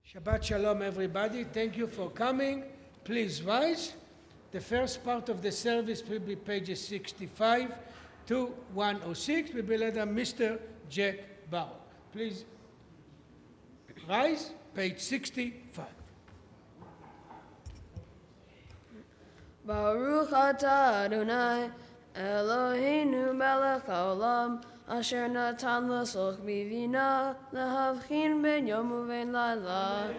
Shabbat Shalom, everybody. Thank you for coming. Please rise. The first part of the service will be pages 65 to 106. We will let Mr. Jack Bauer. Please rise, page 65. Baruch atah Adonai Eloheinu melech haolam asher natan l'soch bivina lehavchin ben yom uven laila.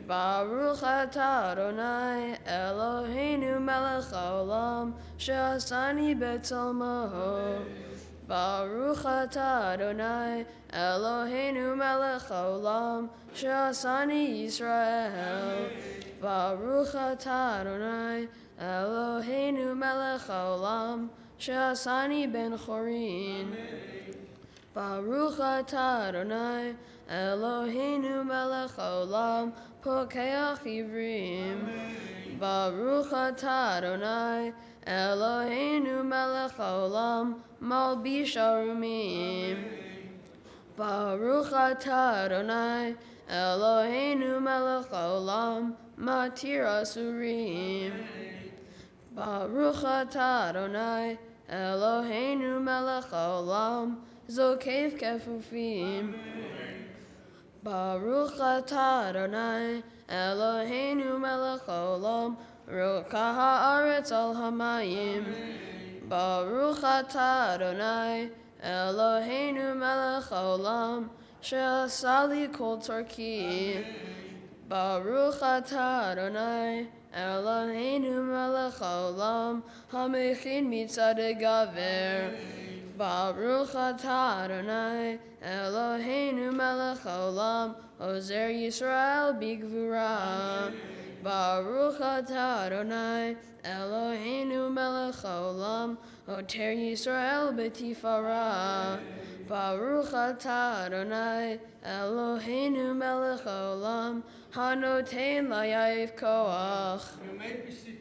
Baruch atah Adonai Eloheinu melech haolam she'asani betzalmaho. Baruch atah Adonai Eloheinu melech haolam she'asani Yisrael. Baruch atah Adonai Eloheinu melech haolam she'asani ben chorin. Baruch atah Adonai Eloheinu melech haolam pokeach ivrim. Baruch atah Adonai Eloheinu melech haolam malbish arumim. Baruch atah Adonai Eloheinu melech haolam matir asurim. Baruch atah Adonai Eloheinu melech haolam zokev kefufim. Baruch atah Adonai Eloheinu melech haolam rokah haaretz al hamayim. Baruch atah Adonai Eloheinu melech haolam she'asa li kol tzarki. Baruch atah Adonai Eloheinu melech haolam hamechin mitzadei gaver. Baruch atah Adonai Eloheinu melech haolam ozer Yisrael bigvura. Baruch atah Adonai Eloheinu melech haolam oter Yisrael betifara. Baruch atah Adonai Eloheinu melech haolam hanoten layav koach. You may be seated.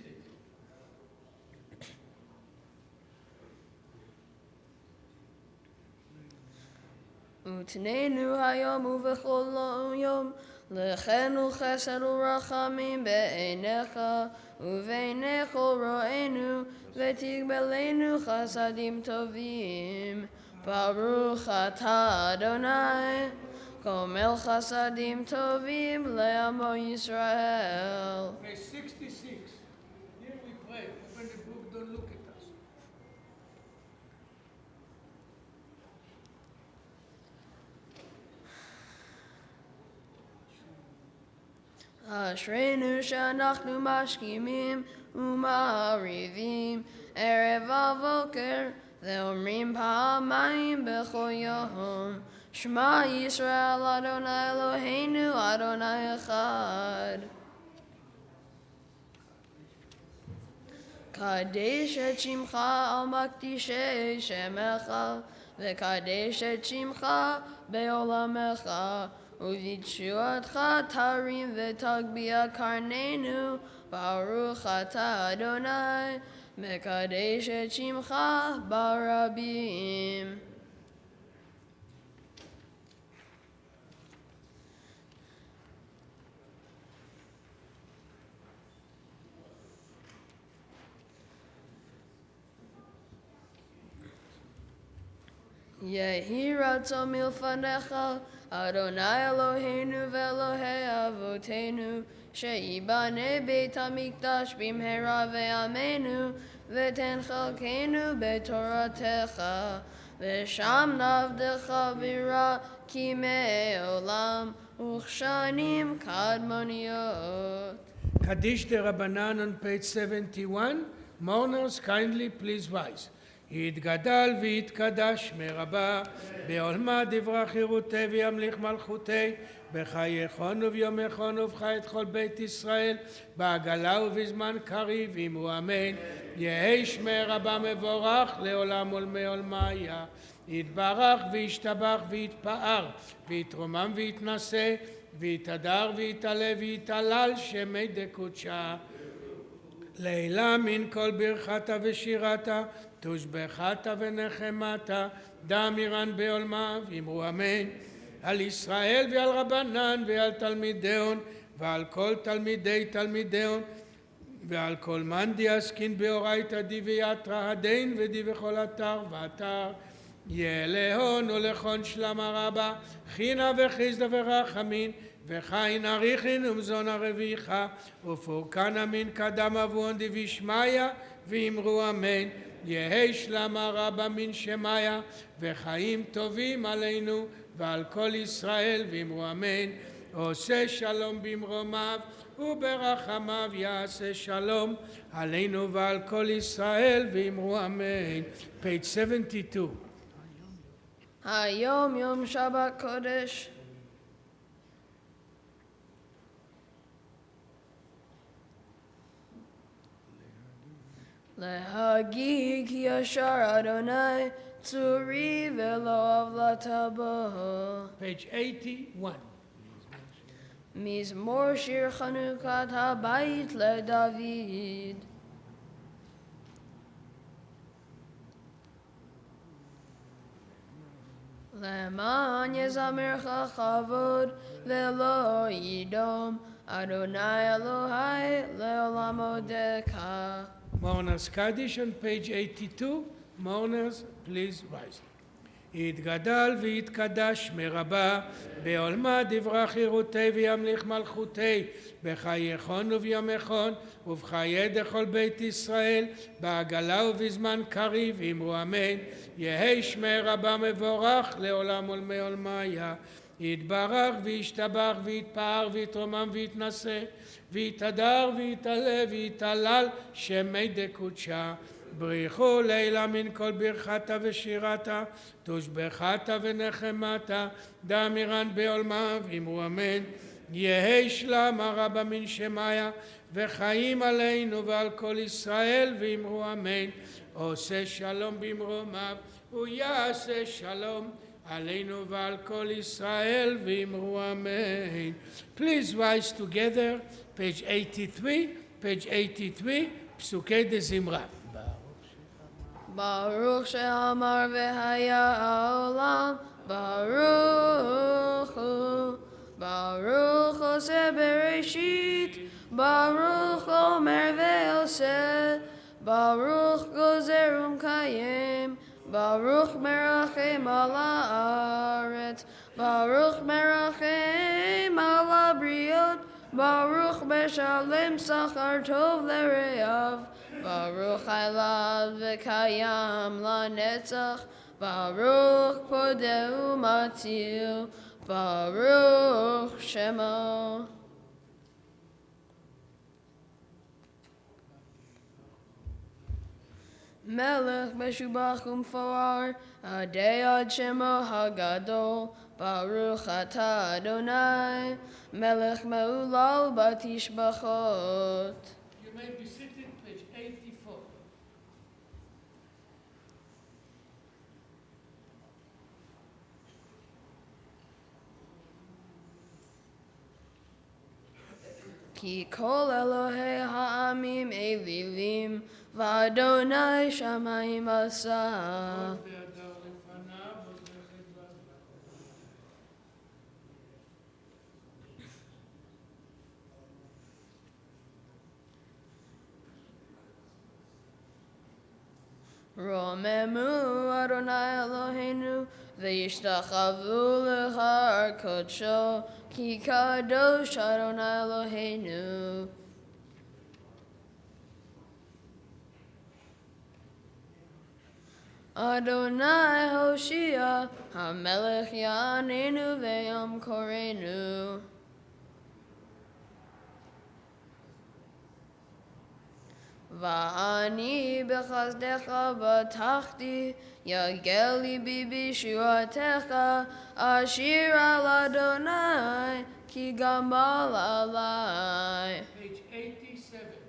Utnenu hayom uvechol yom lechenu chesed urachamim be'einecha uve'einei chol ro'enu v'tigbelenu chasadim tovim. Baruch atah Adonai Gomel chasadim tovim le'amo Yisrael. Page 66. Here we pray. Open the book, don't look at us. Ashreinu she'anachnu mashkimim uma'arivim erev avoker ve'omrim pa'amayim bechol yom Shema Yisrael Adonai Eloheinu Adonai Echad. Kadesh et shimcha al makdishei shemecha v'kadesh et shimcha be'olamecha uv'yitshuatcha tarim v'tagbia karnenu Baruch atah Adonai mekadesh et shimcha barabim. Yehi ratzon milfanecha Adonai Eloheinu ve'Elohei avotenu she'ibane beit hamikdash bimhera ve'amenu v'ten chalkenu betoratecha v'sham navdecha bira kimei olam uchshanim kadmoniot. Kaddish de Rabbanan on page 71. Mourners, kindly please rise. יתגדל ויתקדש מרבה, בעולמה דברה חירותי וימליך מלכותי, בחייכון וביומכון ובחי את כל בית ישראל, בעגלה ובזמן קריב, עמו אמן. יהי שמי רבה מבורך לעולם ולמעולמיה. יתברך וישתבח ויתפאר, ויתרומם ויתנשא, ויתהדר ויתעלה ויתהלל שמי דקודשה. לילה מן כל ברכתה ושירתה, תושבחתה ונחמתה, דמירן בעולמה, ואמרו אמן. על ישראל ועל רבנן ועל תלמידיון ועל כל תלמידי תלמידיון ועל כל מאן דיעסקין באורייתא דיביאטרא הדין ודי בכל אתר ואתר ילהון ולכון שלמה רבה חינה וחיסדא ורחמין וחין אריכין ומזון הרוויחה ופורקן אמין קדם אבון דבישמיא ואמרו אמן יהי שלמה רבה מן שמיא וחיים טובים עלינו ועל כל ישראל ואמרו אמן עושה שלום במרומיו וברחמיו יעשה שלום עלינו ועל כל ישראל ואמרו אמן. page 72. היום יום שבת קודש. להגיד כי ישר אדוני צורי ולא עוולתה בו. page 81. מזמור שיר חנוכת הבית לדוד. למען יזמר לך כבוד ולא ידום אדוני אלוהי לעולם עודך. Mourners Kaddish on page 82. Mourners, please rise. יתגדל ויתקדש מרבה בעולמה דברה חירותי וימליך מלכותי בחייכון וביומכון ובחיי דכל בית ישראל בעגלה ובזמן קריב אמרו אמן. יהי שמי רבה מבורך לעולם עולמי עולמיה יתברך וישתבח ויתפאר ויתרומם ויתנשא ויתהדר ויתעלה ויתהלל שמי דקודשה בריחו לילה מן כל ברכתה ושירתה תושבחתה ונחמתה דאמירן בעולמה ואמרו אמן. יהי שלמה רבה מן שמיה וחיים עלינו ועל כל ישראל ואמרו אמן. עושה שלום במרומיו ויעשה שלום עלינו ועל כל ישראל ואמרו אמן. Please rise together. page 83. page 83. פסוקי דזמרה. ברוך שאמר והיה העולם ברוך הוא ברוך עושה בראשית ברוך אומר ועושה ברוך גוזר ומקיים ברוך מרחם על הארץ ברוך מרחם על הבריות ברוך משלם שכר טוב לרעיו ברוך חייליו וקיים לנצח ברוך פודה ומציל ברוך שמו. מלך משובח ומפואר עדי עד שמו הגדול ברוך אתה אדוני מלך מהולל בתשבחות. You may be seated. page 84. כי כל אלוהי העמים אלילים ואדוני שמיים עשה. והדר לפניו וזכת בזמן. רוממו אדוני אלוהינו וישתחוו להר קודשו כי קדוש אדוני אלוהינו. אדוני הושיע המלך יעננו וימכרנו. ואני בחסדך בטחתי יגל ליבי בישועתך אשיר על אדוני כי גמל עלי. page 87.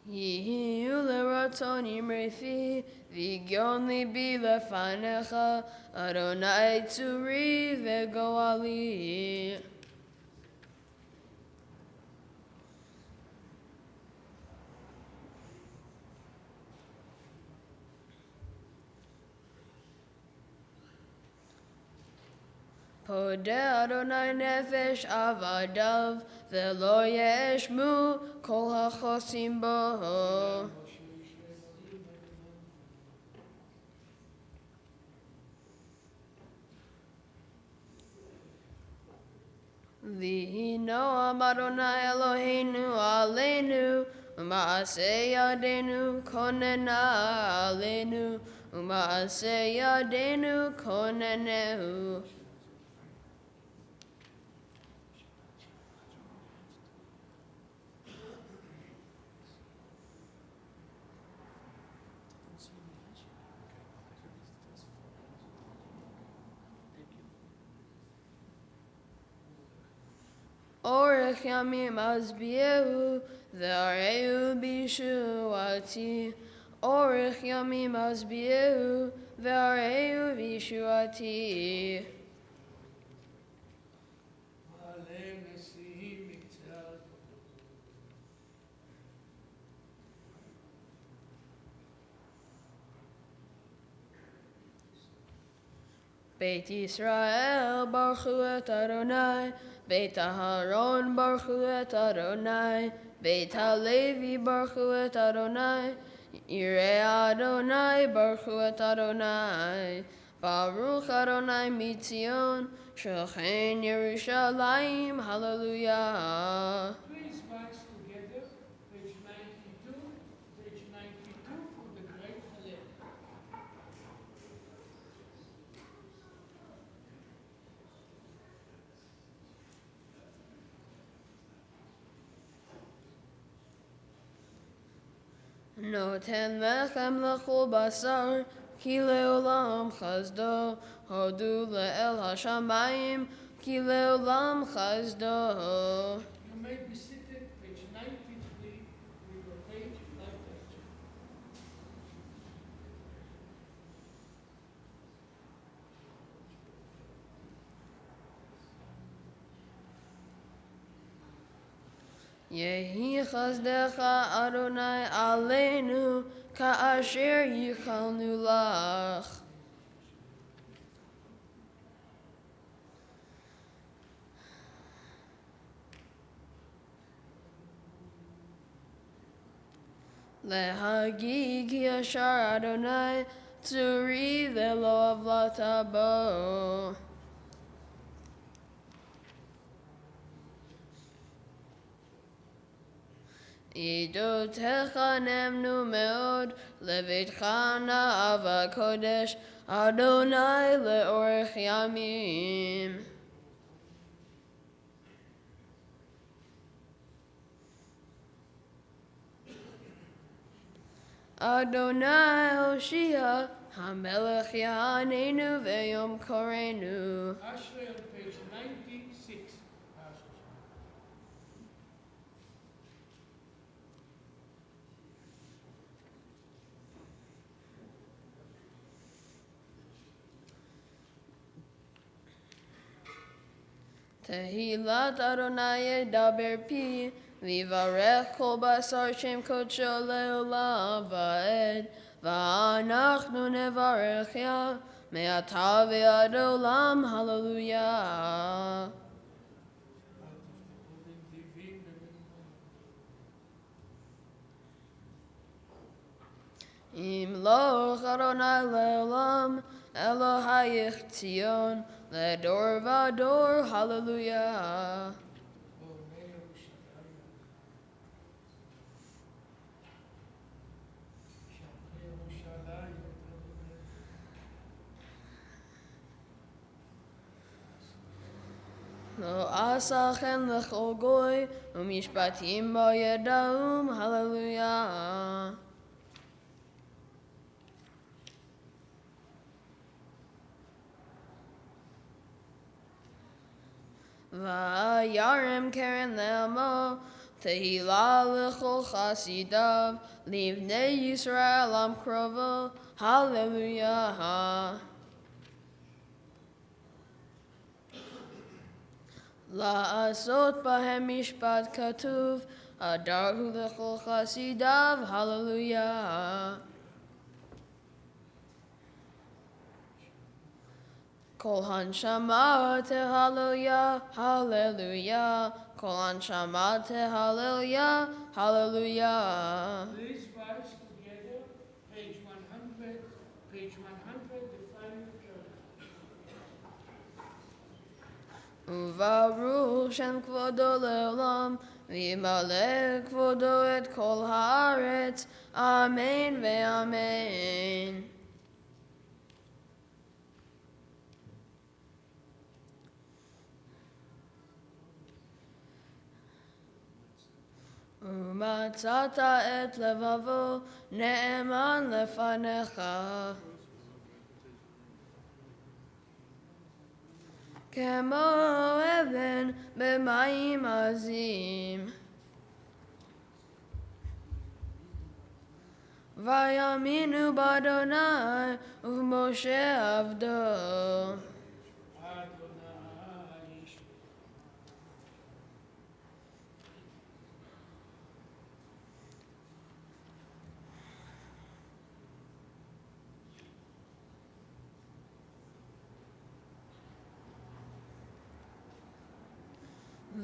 יהיו לרצון אמרי פי Vigion libi lefanecha, Adonai tzuri vegoali. Podeh Adonai nefesh avadav, velo yeshmu kol hachosim bo. Vihi noam Adonai Eloheinu aleinu, umaaseh yadenu konena aleinu, umaaseh yadenu koneneu. Orech yamim azbiehu, ve'areu bishuati. Orech yamim azbiehu, ve'areu bishuati. Beit Yisrael baruchu et Adonai, Beit Aharon baruchu et Adonai, Beit HaLevi baruchu et Adonai, Yirei Adonai baruchu et Adonai, Baruch Adonai mitzion, Shochem Yerushalayim, Hallelujah. Please rise together, page 92 for the great Hallel. Noten lechem lechol basar, ki leolam chazdo, hodu le'el hashamayim, ki leolam chazdo. You may be seated, page 93, with your page like that. Yehi chazdecha Adonai aleinu, ka'asher yichalnu lach. Lehagig yashar Adonai, tzuri velo avlata bo. Idotecha nemnu meod, levetcha na'ava kodesh, Adonai le'orech yamim. Adonai Hoshia, HaMelech Yahanenu ve'yom korenu. Ashley on page 96. Tehilat Adonai yedaber pi, vivarech kol basar shem kodsho leolam va'ed, va'anachnu nevarech ya, me'ata ve'ad olam, hallelujah. Imloch Adonai leolam, Elohayich Tzion, ledor vador, hallelujah. Lo asachem lechol goy, umishpatim bo yedaum, hallelujah. Va'yarem keren le'amo, tehila lechol chasidav, livnei Yisrael am krovo, Hallelujah. לעשות בהם משפט כתוב, הדר הוא לכל חסידיו, הללויה. כל הנשמה תהללויה, הללויה. כל הנשמה תהללויה, הללויה. Please rise together, page 100, page 100, the final chorus. וברוך שם כבודו לעולם, וימלא כבודו את כל הארץ, אמן ואמן. ומצאת את לבבו נאמן לפניך. כמו אבן במים עזים. ויאמינו באדוני ובמשה עבדו.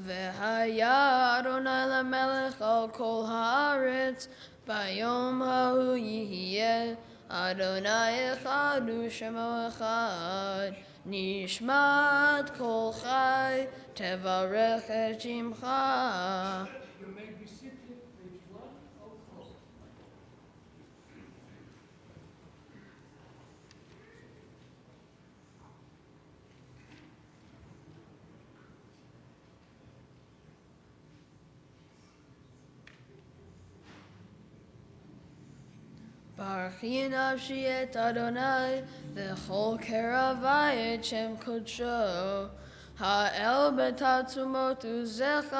והיה אדוני למלך על כל הארץ, ביום ההוא יהיה אדוני אחד ושמו אחד. נשמת כל חי תברך את שמך. You may be seated, page 104. ברכי נפשי את אדוני, וכל קרבי את שם קודשו. האל בתעצומות עוזך,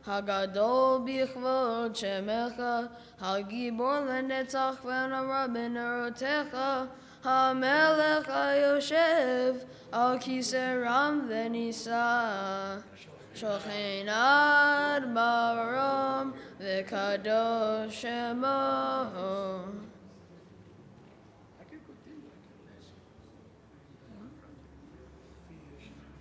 הגדול בכבוד שמך, הגיבור לנצח ונורא בנערותיך, המלך היושב על כיסא רם ונישא. שוכן עד ברום וקדוש שמו.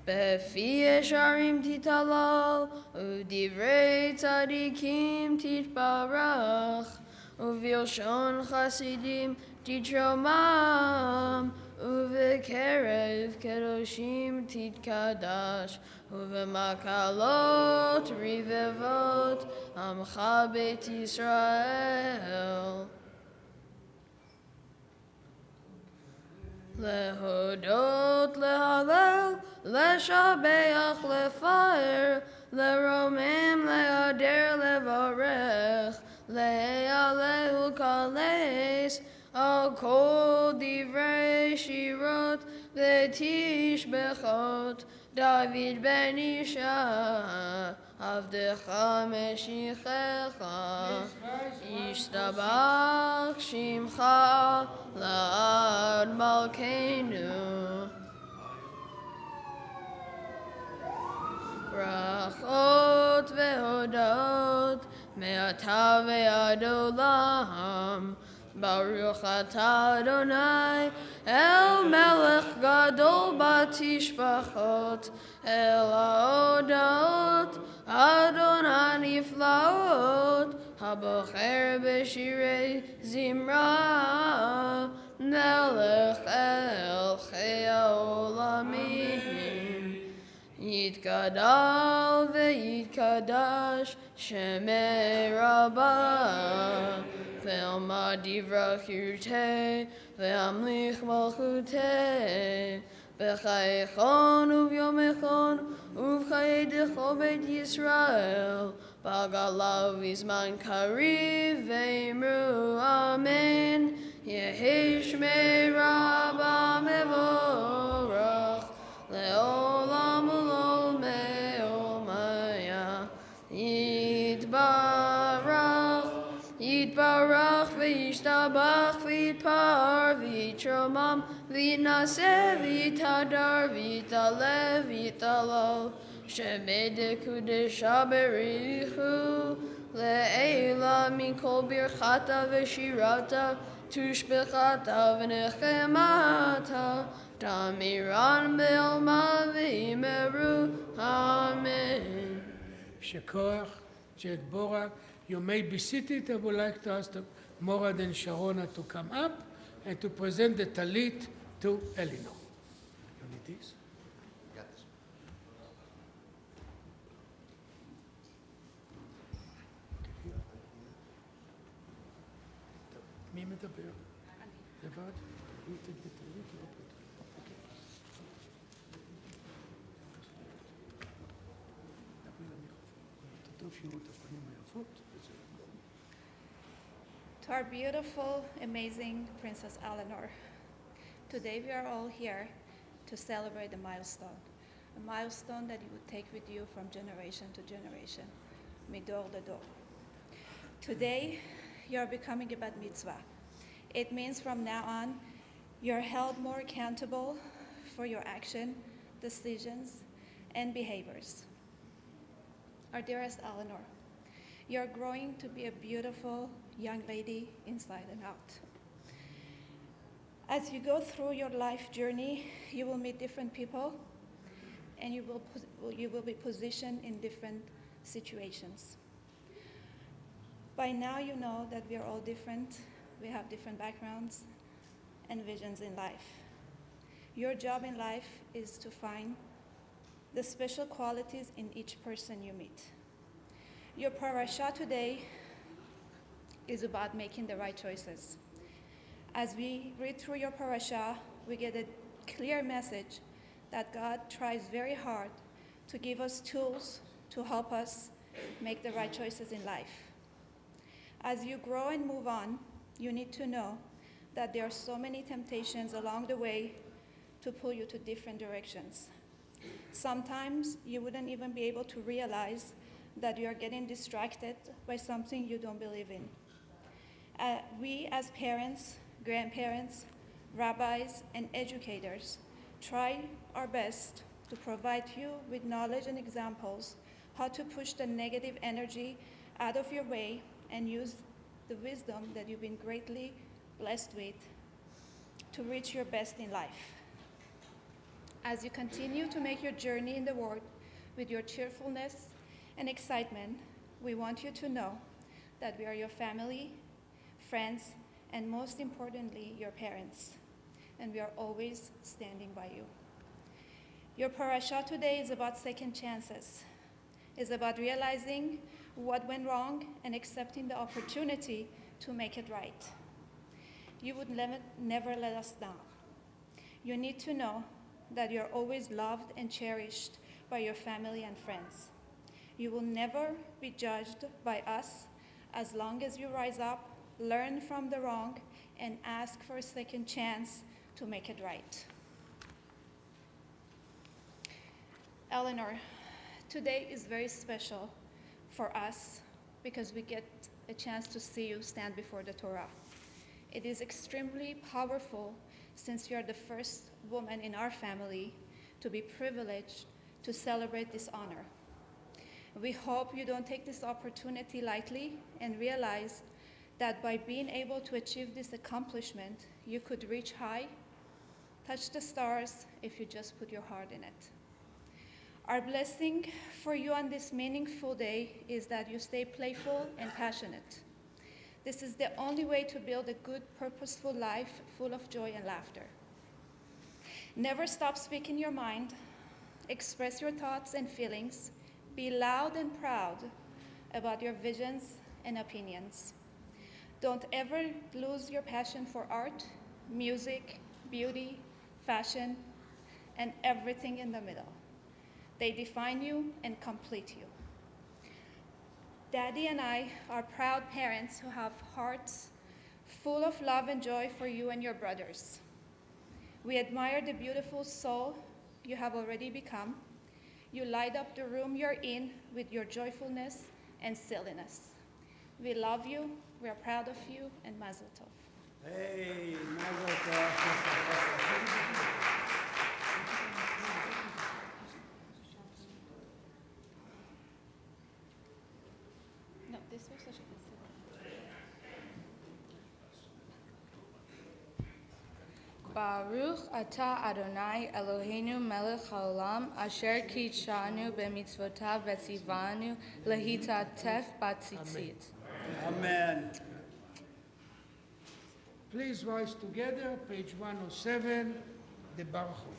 בפי ישרים תתהלל, ודברי צדיקים תתברך, ובלשון חסידים תתרומם, ובקרב קדושים תתקדש, ובמקהלות רבבות עמך בית ישראל. להודות, להלל, לשבח, לפאר, לרומם, להדר, לברך, להלל ולקלס, על כל דברי שירות ותשבחות, דוד בן ישע, עבדך משיחך, ישתבח שמך לעד מלכנו. ברכות והודות מעתה ועד עולם, ברוך אתה אדוני, אל מלך גדול בתשבחות, אל ההודות אדוני נפלאות, הבוחר בשירי זמרה, מלך אל חיי העולמים. יתגדל ויתקדש שמי רבה, ואלמד דברך ירתה, ואמליך מלכותה. בחייכון וביומכון, ובחיי דכל בית ישראל, בגלה ובזמן קריב, ואמרו אמן. יהי שמי רבה מבורך, לעולם ולעולמי עולמיה. יתברך, יתברך וישתבח ויתפאר vinase vita dar vita le vita lo. Shemede kude shaberichu le'ela mikol birchata v'shirata tushbechata v'nechemata tamiran be'alma v'imeru. Amen. Shekoach, Jed Bora. You may be seated. I would like to ask Morad and Sharona to come up and to present the talit to Elinor. You need this? Got this. מי מדבר? לבד? הוא ייתן את הטלית, לא פתח. דברי למיקרופון. טוב שיראו את הפנים היפות, וזהו. To our beautiful, amazing Princess Eleanor, today we are all here to celebrate a milestone that you would take with you from generation to generation, midor ledor. Today, you are becoming a bat mitzvah. It means from now on, you're held more accountable for your action, decisions, and behaviors. Our dearest Eleanor, you're growing to be a beautiful young lady inside and out. As you go through your life journey, you will meet different people, and you will be positioned in different situations. By now you know that we are all different, we have different backgrounds and visions in life. Your job in life is to find the special qualities in each person you meet. Your parasha today is about making the right choices. As we read through your parasha, we get a clear message that God tries very hard to give us tools to help us make the right choices in life. As you grow and move on, you need to know that there are so many temptations along the way to pull you to different directions. Sometimes you wouldn't even be able to realize that you are getting distracted by something you don't believe in. We as parents, grandparents, rabbis, and educators try our best to provide you with knowledge and examples how to push the negative energy out of your way and use the wisdom that you've been greatly blessed with to reach your best in life. As you continue to make your journey in the Word with your cheerfulness and excitement, we want you to know that we are your family, friends, and most importantly, your parents, and we are always standing by you. Your parasha today is about second chances. It's about realizing what went wrong and accepting the opportunity to make it right. You would never let us down. You need to know that you're always loved and cherished by your family and friends. You will never be judged by us as long as you rise up, learn from the wrong, and ask for a second chance to make it right. Eleanor, today is very special for us because we get a chance to see you stand before the Torah. It is extremely powerful since you are the first woman in our family to be privileged to celebrate this honor. We hope you don't take this opportunity lightly and realize that by being able to achieve this accomplishment, you could reach high, touch the stars if you just put your heart in it. Our blessing for you on this meaningful day is that you stay playful and passionate. This is the only way to build a good, purposeful life full of joy and laughter. Never stop speaking your mind. Express your thoughts and feelings. Be loud and proud about your visions and opinions. Don't ever lose your passion for art, music, beauty, fashion, and everything in the middle. They define you and complete you. Daddy and I are proud parents who have hearts full of love and joy for you and your brothers. We admire the beautiful soul you have already become. You light up the room you're in with your joyfulness and silliness. We love you, we are proud of you, and Mazel Tov. Hey, Mazel Tov. No, this was such a Baruch atah Adonai Eloheinu melech haolam asher kitshanu b'mitzvotav v'tzivanu lehitatef batzitzit. Amen. Please rise together, page 107, the Baruch Hu.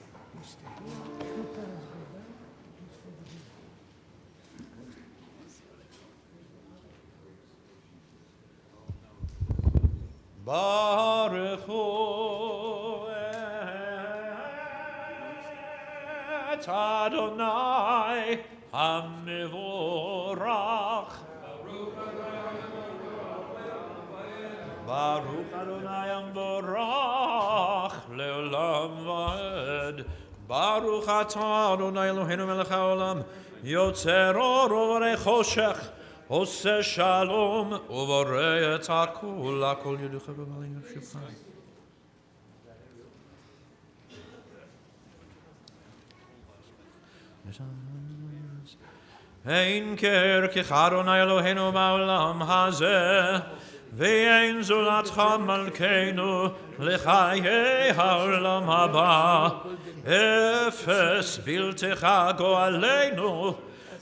Baruch Hu et Adonai HaMevorach. Baruch Adonai HaMevorach le'olam va'ed. Baruch atah Adonai Eloheinu melech haolam yotzer or uvorei choshech עושה שלום ובורא את הכול, הכל ידוך במעלה ירשך. אין כרך אדוני אלוהינו בעולם הזה, ואין זולתך מלכנו לחיי העולם הבא. אפס בלתך גואלנו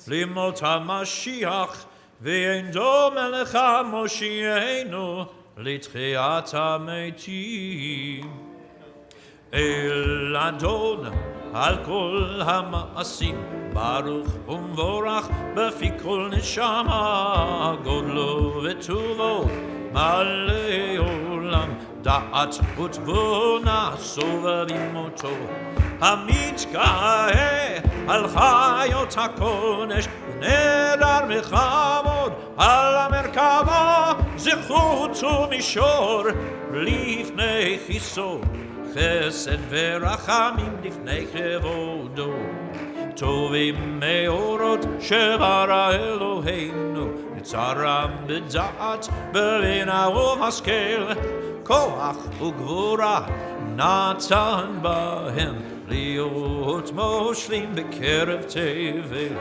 לימות המשיח, ואין דומה לך מושיענו לתחיית המתים. אל אדון על כל המעשים ברוך ומבורך בפי כל נשמה, גודלו וטובו מלא עולם, דעת ותבונה סובבים אותו, המתגאה על חיות הקודש נדר בכבוד על המרכבה, זכות ומישור לפני כיסו, חסד ורחמים לפני כבודו. טובים מאורות שברא אלוהינו, יצרם בדעת בבינה ובהשכל, כוח וגבורה נתן בהם להיות מושלים בקרב תבל.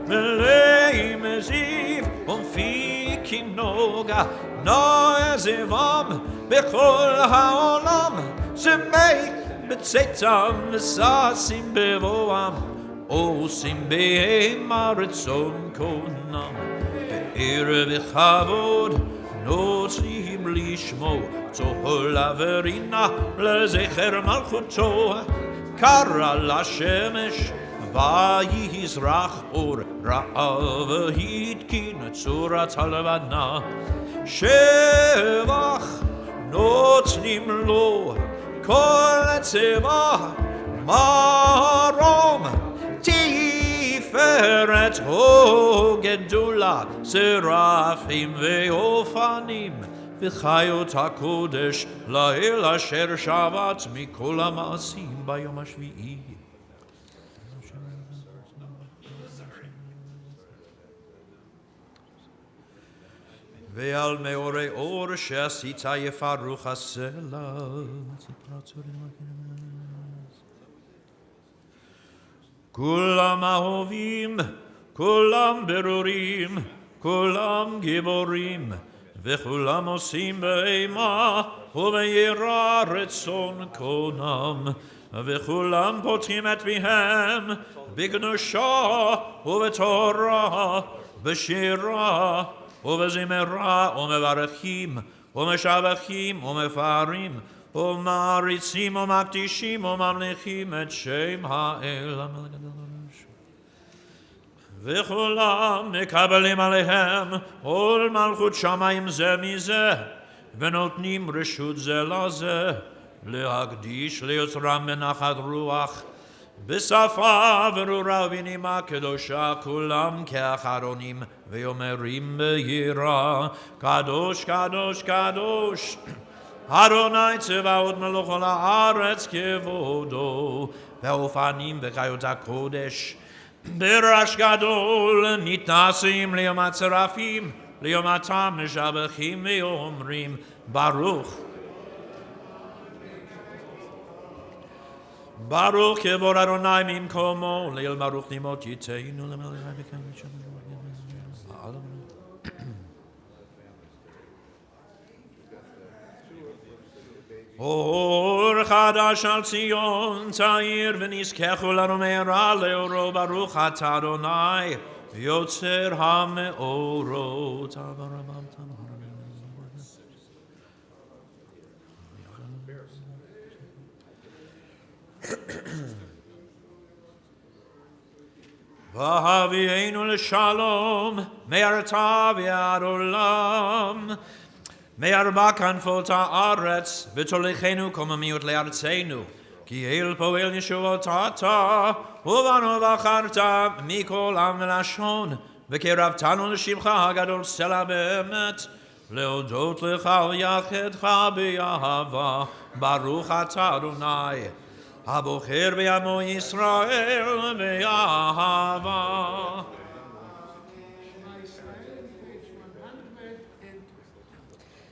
מלאים זיו ומפיקים נוגה, נאה זבם בכל העולם, שמח בצאתם וששים בבואם, עושים בהם הרצון קונם. בערב וכבוד נוצרים לשמו, צהלה ורינה לזכר מלכותו. קרא לשמש ויזרח אור, ראה והתקין צורת הלבנה. שבח נותנים לו כל צבא, מרום תפארת הו גדולה, שרפים ואופנים וחיות הקודש לאל אשר שבת מכל המעשים ביום השביעי. ועל מאורי אור שעשית יפרוך הסלע. כולם אהובים, כולם ברורים, כולם גיבורים, וכולם עושים באימה וביראה רצון קונם, וכולם פותחים את פיהם בקדושה ובתורה, בשירה ובזמרה, ומברכים ומשבחים ומפארים ומעריצים ומקדישים וממליכים את שם האל. וכולם מקבלים עליהם עול מלכות שמיים זה מזה, ונותנים רשות זה לזה, להקדיש ליוצרם בנחת רוח, בשפה ברורה ובנימה קדושה, כולם כאחרונים, ואומרים ביראה, קדוש קדוש קדוש אדוני צבאות מלך כל הארץ כבודו, והאופנים וחיות הקודש ברעש גדול מתנשאים ליום הצרפים, ליום התם משבחים ואומרים ברוך Baruch Kevod Adonai Mimkomo, Leil Baruch Nimot Yiteinu, Lemelech Habekem, Or Chadash al Tzion, Ta'ir v'nizkechu lanu me'era le'oro Baruch Ata Adonai, Yotzer ha'me'orot. V'havienu l'shalom, me'arta v'ad olam, me'arba kanfot ha'aretz, v'tolechenu komamiut le'artzenu, ki el poel yeshuotata, uvanu v'acharta, mikol am v'lashon, v'keravtanu l'shimcha ha'gadol sela be'emet, leodot lecha v'yachedcha b'yahava, baruch ata Adonai, הבוחר בעמו ישראל באהבה.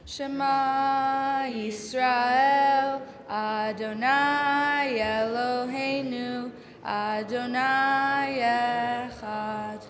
Shema Yisrael, Adonai Eloheinu, Adonai Echad.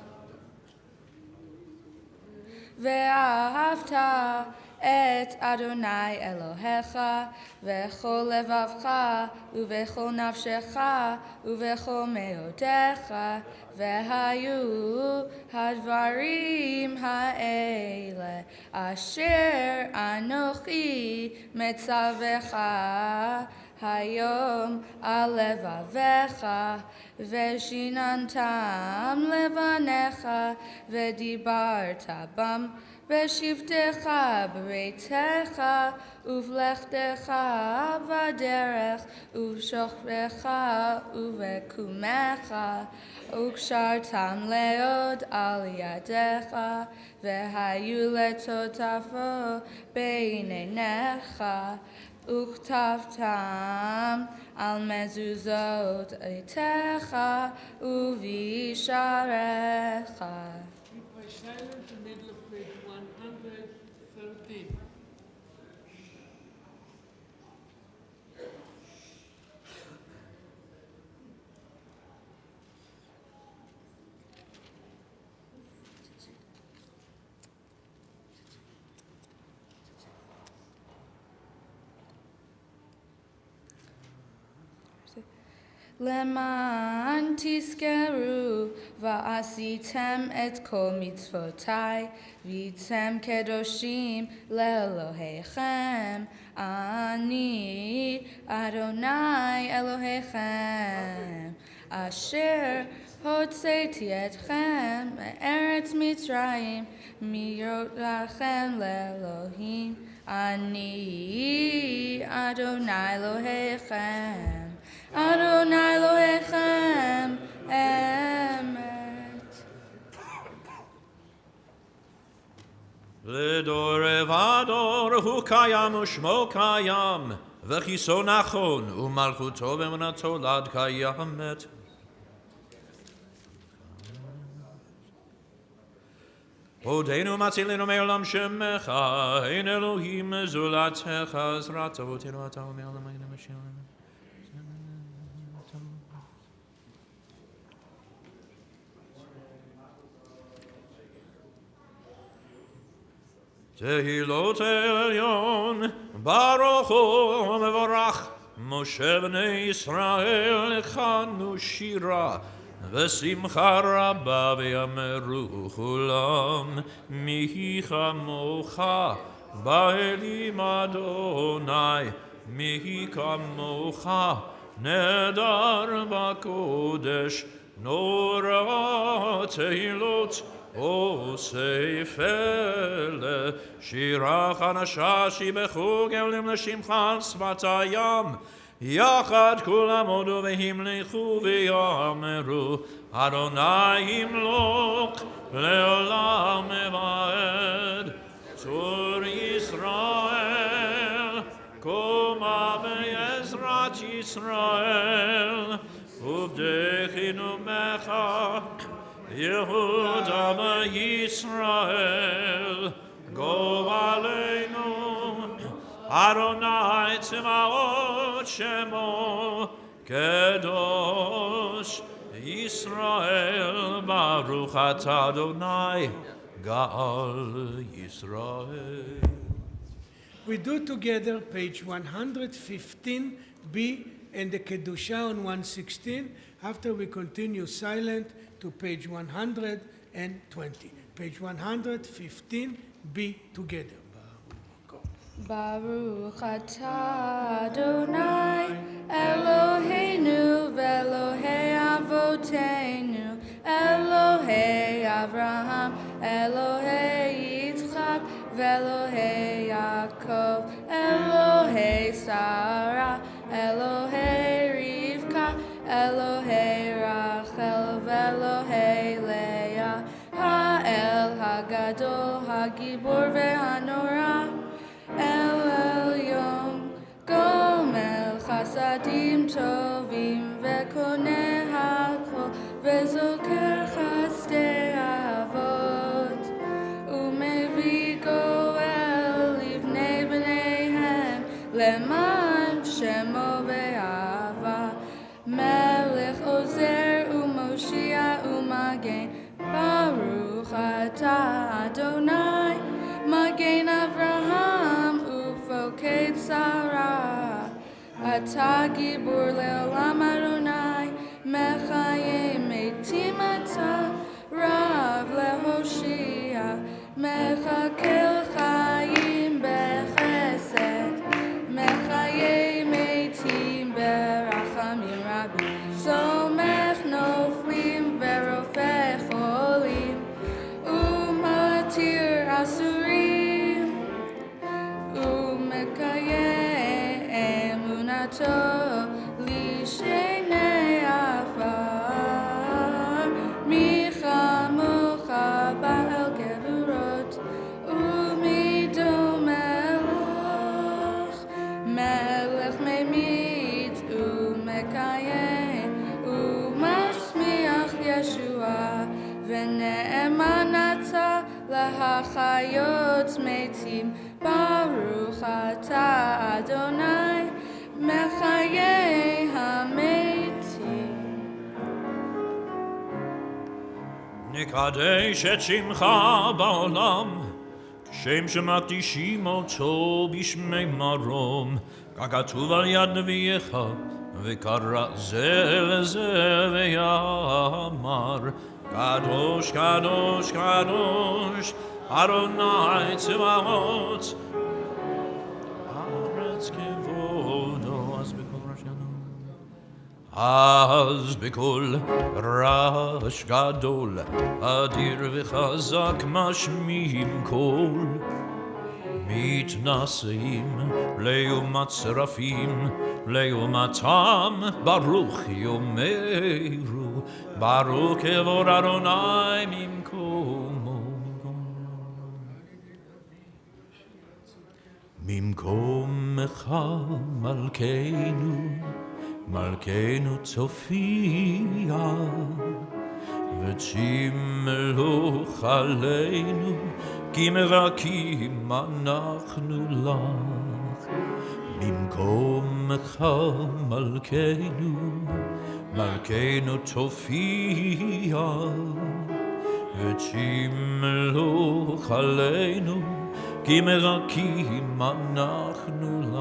Ve'ahavta et Adonai Elohecha, v'chol levavcha, uv'chol nafshecha, uv'chol meotecha, v'hayu hadvarim ha'ele, asher anochi metzavecha, hayom al levavecha, v'shinantam levanecha, v'dibarta bam, בשבתך בביתך ובלכתך בדרך ובשוכבך ובקומך וקשרתם לעוד על ידיך והיו לטוטפו בין עיניך וכתבתם על מזוזות עתיך ובישעריך. Silent in the middle of page 113. למען תזכרו ועשיתם את כל מצוותיי והייתם קדושים לאלוהיכם אני אדוני אלוהיכם אשר הוצאתי אתכם מארץ מצרים מירות לכם לאלוהים אני אדוני אלוהיכם Adonai Elohechem Emet. לדור ודור הוא קיים ושמו קיים, וכיסו נכון ומלכותו ואמונתו לעד קיימת. עודנו מצילנו מעולם שמך, אין אלוהים זולתך, עזרת אבותינו אתה ומעולם היינו משלם. תהילות העליון, ברוך הוא ומבורך, משה בני ישראל הכנו שירה, ושמחה רבה ויאמרו כולם, מי כמוך, באלים אדוני, מי כמוך, נדר בקודש, נורא תהילות, אוסף אלה, שירה חדשה שיבחו גאולים לשמך על שפת הים, יחד כולם הודו והמליכו ויאמרו, אדוני ימלוך לעולם ועד. צור ישראל, קומה בעזרת ישראל, ובדחינו בך יהודה בישראל, גואלנו, אדוני צבאות שמו, Kadosh Yisrael Baruch Atah Adonai Gaal Yisrael. We do together page 115b and the Kedusha on 116. After we continue silent to page 120. Page 115b together. Baruch atah Adonai Eloheinu ve'Elohei Avotenu Elohei Avraham Elohei Yitzchak ve'Elohei Yaakov Elohei Sarah Elohei Rivka Elohei Rachel ve'Elohei Leah Ha'el Hagadol Hagibor ve'Hanora El Elyon, Gomel Chasadim Tovim, Vekoneh Hakol, Vezoker Chasdei Avot, Umevi Goel Livnei Bneihem, Leman Shemo Be'ava, Melech Ozer Umoshia Umagen, Baruch Atah Adonai, Magen Avraham Ufoked Sarah Atah Gibor Le'olam Adonai Mechayim Meitim Atah Rav Lehoshia Mechakel Chayim Bechesed Mechayim Meitim Berachamim Rabim Somech Noflim Verofeh Cholim Umatir Asurim Umekayem Emunato Lishenei Afar Micha Mocha Ba'el Gevurot Umido Melech Melech Memit Umekayem Umashmiach Yeshua Vene'emanata Lahachayot Meitim Baruch Atah Adonai Mechayei HaMeitim נקדש את שמך בעולם, כשם שמקדישים אותו בשמי מרום, ככתוב על יד נביאך, וקרא זה לזה ויאמר, קדוש קדוש קדוש אדוני צבאות, הארץ כבודו. אז בקול רעש גדול, אדיר וחזק משמיעים קול, מתנשאים לעומת שרפים, לעומתם ברוך יאמרו, ברוך כבוד אדוני ממקומו. ממקומך מלכנו, מלכנו צופייה, ותמלוך עלינו, כי מברכים אנחנו לך. במקומך מלכנו, מלכנו צופייה, ותמלוך עלינו, כי מברכים אנחנו לך.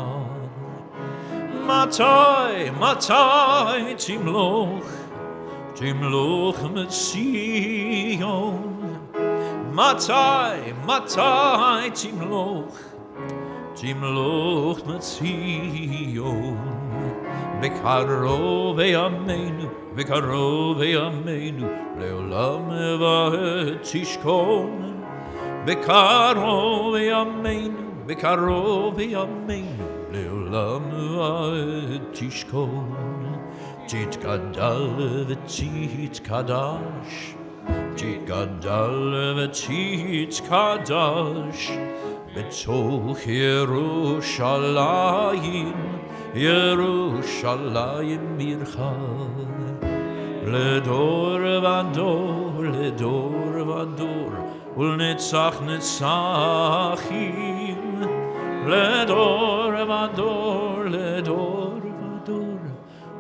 מתי תמלוך מציון? מתי תמלוך מציון? בקרוב ימינו, לעולם ועד תשכון. בקרוב ימינו, לעולם ועד תשכון. תתגדל ותתקדש, תתגדל ותתקדש, בתוך ירושלים, ירושלים עירך. לדור ודור, ולנצח נצחים. לדור ודור,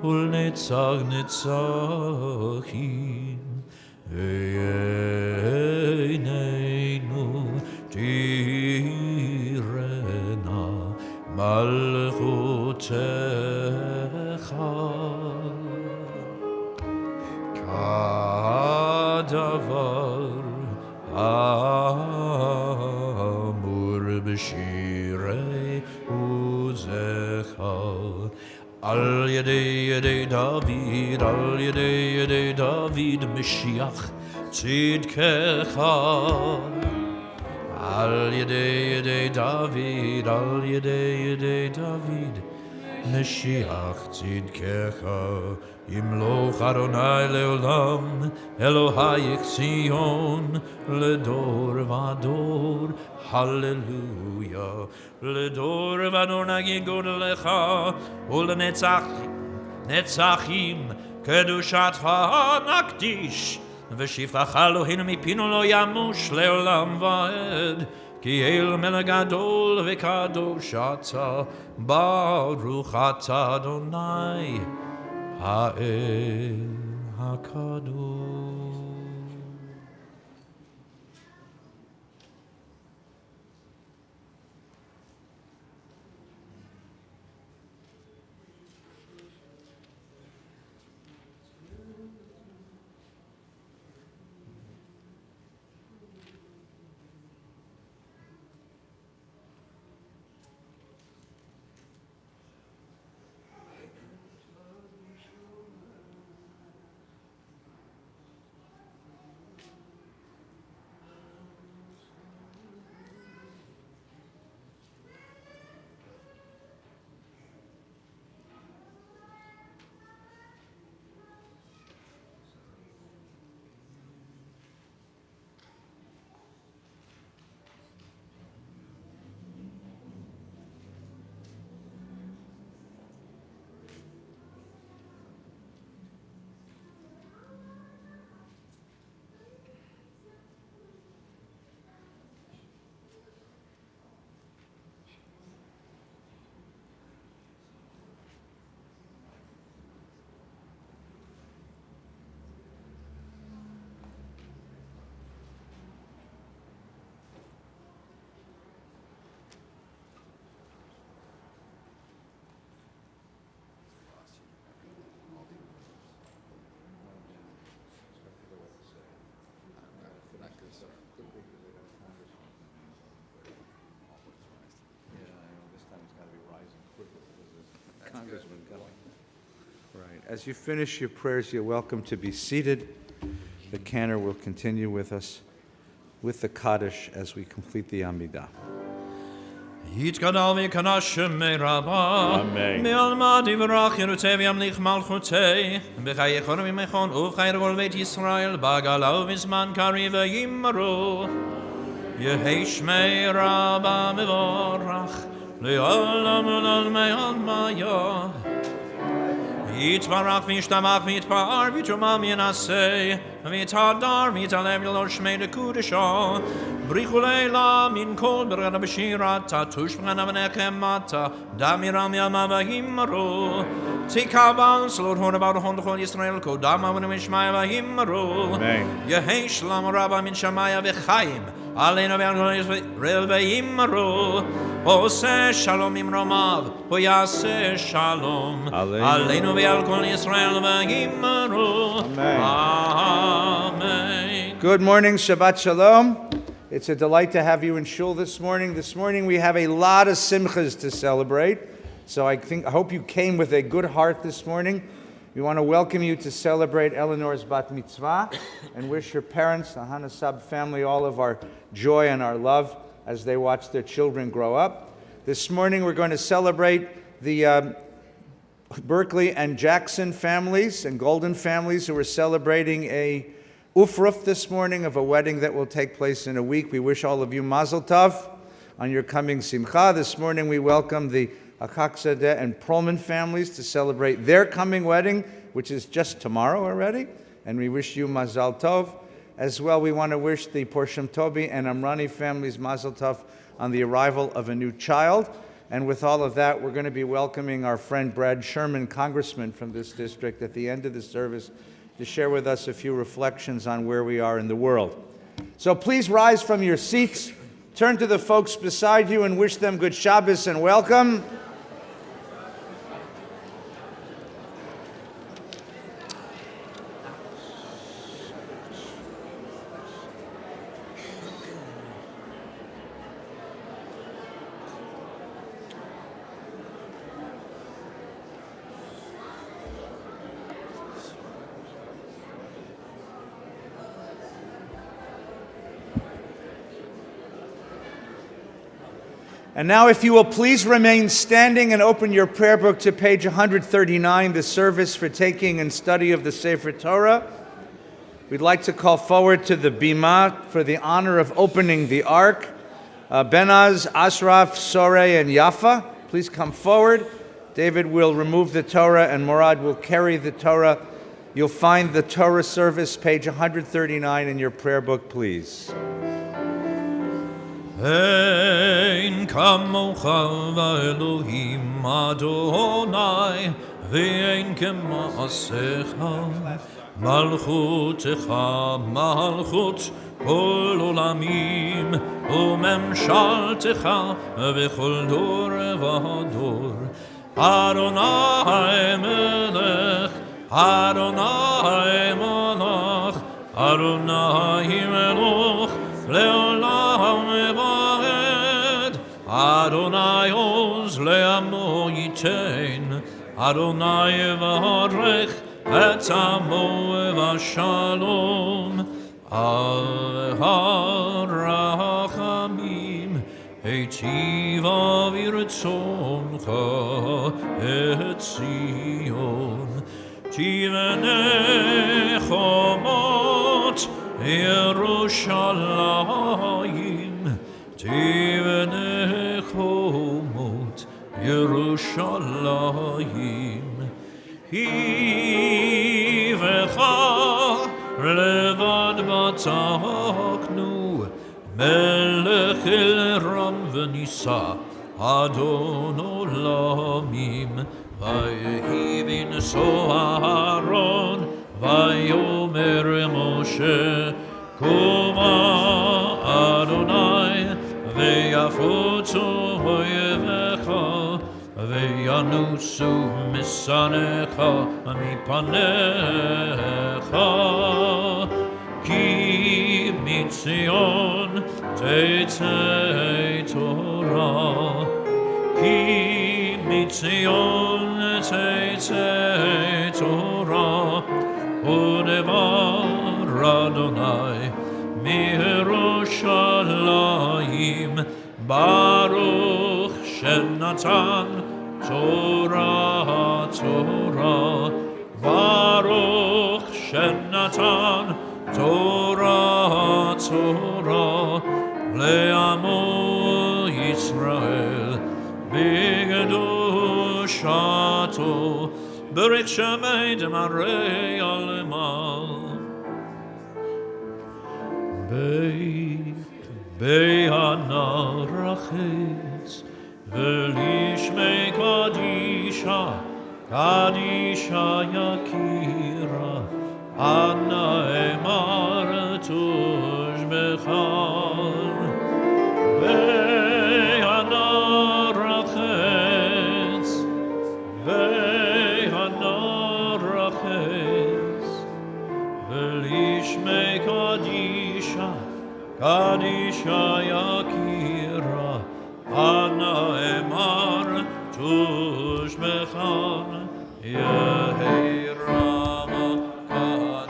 ולנצח נצחים. עינינו תראנה מלכותך. כדבר אמור בשירי עוזך. על ידי דוד, על ידי דוד משיח צדקך. על ידי דוד, על ידי דוד משיח צדקך. ימלוך אדוני לעולם, אלוהיך ציון לדור ודור. הללויה. לדור ודור נגיד גודלך, ולנצחים קדושתך נקדיש. ושפחך אלוהינו מפינו לא ימוש לעולם ועד. כי אל מלך גדול וקדוש אתה, ברוך אתה אדוני האל הקדוש. Congressman going. Right. As you finish your prayers, you're welcome to be seated. The cantor will continue with us with the Kaddish as we complete the Amidah. יתגדל ויקדשם מרבה, אמן. מעלמא יברך ירוצה וימליך מלכותי, בחיי כל ימיכון ובחיי כל בית ישראל, בגלה ובזמן קריב וימרו. יהי שמי רבה מבורך, לעולם ולעולמי עלמיה. יתברך וישתבח ויתפאר ויתרומם ינסה, ויתהדר ויתעלה ולא שמי לקודשו. בריחו לילה מן כל ברגע בשירתה, תושבחנה ונחמתה, דמירם ימה וימרו. תקבל צלות הון וברכון לכל ישראל, קודם אבנו משמעיה וימרו. יהי שלום רבה מן שמיה וחיים, עלינו ועל כל ישראל וימרו. עושה שלום ממרומיו, הוא יעשה שלום, עלינו ועל כל ישראל וימרו. Amen. Good morning, Shabbat Shalom. It's a delight to have you in shul this morning. This morning we have a lot of simchas to celebrate. So I hope you came with a good heart this morning. We want to welcome you to celebrate Eleanor's bat mitzvah and wish her parents, the Hanasab family, all of our joy and our love as they watch their children grow up. This morning we're going to celebrate the Berkeley and Jackson families and Golden families who are celebrating a ufruf this morning of a wedding that will take place in a week. We wish all of you mazel tov on your coming simcha. This morning we welcome the Akakzadeh and Perlman families to celebrate their coming wedding, which is just tomorrow already. And we wish you mazel tov. As well, we want to wish the Porsham Tobi and Amrani families mazel tov on the arrival of a new child. And with all of that, we're going to be welcoming our friend Brad Sherman, congressman from this district, at the end of the service to share with us a few reflections on where we are in the world. So please rise from your seats, turn to the folks beside you and wish them good Shabbos and welcome. And now, if you will please remain standing and open your prayer book to page 139, the service for taking and study of the Sefer Torah. We'd like to call forward to the bima for the honor of opening the Ark, Benaz, Ashraf, Soreh, and Yafa. Please come forward. David will remove the Torah and Murad will carry the Torah. You'll find the Torah service, page 139 in your prayer book, please. Ein kamocha v'Elohim Adonai V'ein kema'asecha Malchutecha malchut kol olamim U'memshaltecha v'chol dor v'dor Adonai melech Adonai melech Adonai melech Le'olam eved Adonai oz le'amo yitein Adonai evarech et amo evashalom Avarachamim Heitiva v'irtzoncha et Zion Tivnei chomot Yerushalayim, Tivnei chomot Yerushalayim, Hivecha levad bataknu, Melech el ram v'nisa, Adon olamim, Vayhivin so Aaron, Vayomer Moshe, Kuma Adonai, Ve'yafutu oyevecha, Ve'yanusu misanecha, mipanecha, Ki mitzion teitei Torah, Ki mitzion teitei Torah, Udevar Adonai Mirushalayim Baruch Shenatan Torah Torah Baruch Shenatan Torah Torah Le'amo Yisrael B'kedushato Berit Shemei Demarei Alemal Be'ana Rachetz Ve'lishmei Kadisha Kadisha Yakira Ana Emar Tush Bechal Be'ana Rachetz Velishmei Kadisha, Kadisha Yakira, Ana Emar Tushmechan, Yehei Rama Kadama.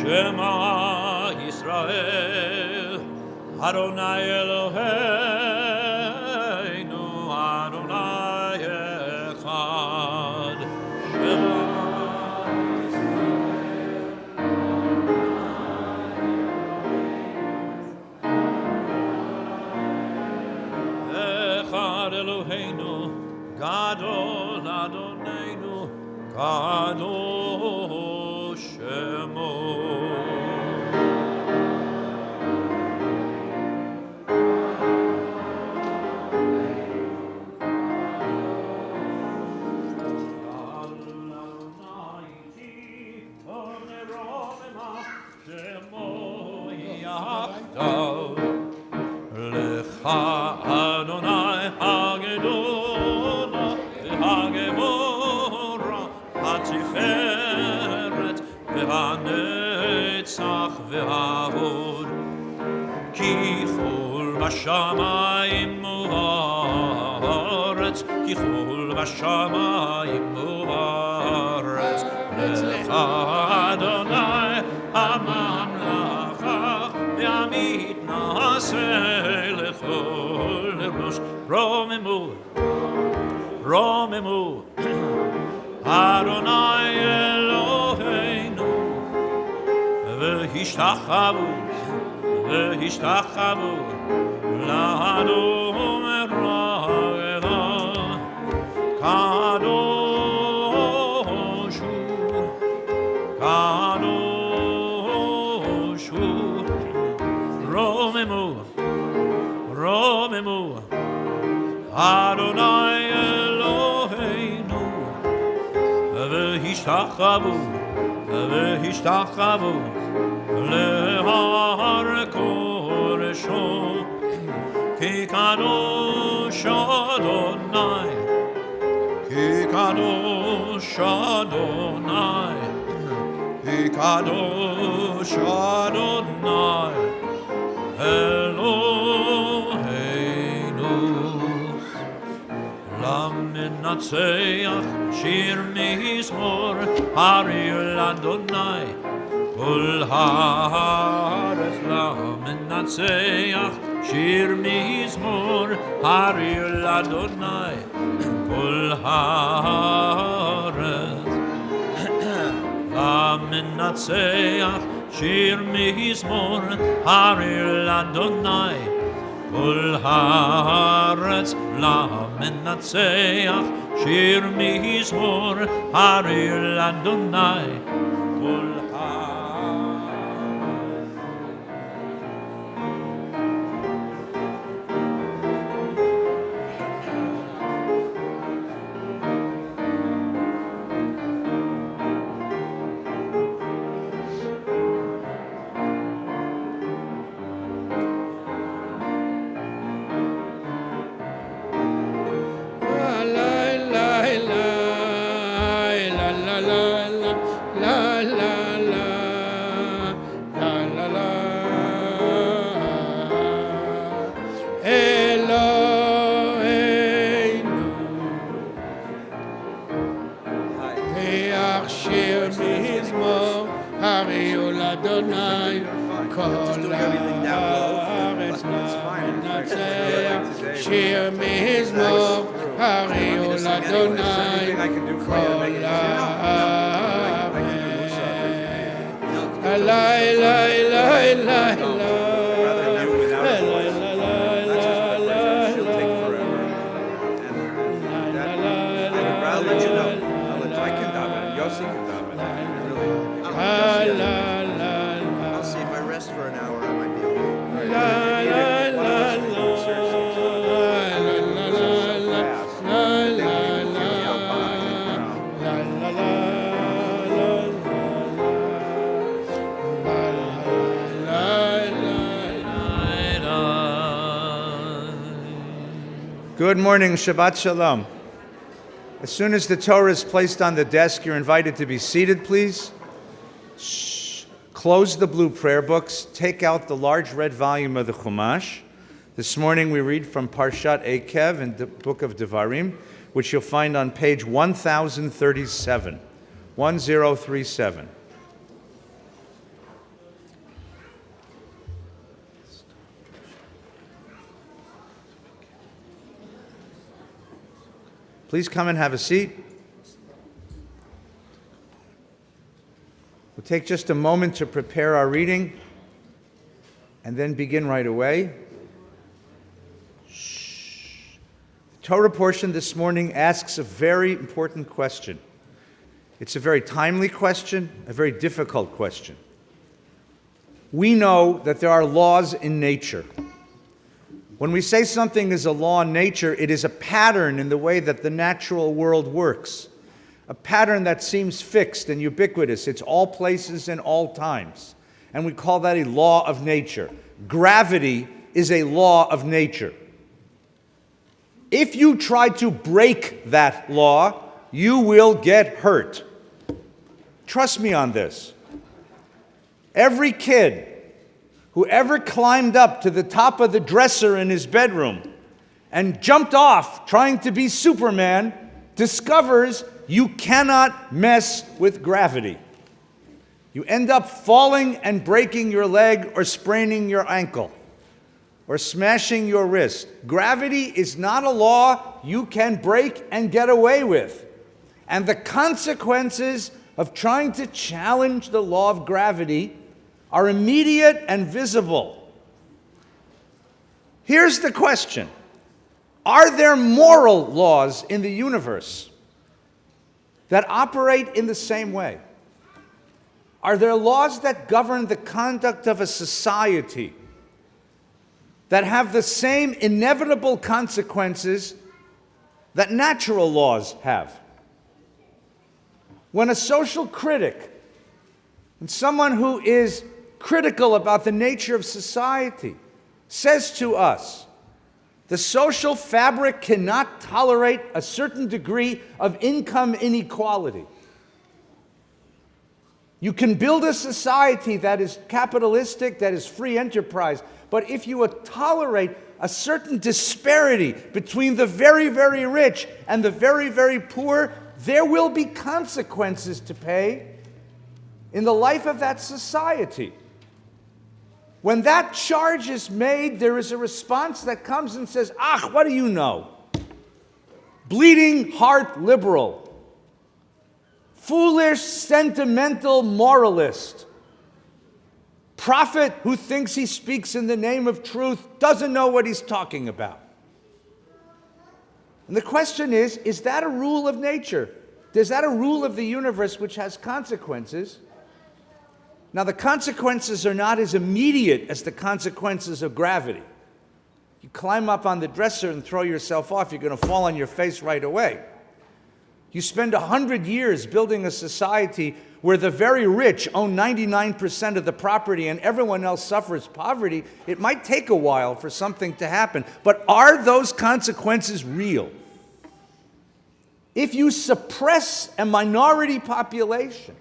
Shema Yisrael, Adonai Eloheinu, Adonai Echad. Eloheinu, Gadol Adonenu, Kadosh Shemo. Adonai Hagedona Hagevora Hatiferet Vehanetzach Vehavod Ki chol bashamayim uvaretz Ki chol bashamayim uvaretz Lecha Adonai HaMamlacha Ve'amit Na'aseh lechol lerosh Romemu Romemu Adonai Eloheinu Ve'hishtachavo Ve'hishtachavo L'Adon Meragela Kadoshu Kadoshu Romemu Romemu Adonai Eloheinu Ve'hishtachavo Ve'hishtachavo Lehar Koresho Ki Kadosh Adonai Ki Kadosh Adonai Ki Kadosh Adonai Eloheinu Laminatseach Shir Mizmor Haril Adonai Kol haaretz laminatseach Shir Mizmor Haril Adonai Kol haaretz laminatseach Shir Mizmor Haril Adonai Kol haaretz laminatseach Shir Mizmor Haril Adonai Kol Shir Mizmor Haril Adonai Kol I'll see if I rest for an hour. I might be able Good morning, Shabbat Shalom. As soon as the Torah is placed on the desk, you're invited to be seated, please. Close the blue prayer books. Take out the large red volume of the Chumash. This morning we read from Parshat Ekev in the book of Devarim, which you'll find on page 1037. 1037. Please come and have a seat. We'll take just a moment to prepare our reading and then begin right away. The Torah portion this morning asks a very important question. It's a very timely question, a very difficult question. We know that there are laws in nature. When we say something is a law in nature, it is a pattern in the way that the natural world works. A pattern that seems fixed and ubiquitous. It's all places and all times. And we call that a law of nature. Gravity is a law of nature. If you try to break that law, you will get hurt. Trust me on this. Every kid who ever climbed up to the top of the dresser in his bedroom and jumped off trying to be Superman discovers you cannot mess with gravity. You end up falling and breaking your leg or spraining your ankle or smashing your wrist. Gravity is not a law you can break and get away with. And the consequences of trying to challenge the law of gravity are immediate and visible. Here's the question. Are there moral laws in the universe that operate in the same way? Are there laws that govern the conduct of a society that have the same inevitable consequences that natural laws have? When a social critic and someone who is critical about the nature of society says to us, the social fabric cannot tolerate a certain degree of income inequality. You can build a society that is capitalistic, that is free enterprise, but if you tolerate a certain disparity between the very, very rich and the very, very poor, there will be consequences to pay in the life of that society. When that charge is made, there is a response that comes and says, what do you know? Bleeding heart liberal. Foolish, sentimental moralist. Prophet who thinks he speaks in the name of truth doesn't know what he's talking about. And the question is that a rule of nature? Is that a rule of the universe which has consequences? Now, the consequences are not as immediate as the consequences of gravity. You climb up on the dresser and throw yourself off, you're going to fall on your face right away. You spend 100 years building a society where the very rich own 99% of the property and everyone else suffers poverty. It might take a while for something to happen, but are those consequences real? If you suppress a minority population,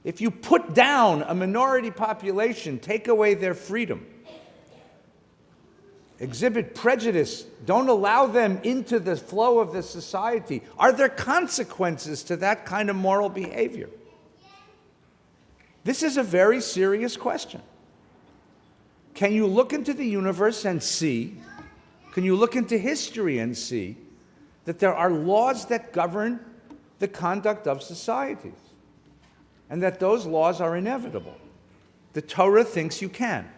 if you put down a minority population, take away their freedom, exhibit prejudice, don't allow them into the flow of the society, are there consequences to that kind of moral behavior? This is a very serious question. Can you look into the universe and see, can you look into history and see that there are laws that govern the conduct of societies? And that those laws are inevitable. The Torah thinks you can.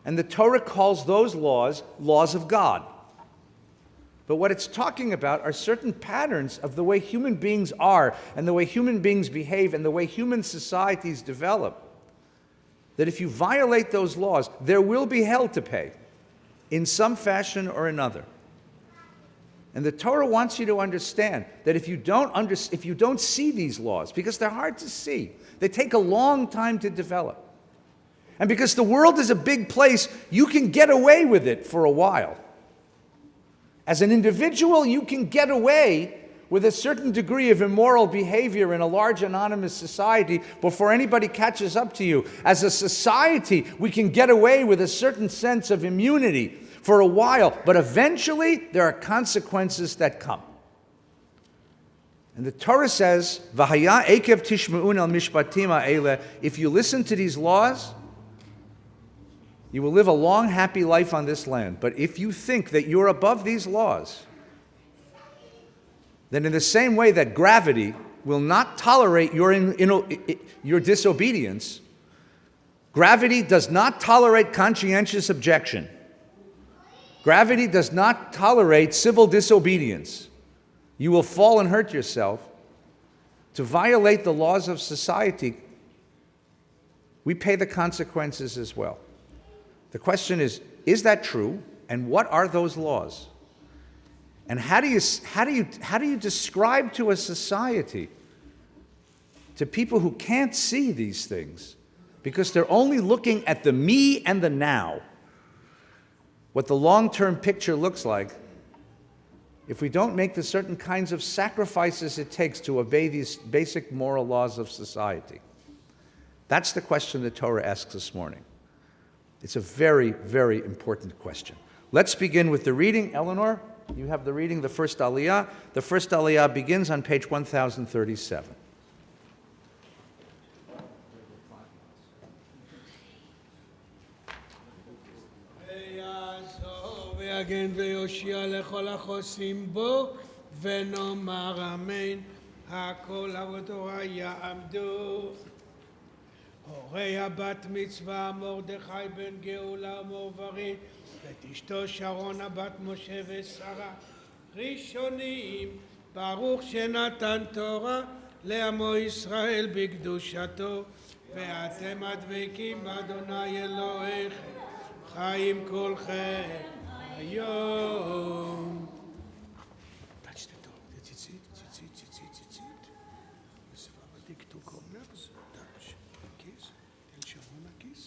And the Torah calls those laws laws of God. But what it's talking about are certain patterns of the way human beings are and the way human beings behave and the way human societies develop. That if you violate those laws, there will be hell to pay in some fashion or another. And the Torah wants you to understand that if you don't see these laws, because they're hard to see, they take a long time to develop. And because the world is a big place, you can get away with it for a while. As an individual, you can get away with a certain degree of immoral behavior in a large anonymous society before anybody catches up to you. As a society, we can get away with a certain sense of immunity for a while, but eventually there are consequences that come. And the Torah says, "V'haya ekev tishma'un al mishpatim ha'ele." If you listen to these laws, you will live a long, happy life on this land. But if you think that you're above these laws, then in the same way that gravity will not tolerate your disobedience, gravity does not tolerate conscientious objection. Gravity does not tolerate civil disobedience. You will fall and hurt yourself. To violate the laws of society, we pay the consequences as well. The question is that true? And what are those laws? And how do you describe to a society, to people who can't see these things, because they're only looking at the me and the now, what the long-term picture looks like, if we don't make the certain kinds of sacrifices it takes to obey these basic moral laws of society? That's the question the Torah asks this morning. It's a very, very important question. Let's begin with the reading. Eleanor, you have the reading, the first Aliyah. The first Aliyah begins on page 1037. ויגן ויושיע לכל החוסים בו, ונאמר אמן. הכל אבותורה יעמדו. הורי הבת מצווה מרדכי בן גאולה ומורברית, ואת אשתו שרון הבת משה ושרה, ראשונים, ברוך שנתן תורה לעמו ישראל בקדושתו, ואתם הדבקים באדוני אלוהיכם, חיים כולכם היום. Touch the dog. That's it. Sephardic two corners. Touch. Kiss. Tell Sharon a kiss.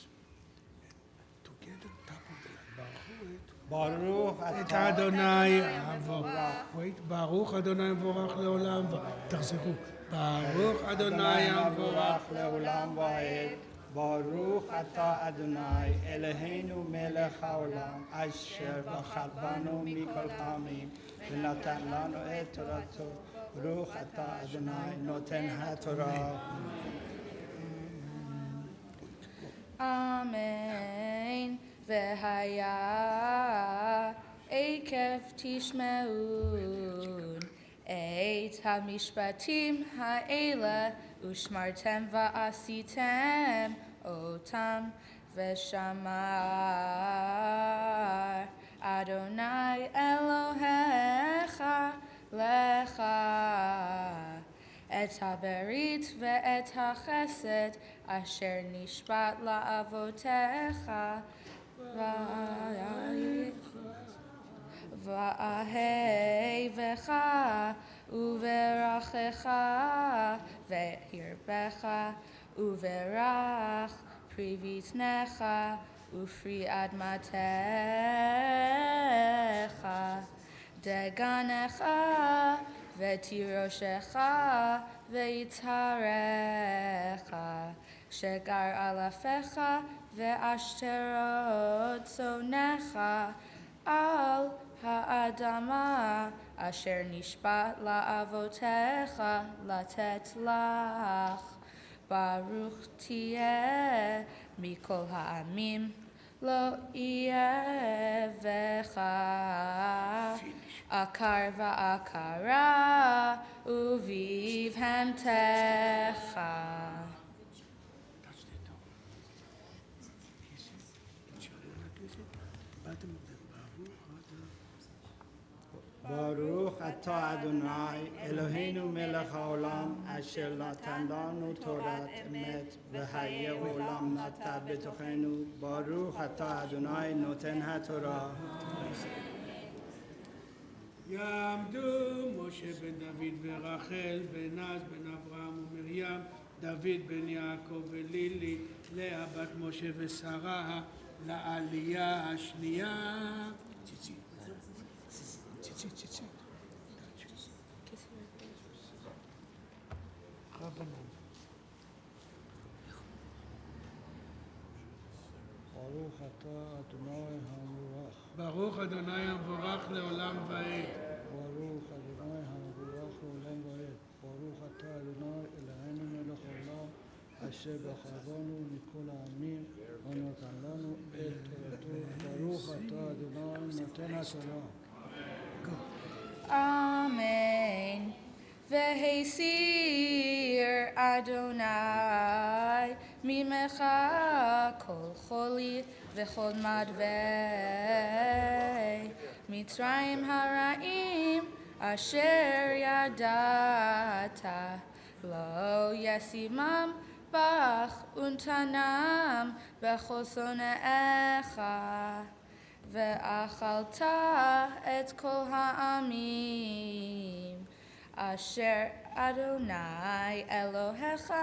And together, top of the line. ברוך את אדוני המבורך. wait, ברוך אדוני המבורך לעולם. תחזרו. ברוך אדוני המבורך. לעולם ועד. ברוך אתה אדוני אלוהינו מלך העולם אשר בחר בנו מכל העמים ונתן לנו את תורתו. ברוך אתה אדוני נותן התורה. אמן. והיה עקב תשמעון את המשפטים האלה ושמרתם ועשיתם אותם ושמר אדוני אלוהיך לך את הברית ואת החסד אשר נשבעת לאבותיך ואהבך וברכך והרבך וברך פרי בטנך ופרי אדמתך דגנך ותירושך ויצהרך שגר אלפיך ואשתרות צונך על האדמה אשר נשבעת לאבותיך לתת לך. ברוך תהיה מכל העמים לא יהיה בך עקר ועקרה ובבהמתך. ברוך אתה אדוני אלוהינו מלך העולם אשר נתן לנו תורת אמת וחיי עולם נטע בתוכנו. ברוך אתה אדוני נותן התורה. יעמדו משה בן דוד ורחל בן עז בן אברהם ומרים, דוד בן יעקב ולילי, לאה בת משה ושרה, לעלייה השנייה. ברוך אתה אדוני המבורך. ברוך אדוני המבורך לעולם ועד. ברוך אדוני המבורך לעולם ועד. ברוך אתה אדוני אלוהינו מלך העולם אשר בחר בנו מכל העמים ונתן לנו את תורתו. ברוך אתה אדוני נותן התורה. אמן. והסיר אדוני ממך כל חולי וכל מדווה מצרים הרעים אשר ידעת, לא ישימם בך ונתנם בכל שונאיך, ואכלת את כל העמים אשר אדוני אלוהיך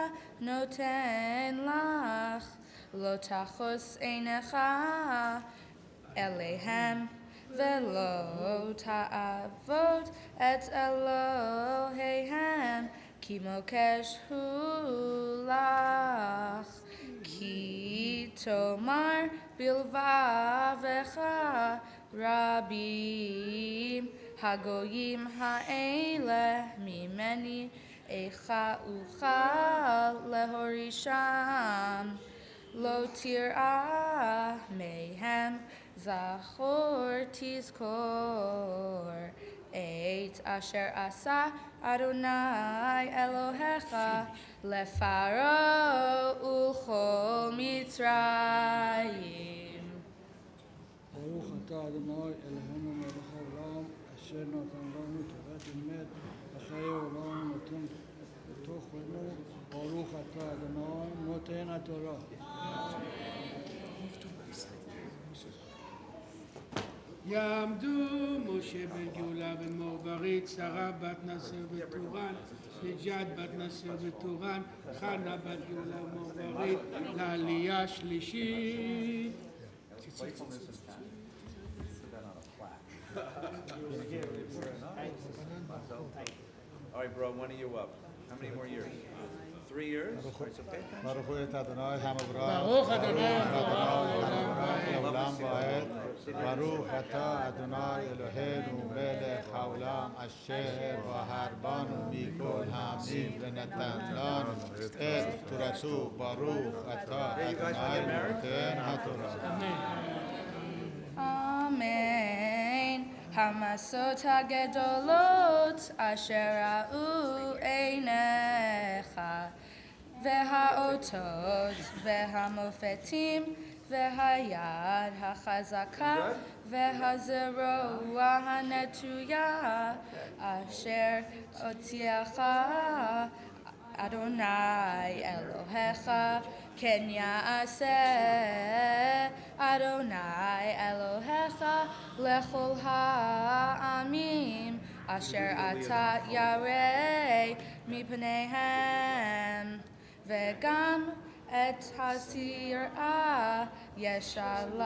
נותן לך, לא תחוס עיניך אליהם, ולא תעבוד את אלוהיהם, כי מוקש הוא לך. כי תאמר בלבבך רבים הגויים האלה ממני, איך אוכל להורישם, לא תראה מהם זכור תזכור את אשר עשה אדוני אלוהיך לפרעה ולכל מצרים. ברוך אתה אדוני אלוהינו מלך העולם אשר נתן לנו תורת אמת וחיי עולם נותן בתוכנו. ברוך אתה אדוני נותן התורה. יעמדו משה בן גאולה ומורברית, שרה בת נאסר וטורן, נג'ת בת נאסר וטורן, חנה בת גאולה ומורברית, לעלייה שלישית. All right, bro, when are you up? How many more years? 3 years? It's okay. ברוך הוא את אדוני המברך, ברוך אדוני לעולם ועד. ברוך אתה אדוני אלוהינו מלך העולם אשר בחר בנו מכל העמים ונתן לנו את תורתו. ברוך אתה אדוני נותן התורה. אמן. המסות הגדולות אשר ראו עיניך, והאותות והמופתים והיד החזקה והזרוע הנטויה אשר הוציאך אדוני אלוהיך, כן יעשה אדוני אלוהיך לכל העמים אשר אתה ירא מפניהם, וגם את הסירה ישלח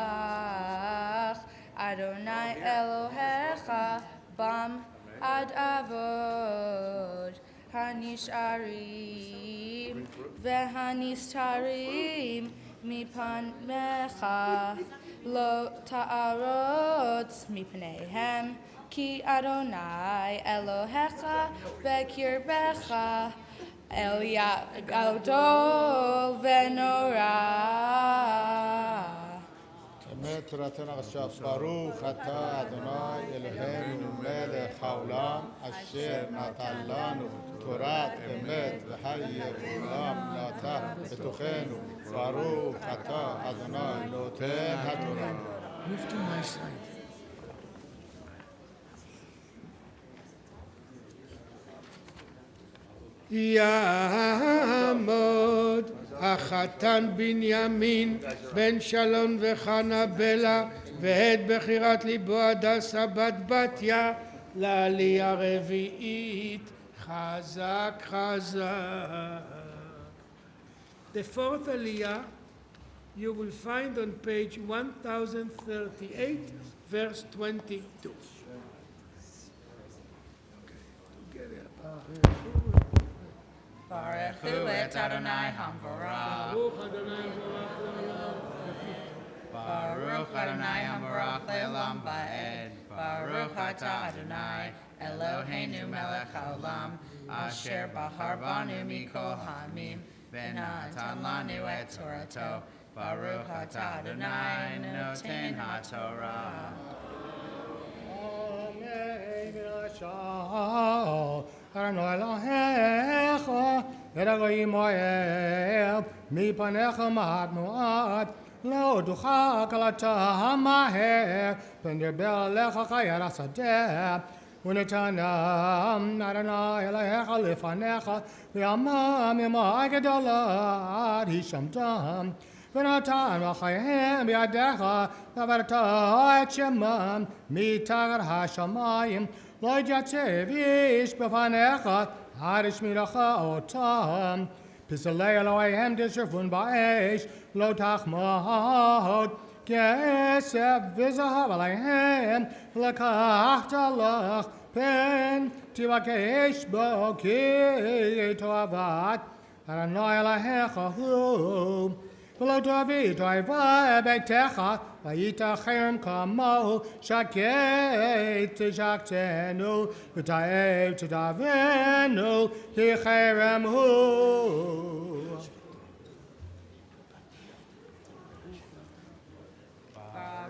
אדוני אלוהיך בם עד אבוד. הנשארים והנסתרים מפניך לא תערוץ מפניהם, כי אדוני אלוהיך בקרבך אל גדול ונורא. אמת תורתנו עכשיו. ברוך אתה אדוני אלוהינו מלך העולם אשר נתן לנו תורת אמת וחיי עולם נתן בתוכנו. ברוך אתה אדוני נותן התורה. Move to my side. יעמוד החתן בנימין בן שלום וחנה בלה ואת בחירת ליבו הדסה בת בתיה לעלייה רביעית. חזק חזק. The fourth aliyah you will find on page 1038 verse 22. Baruch hu et Adonai Hamvarach. Baruch Adonai Hamvarach le'olam va'ed. Baruch atah Adonai Eloheinu melech haolam asher bahar banu mikol ha'amim v'natan lanu et torato. Baruch atah Adonai noten ha'torah. אדוני אלוהיך את הגויים אוהב, מפניך מעט מועט לא תוכל כלתה המהר, פן ירבה לך חיי השדה. ונתנם אדוני אלוהיך לפניך, ויעמם ימי גדולה עד הישמתם. ונתן בחייהם בידיך, ועברת את שמם מתחת השמיים. לא יתייצב איש בפניך, עד ישמידך אותם. פסלי אלוהיהם תשרפון באש, לא תחמוד. כסף וזהב עליהם לקחת לך, פן תבקש בו כי תאוות אדוני אלוהיך הוא. ולא תביא תועבה ביתך, והיית חרם כמוהו, שקט תשקטנו, ותאב תדבנו, כי חרם הוא.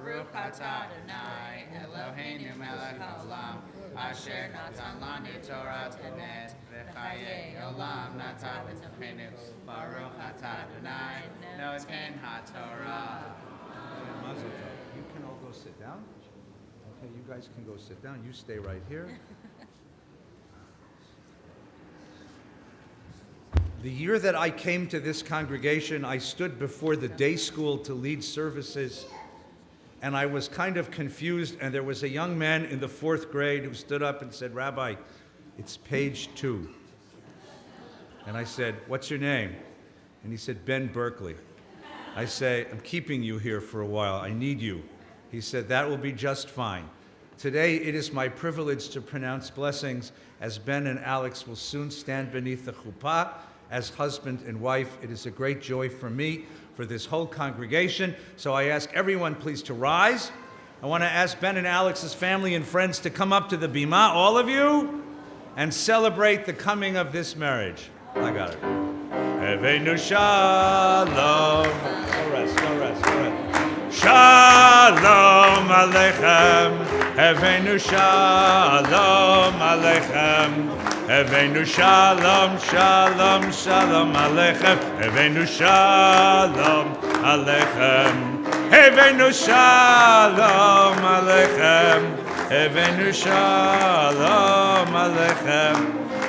Baruch atah Adonai, Eloheinu melech haolam, asher natan lanu Torah emet, v'chayei olam natan v'tzachenu. Baruch atah Adonai, noten haTorah. Mazel tov. You can all go sit down. Okay, you guys can go sit down. You stay right here. The year that I came to this congregation, I stood before the day school to lead services, and I was kind of confused, and there was a young man in the 4th grade who stood up and said, "Rabbi, it's page 2. And I said, "What's your name?" And he said, "Ben Berkeley." I say, "I'm keeping you here for a while. I need you." He said, "That will be just fine." Today, it is my privilege to pronounce blessings as Ben and Alex will soon stand beneath the chuppah as husband and wife. It is a great joy for me, for this whole congregation. So I ask everyone please to rise. I want to ask Ben and Alex's family and friends to come up to the bima, all of you, and celebrate the coming of this marriage. I got it. Eveinu shalom. Go rest, go rest, go rest. Shalom aleichem. Eveinu shalom aleichem. Eveinu shalom, shalom, shalom aleichem. Eveinu shalom aleichem. Eveinu shalom aleichem. Eveinu shalom aleichem.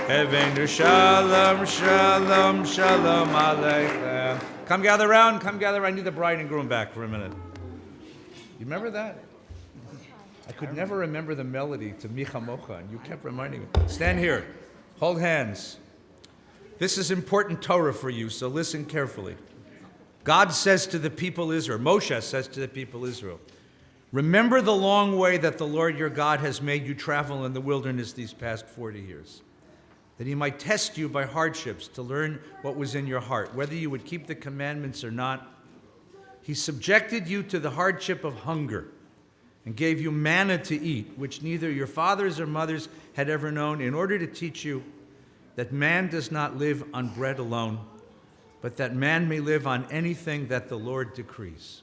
Eveinu shalom, shalom, shalom aleichem. Come gather around, come gather. I need the bride and groom back for a minute. You remember that? I could never remember the melody to Micha Mocha, and you kept reminding me. Stand here. Hold hands. This is important Torah for you, so listen carefully. God says to the people Israel, Moshe says to the people Israel, remember the long way that the Lord your God has made you travel in the wilderness these past 40 years, that he might test you by hardships to learn what was in your heart, whether you would keep the commandments or not. He subjected you to the hardship of hunger and gave you manna to eat, which neither your fathers or mothers had ever known, in order to teach you that man does not live on bread alone, but that man may live on anything that the Lord decrees.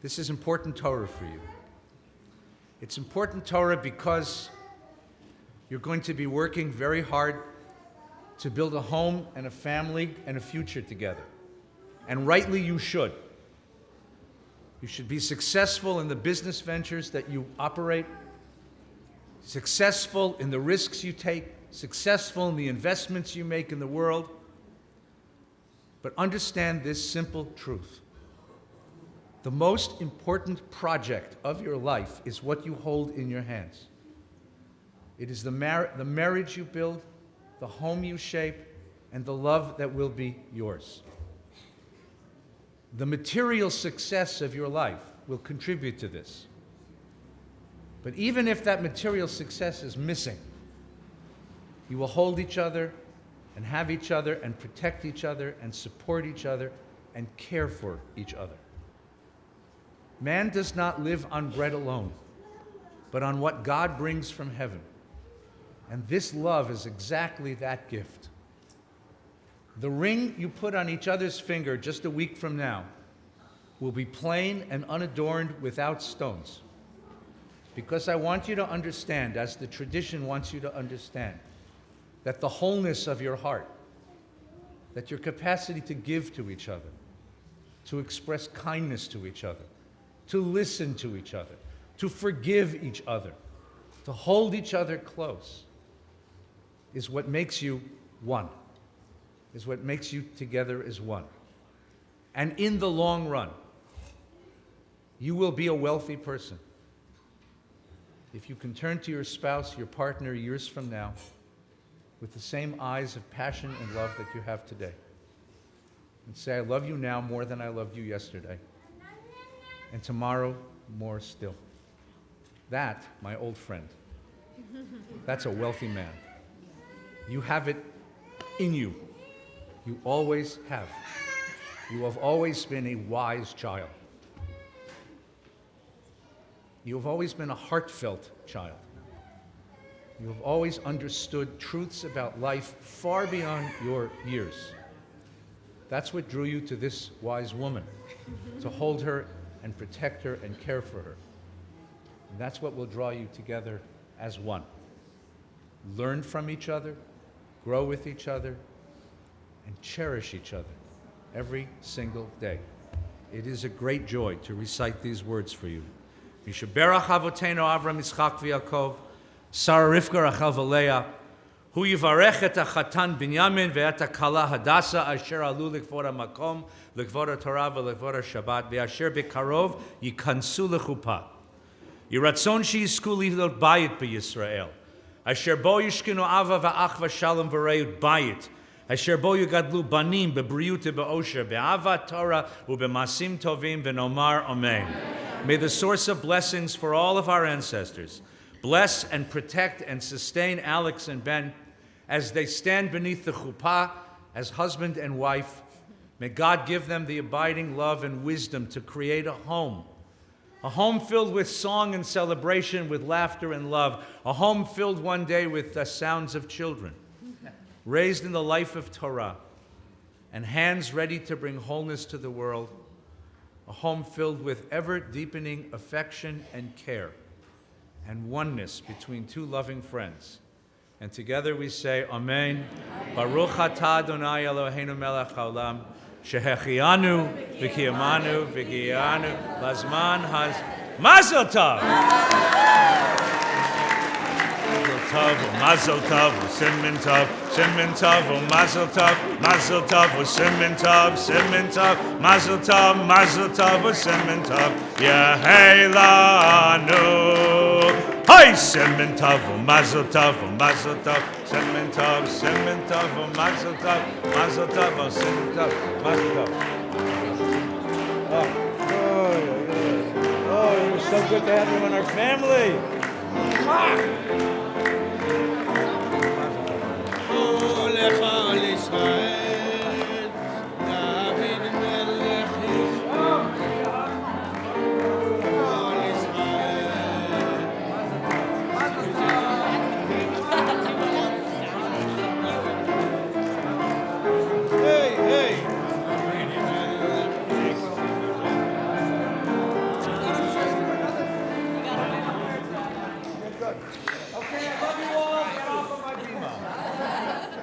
This is important Torah for you. It's important Torah because you're going to be working very hard to build a home and a family and a future together. And rightly you should. You should be successful in the business ventures that you operate, successful in the risks you take, successful in the investments you make in the world. But understand this simple truth. The most important project of your life is what you hold in your hands. It is the marriage you build, the home you shape, and the love that will be yours. The material success of your life will contribute to this. But even if that material success is missing, you will hold each other and have each other and protect each other and support each other and care for each other. Man does not live on bread alone, but on what God brings from heaven. And this love is exactly that gift. The ring you put on each other's finger just a week from now will be plain and unadorned without stones. Because I want you to understand, as the tradition wants you to understand, that the wholeness of your heart, that your capacity to give to each other, to express kindness to each other, to listen to each other, to forgive each other, to hold each other close, is what makes you one, is what makes you together as one. And in the long run, you will be a wealthy person if you can turn to your spouse, your partner, years from now, with the same eyes of passion and love that you have today. And say, I love you now more than I loved you yesterday. And tomorrow, more still. That, my old friend, that's a wealthy man. You have it in you. You always have. You have always been a wise child. You have always been a heartfelt child. You have always understood truths about life far beyond your years. That's what drew you to this wise woman, to hold her and protect her and care for her. And that's what will draw you together as one. Learn from each other, grow with each other, and cherish each other every single day. It is a great joy to recite these words for you. Mishaberach Avotenu Avram Yitzchak v'Yaakov, Sarah Rivka Rachel v'Leah, Hu yivarech et hachatan Binyamin ve'et hakala Hadassah asher alu lekvod hamakom, lekvod haTorah ve'lekvod haShabbat, ve'asher bekarov yikansu lechuppah. Yiratzon sheyizku livnot bayit b'Yisrael, asher bo yishkinu ava va'achva shalom v'reut bayit, asher bo yugadlu banim bebriut be'osher, be'avat Torah u'bemasim tovim v'nomar Amen. May the source of blessings for all of our ancestors bless and protect and sustain Alex and Ben as they stand beneath the chuppah as husband and wife. May God give them the abiding love and wisdom to create a home filled with song and celebration, with laughter and love, a home filled one day with the sounds of children, raised in the life of Torah, and hands ready to bring wholeness to the world, a home filled with ever-deepening affection and care, and oneness between two loving friends. And together we say, Amen. Baruch atah Adonai Eloheinu melech haolam, shehechianu v'kiyamanu v'giyanu lazman haz. Mazel tov! Mazel tov, Simmin tov, Simmin tov, Mazel tov, Mazel tov, Simmin tov, Simmin tov, Mazel tov, Mazel tov, Simmin tov, Yehelanu. Hey, Simmin tov, Mazel tov, Mazel tov, Simmin tov, Simmin tov, Mazel tov, Mazel tov, Simmin tov, Mazel tov. Oh, it was so good to have you in our family.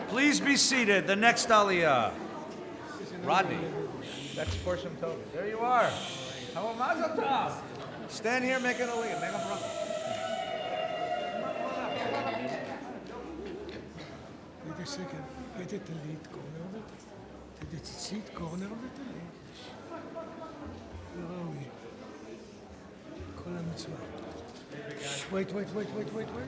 Please be seated. The next aliyah. Rodney. That's Korsham Tov. There you are. How Mazel tov. Stand here, make an aliyah. Make a bracha. Wait a second. Get it to lead corner of it. Did it seat corner of it? Where are we? Kol HaMitzvah. Wait.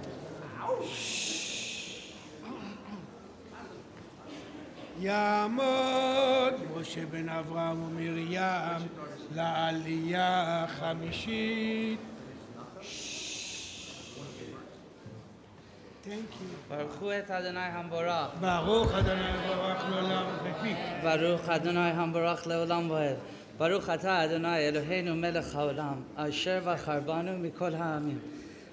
יעמוד משה בן אברהם ומרים לעלייה חמישית. Thank you. ברכו את אדוני המבורך. ברוך אדוני המבורך לעולם בפי. ברוך אדוני המבורך לעולם ועד. ברוך אתה אדוני אלוהינו מלך העולם, אשר בחר בנו מכל העמים,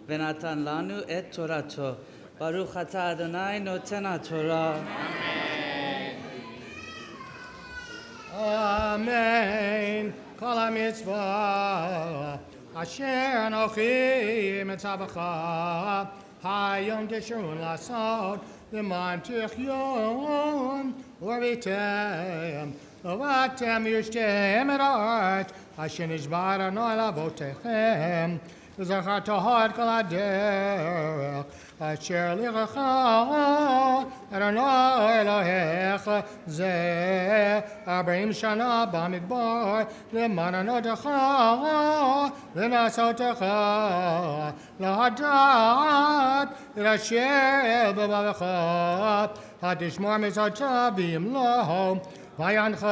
ונתן לנו את תורתו. ברוך אתה אדוני נותן התורה. Amen. Kol ha-mitzvah asher anochi mitzavecha hayom tishurun lasot l'man tichyon u'vitem ואתם ישתיהם את הארץ, אשר נשבע אדוני לאבותיכם. וזכרת את כל הדרך, אשר הוליכך אדוני אלוהיך זה 40 שנה במדבר, למען ענותך ונסותך לדעת את אשר בבבך, התשמור מצוותיו וימלאו. וינך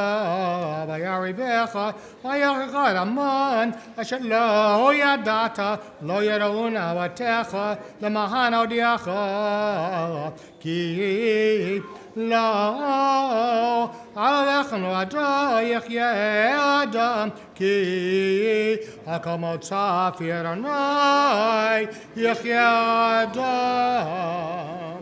ויריבך וירחך למען אשר לא ידעת לא יראון אבותיך למען הודיעך כי לא על לחם לבדו יחיה אדם כי על כל מוצא פי אדוני יחיה אדם.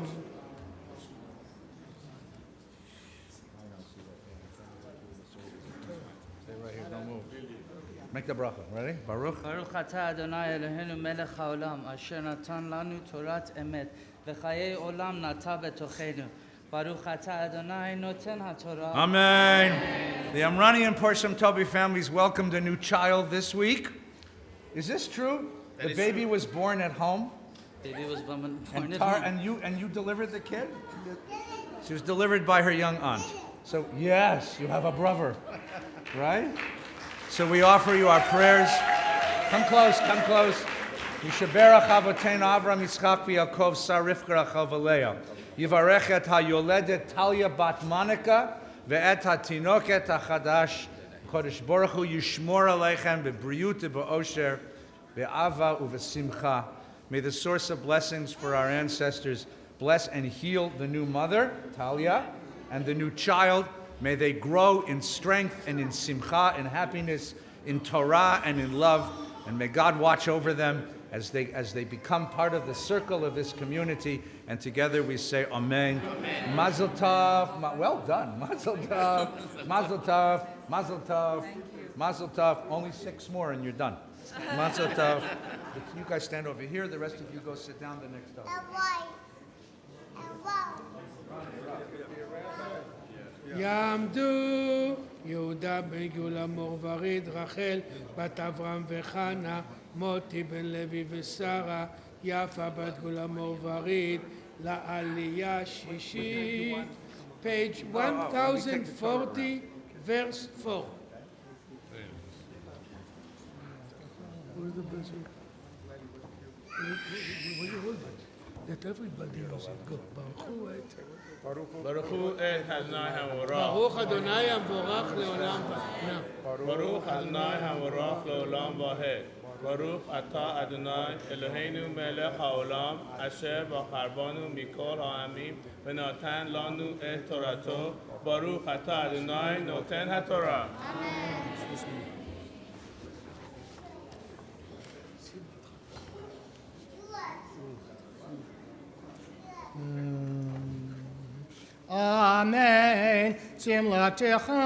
Make the bracha. Ready? Baruch. ברוך אתה אדוני אלוהינו מלך העולם, אשר נתן לנו תורת אמת, וחיי עולם נטע בתוכנו. ברוך אתה אדוני נותן התורה. Amen. The Amrani and Porsham Tobi families welcomed a new child this week. Is this true? The baby was born at home? Baby was born at And you delivered the kid? She was delivered by her young aunt. So yes, you have a brother, right? So we offer you our prayers. Come close, come close. Yishaberach Avoteinu Avram Yitzchak v'Yaakov Sar Rivka Rachel v'Leah. Yivarech et hayoledet Talia bat Monica ve'et hatinoket hachadash. Kodesh Baruch Hu yishmor aleichem bebriut u'be'osher be'ava u've'simcha. May the source of blessings for our ancestors bless and heal the new mother, Talia, and the new child. May they grow in strength and in simcha, in happiness, in Torah and in love. And may God watch over them as they become part of the circle of this community. And together we say Amen. Amen. Mazel tov. Well done. Mazel tov. Mazel tov. Mazel tov. Mazel tov. Only 6 more and you're done. Mazel tov. You guys stand over here. The rest of you go sit down the next door. יעמדו יהודה בן גאולה מורברית, רחל בת אברהם וחנה, מוטי בן לוי ושרה, יפה בת גאולה מורברית, לעלייה שישית, page 1040, verse 4. That everybody knows it. Go. ברוך הוא את אדוני המבורך. ברוך אדוני המבורך לעולם ועד. ברוך אדוני המבורך לעולם ועד. ברוך אתה אדוני אלוהינו מלך העולם אשר בחר בנו מכל העמים ונתן לנו את תורתו. ברוך אתה אדוני נותן התורה. Amen. Simlatecha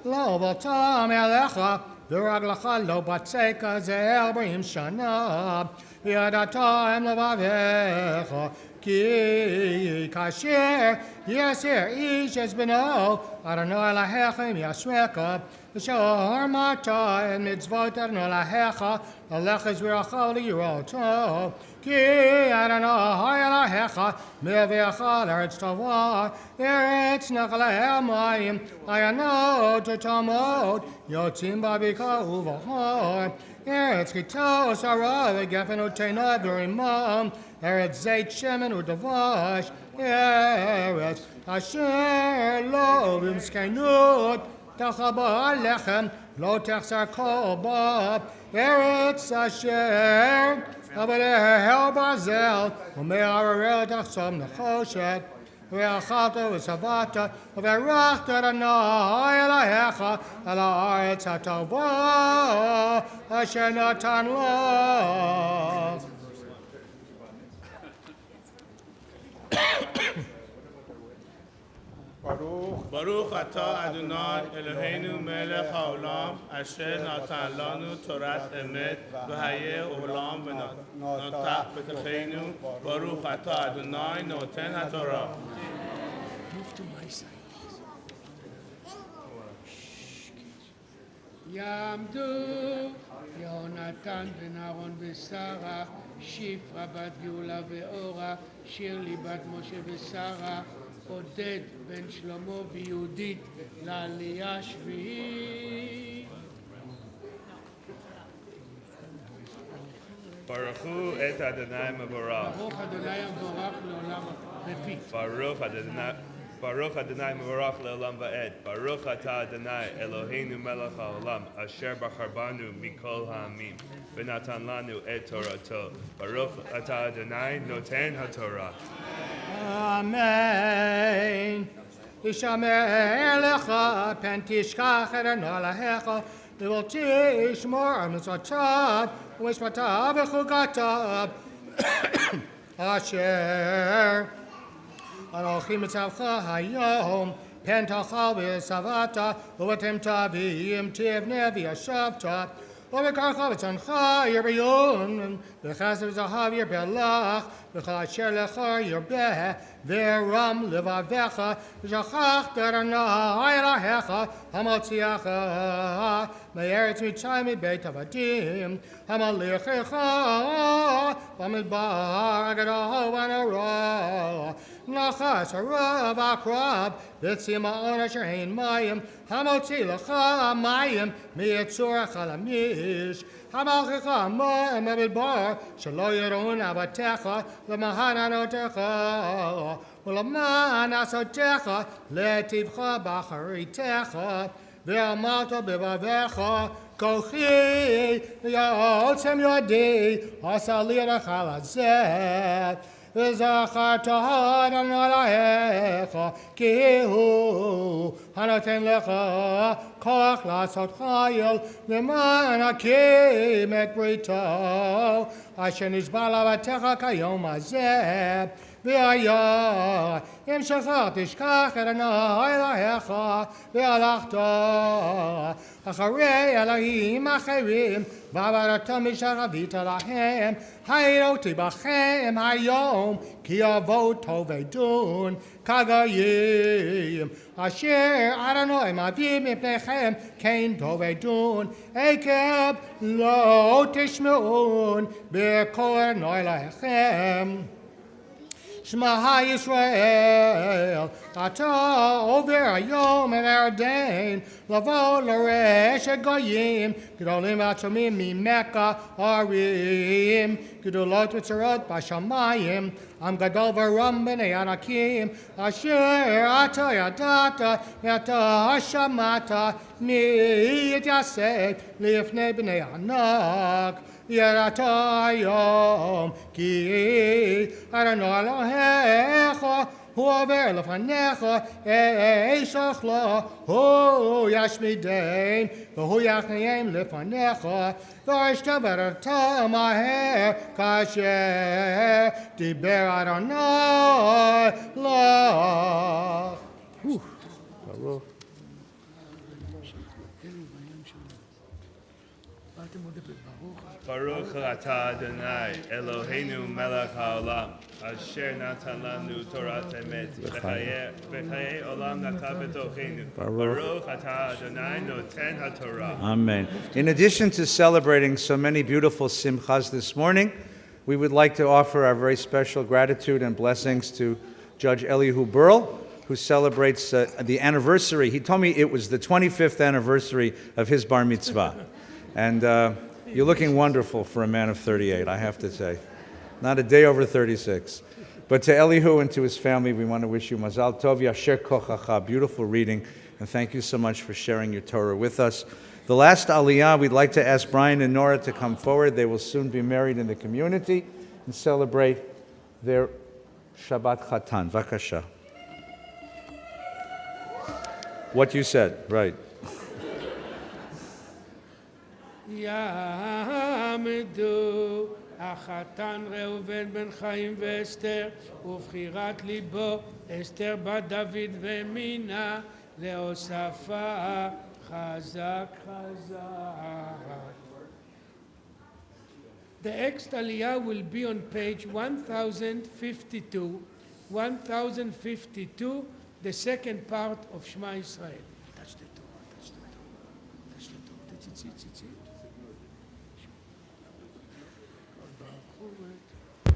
lo batam elecha v'raglecha lo batzeka ze 40 shana v'yadatam levavecha ki kasher yeser ish es beno Adonai lahechem yasreka v'shor mata and mitzvot Adonai lahecha alechas v'rachal yirotah Ki Adonai Elohecha mevecha l'eretz tova eretz nachalei mayim ayanot u'tamot yotzim b'bika uvahar eretz chitos hara v'gefen u'teina v'rimam eretz zeit shemen u'davash eretz asher lo b'mskenut tachaba alechem lo techsar kol bab eretz asher אבל ההל ברזל, ומערער תחסום נחושת, ואכלת ושבעת, וברכת אדוני אלוהיך על הארץ הטובה אשר נתן לך. ברוך אתה אדוני אלוהינו מלך העולם אשר נתן לנו תורת אמת וחיי עולם ונטע בתוכנו. ברוך אתה אדוני נותן התורה. Move to my side. יעמדו יהונתן בן אהרון ושרה, שפרה בת גאולה ואורה, שירלי בת משה ושרה, עודד בן שלמה ויהודית לעלייה השביעית. ברכו את אדוני מבורך. ברוך אדוני המבורך לעולם בפית. ברוך אדוני מבורך לעולם ועד. ברוך אתה אדוני אלוהינו מלך העולם, אשר בחר בנו מכל העמים, ונתן לנו את תורתו. ברוך אתה אדוני נותן התורה. אמן. ישמר לך פן תשכח את נעליך, ותשמור על מצוותיו ומשפטיו וחוקותיו, אשר אנוכי מצווך היום, פן תאכל ושבעת, ובתם תביאים תבנה וישבת, ובקרך וצאנך ירביון, וכסף וזהב ירבה לך, וכאשר לך ירבה, ורם לבביך, ושכחת אדוני אלוהיך המוציאך מארץ מצרים מבית עבדים, המוליכך במדבר הגדול והנורא, נחש ערב עקרב וצמאון אשר אין מים, המוציא לך מים מיצור החלמיש, המלכך מים במדבר שלא יראון אבותיך למען ענותיך ולמען עשותיך לטיבך באחריתך, ועמדת בבביך כוחי ויעצם ידי עשה לי את החלזה, וזכרת אדוני אלוהיך כי הוא הנותן לך כוח לעשות חיל למען הקים את בריתו אשר נשבע לאבותיך כיום הזה. והיה אם שכח תשכח את אדוני אלוהיך והלכת אחרי אלוהים אחרים ועבדתם משחרית להם, הייתי בכם היום כי אבוא תאבדון כגויים אשר אדוני מביא מפניכם כן תאבדון, עקב לא תשמעון בקול אדוני אלוהיכם. שמע ישראל, אתה עובר היום אל הירדן, לבוא לרשת גויים, גדולים ועצומים ממך ערים, גדולות וצרות בשמיים, עם גדול ורם בני ענקים, אשר אתה ידעת ואתה שמעת, מי יתייסד לפני בני ענק. יראת היום כי אדוני אלוהיך הוא עובר לפניך, אשך לו הוא ישמידם והוא יכניהם לפניך, והשתברת מהר כאשר דיבר אדוני לך. ברוך. ברוך אתה אדוני אלוהינו מלך העולם, אשר נתן לנו תורת אמת, וחיי עולם נטע בתוכנו. ברוך אתה אדוני נותן התורה. Amen. In addition to celebrating so many beautiful simchas this morning, we would like to offer our very special gratitude and blessings to Judge Elihu Burl, who celebrates the anniversary. He told me it was the 25th anniversary of his bar mitzvah. And you're looking wonderful for a man of 38, I have to say. Not a day over 36. But to Elihu and to his family, we want to wish you Mazal Tov, Yasher Kochacha, beautiful reading, and thank you so much for sharing your Torah with us. The last Aliyah, we'd like to ask Brian and Nora to come forward. They will soon be married in the community and celebrate their Shabbat Chatan. Vakasha. What you said, right. יעמדו החתן ראובן בן חיים ואסתר, ובחירת ליבו אסתר בת דוד ומינה, להוספה חזק חזק. The next aliyah will be on page 1052, 1052, the second part of Shema Israel. Touch the Torah, touch the Torah, touch the Torah.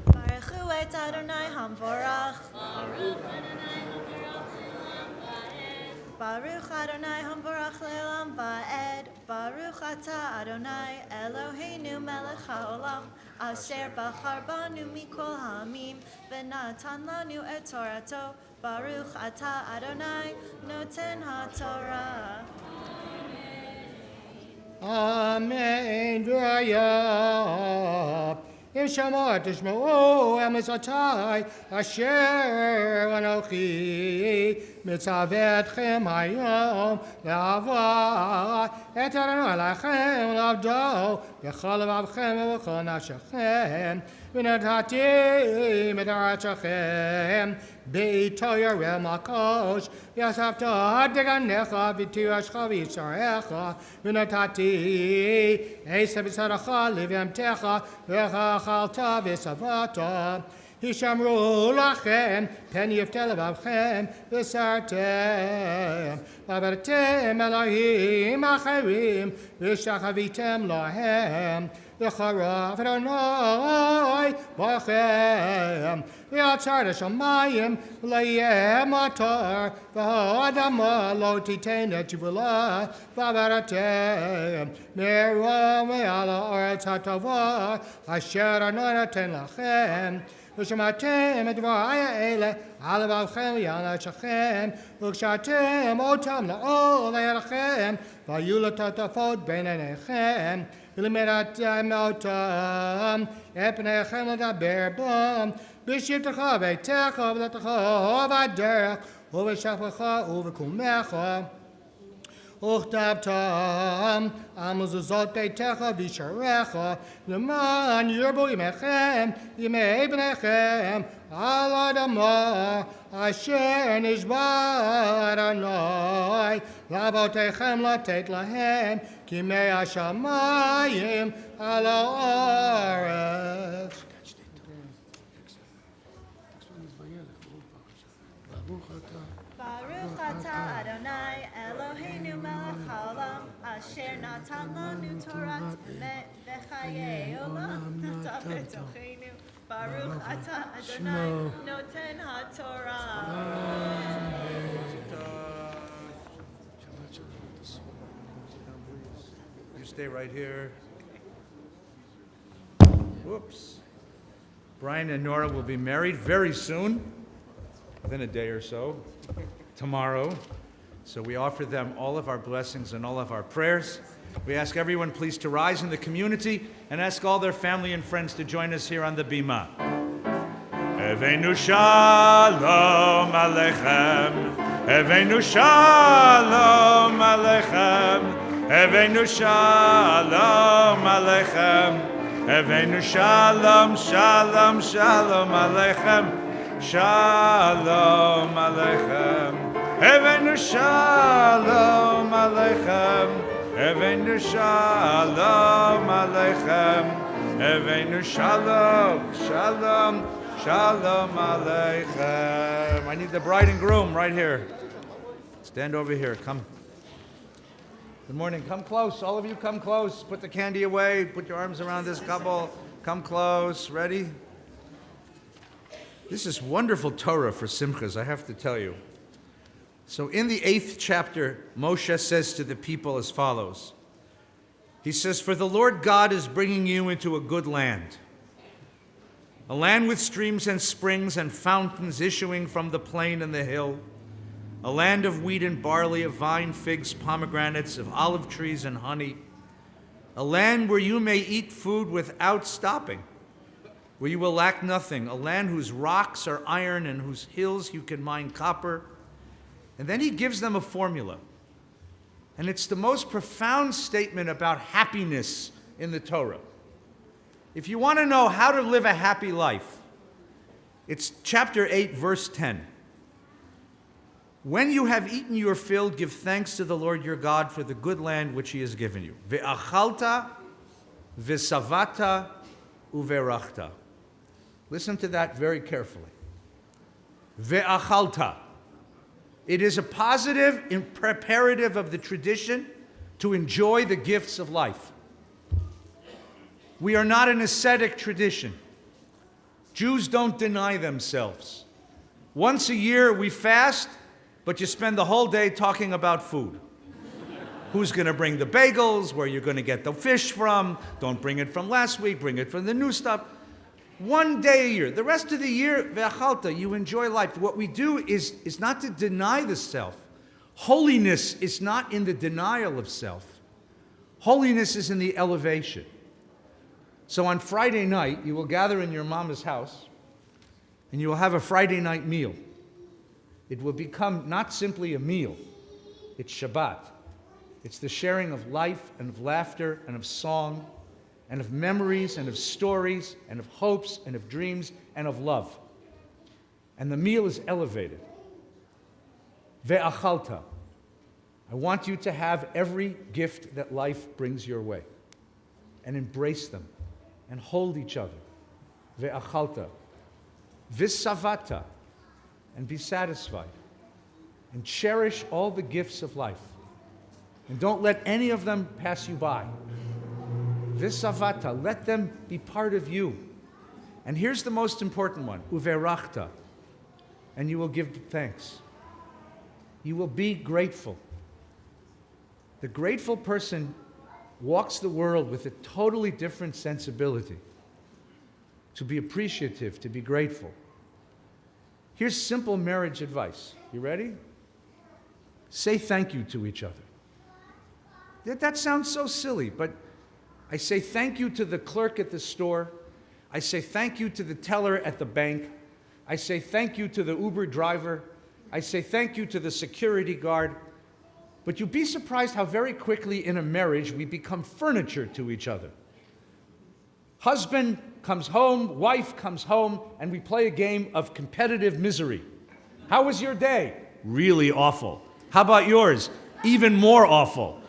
Baruch hu et Adonai Hamvorach. Baruch Adonai Hamvorach le'olam va'ed. Baruch atah Adonai Eloheinu melech haolam. Asher bachar banu mikol ha'amim. V'natan lanu et Torato. Baruch atah Adonai noten ha'torah. Amen. V'ayah. Im Shema tishma'u emisatai asher anochi mitzavetchem hayom le'ava et Adonai lachem l'avdo b'chol levavchem v'chol nafshechem v'natati mitaratzechem be'ito yarel makosh v'yasavta deganecha v'tirashcha v'yitzarecha v'natati eisa b'saracha livemtecha v'chachalta v'savata Hishamru lachem pen yiftel levavchem v'sartem v'avartem Elohim acherim v'shachavitem lahem v'charav Adonai b'chem v'atzar hashamayim v'layeh matar v'ha'adama lo titen et yivula v'avaratem me'rom ve'ala oretz ha'tova asher anoten lachem ושמעתם את דברי האלה על לבבכם ויען נפשכם וקשרתם אותם לאור לידכם והיו לטוטפות בין עיניכם ולמדתם אותם את פניכם לדבר בם בשבתך וביתך ובדתך ובדרך ובשפך ובקומך וכתבתם על מזוזות ביתך וישעריך למען ירבו ימיכם ימי בניכם על האדמה אשר נשבע אדוני לאבותיכם לתת להם כימי השמיים על הארץ. Baruch atah Adonai Eloheinu melech haolam asher natan lanu torat v'chayei olam natan b'tocheinu. Baruch atah Adonai noten ha'torah. You stay right here. Whoops. Brian and Nora will be married very soon, within a day or so, tomorrow. So we offer them all of our blessings and all of our prayers. We ask everyone please to rise in the community and ask all their family and friends to join us here on the bima. Eveinu shalom aleichem. Eveinu shalom aleichem. Eveinu shalom aleichem. Eveinu shalom, shalom, shalom aleichem. Shalom aleichem. Eveinu shalom aleichem. Eveinu shalom aleichem. Eveinu shalom, shalom, shalom aleichem. I need the bride and groom right here. Stand over here. Come. Good morning. Come close. All of you come close. Put the candy away. Put your arms around this couple. Come close. Ready? This is wonderful Torah for Simchas, I have to tell you. So in the 8th chapter, Moshe says to the people as follows. He says, "For the Lord God is bringing you into a good land, a land with streams and springs and fountains issuing from the plain and the hill, a land of wheat and barley, of vine, figs, pomegranates, of olive trees and honey, a land where you may eat food without stopping, where you will lack nothing, a land whose rocks are iron and whose hills you can mine copper." And then he gives them a formula. And it's the most profound statement about happiness in the Torah. If you want to know how to live a happy life, it's chapter 8, verse 10. "When you have eaten your fill, give thanks to the Lord your God for the good land which he has given you. Ve'achalta, ve'savata, uverachta." Listen to that very carefully. Ve'achalta. It is a positive imperative of the tradition to enjoy the gifts of life. We are not an ascetic tradition. Jews don't deny themselves. Once a year we fast, but you spend the whole day talking about food. Who's going to bring the bagels, where you're going to get the fish from, don't bring it from last week, bring it from the new stuff. One day a year. The rest of the year, ve'achalta, you enjoy life. What we do is not to deny the self. Holiness is not in the denial of self. Holiness is in the elevation. So on Friday night, you will gather in your mama's house, and you will have a Friday night meal. It will become not simply a meal, it's Shabbat. It's the sharing of life and of laughter and of song and of memories and of stories and of hopes and of dreams and of love. And the meal is elevated. Ve'achalta. I want you to have every gift that life brings your way and embrace them and hold each other. Ve'achalta. Visavata. And be satisfied. And cherish all the gifts of life. And don't let any of them pass you by. Visavata, let them be part of you. And here's the most important one, uverachta, and you will give thanks. You will be grateful. The grateful person walks the world with a totally different sensibility. To be appreciative, to be grateful. Here's simple marriage advice. You ready? Say thank you to each other. That sounds so silly, but I say thank you to the clerk at the store. I say thank you to the teller at the bank. I say thank you to the Uber driver. I say thank you to the security guard. But you'd be surprised how very quickly in a marriage we become furniture to each other. Husband comes home, wife comes home, and we play a game of competitive misery. How was your day? Really awful. How about yours? Even more awful.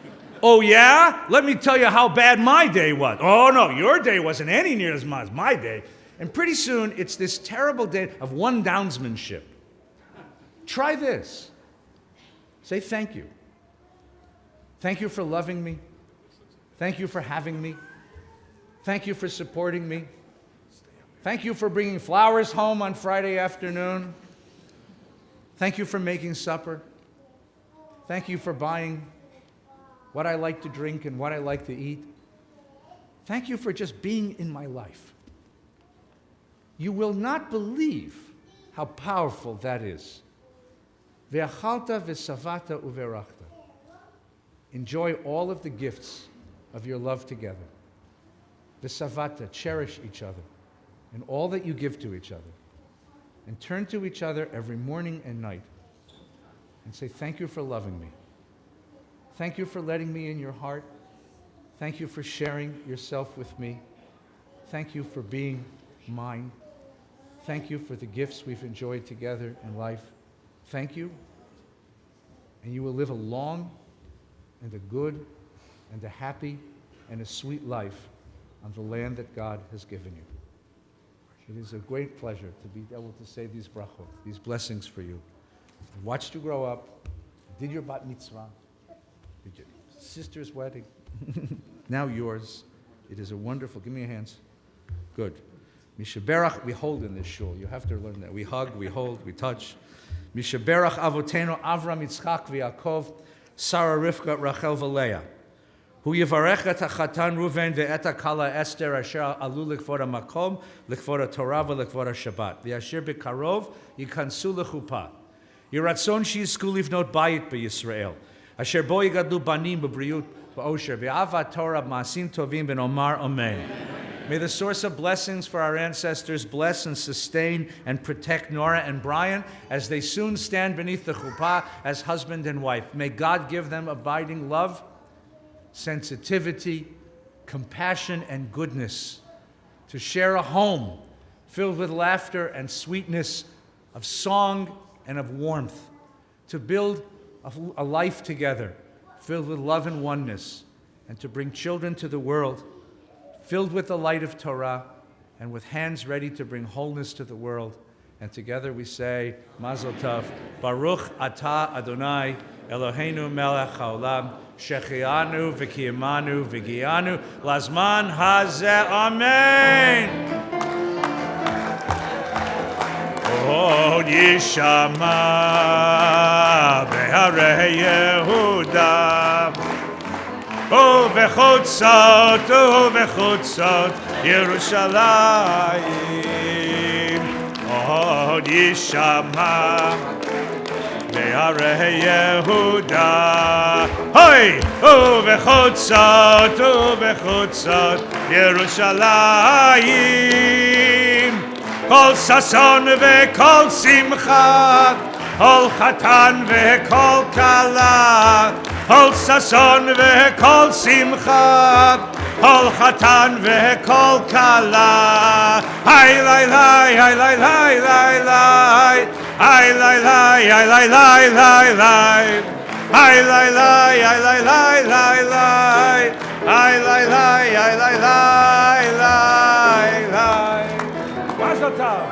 Oh yeah? Let me tell you how bad my day was. Oh no, your day wasn't any near as much as my day. And pretty soon, it's this terrible day of one-downsmanship. Try this. Say thank you. Thank you for loving me. Thank you for having me. Thank you for supporting me. Thank you for bringing flowers home on Friday afternoon. Thank you for making supper. Thank you for buying what I like to drink and what I like to eat. Thank you for just being in my life. You will not believe how powerful that is. Ve'achalta v'savata uverachta. Enjoy all of the gifts of your love together. V'savata, cherish each other and all that you give to each other. And turn to each other every morning and night and say, thank you for loving me. Thank you for letting me in your heart. Thank you for sharing yourself with me. Thank you for being mine. Thank you for the gifts we've enjoyed together in life. Thank you. And you will live a long and a good and a happy and a sweet life on the land that God has given you. It is a great pleasure to be able to say these brachot, these blessings for you. I watched you grow up. I did your bat mitzvah. Did your sister's wedding. Now yours. It is a wonderful, give me your hands. Good. Mishaberach, we hold in this shul. You have to learn that. We hug, we hold, we touch. Mishaberach avotenu Avram, Yitzchak, v'Yaakov, Sarah, Rivka, Rachel, v'Leah. Hu yivarech et hachatan Ruven ve'et hakala Esther asher alu likvod hamakom, likvod haTorah v'likvod haShabbat. V'asher b'karov yikansu lechuppah. Yiratzon sheyizku livnot bayit b'Yisrael. Asher bo yigadlu banim b'briut b'osher. V'avat Torah b'maasim tovim v'nomar Amen. May the source of blessings for our ancestors bless and sustain and protect Nora and Brian as they soon stand beneath the chuppah as husband and wife. May God give them abiding love, sensitivity, compassion, and goodness to share a home filled with laughter and sweetness, of song and of warmth, to build a life together filled with love and oneness, and to bring children to the world filled with the light of Torah and with hands ready to bring wholeness to the world. And together we say, Mazel Tov, Baruch Atah Adonai, Eloheinu melech haolam, שהחיינו וקיימנו והגיענו לזמן הזה, אמן. עוד יישמע בהרי יהודה ובחוצות ירושלים, עוד יישמע בהרי יהודה, הוי! ובחוצות ירושלים, כל ששון וכל שמחה, כל חתן וכל כלה, כל ששון וכל שמחה, כל חתן וכל כלה. היי לי לי, היי לי לי לי לי, היי לי לי, היי לי לי לי לי, היי לי לי, היי לי לי לי לי, היי לי לי, היי לי לי לי. Mazel tov.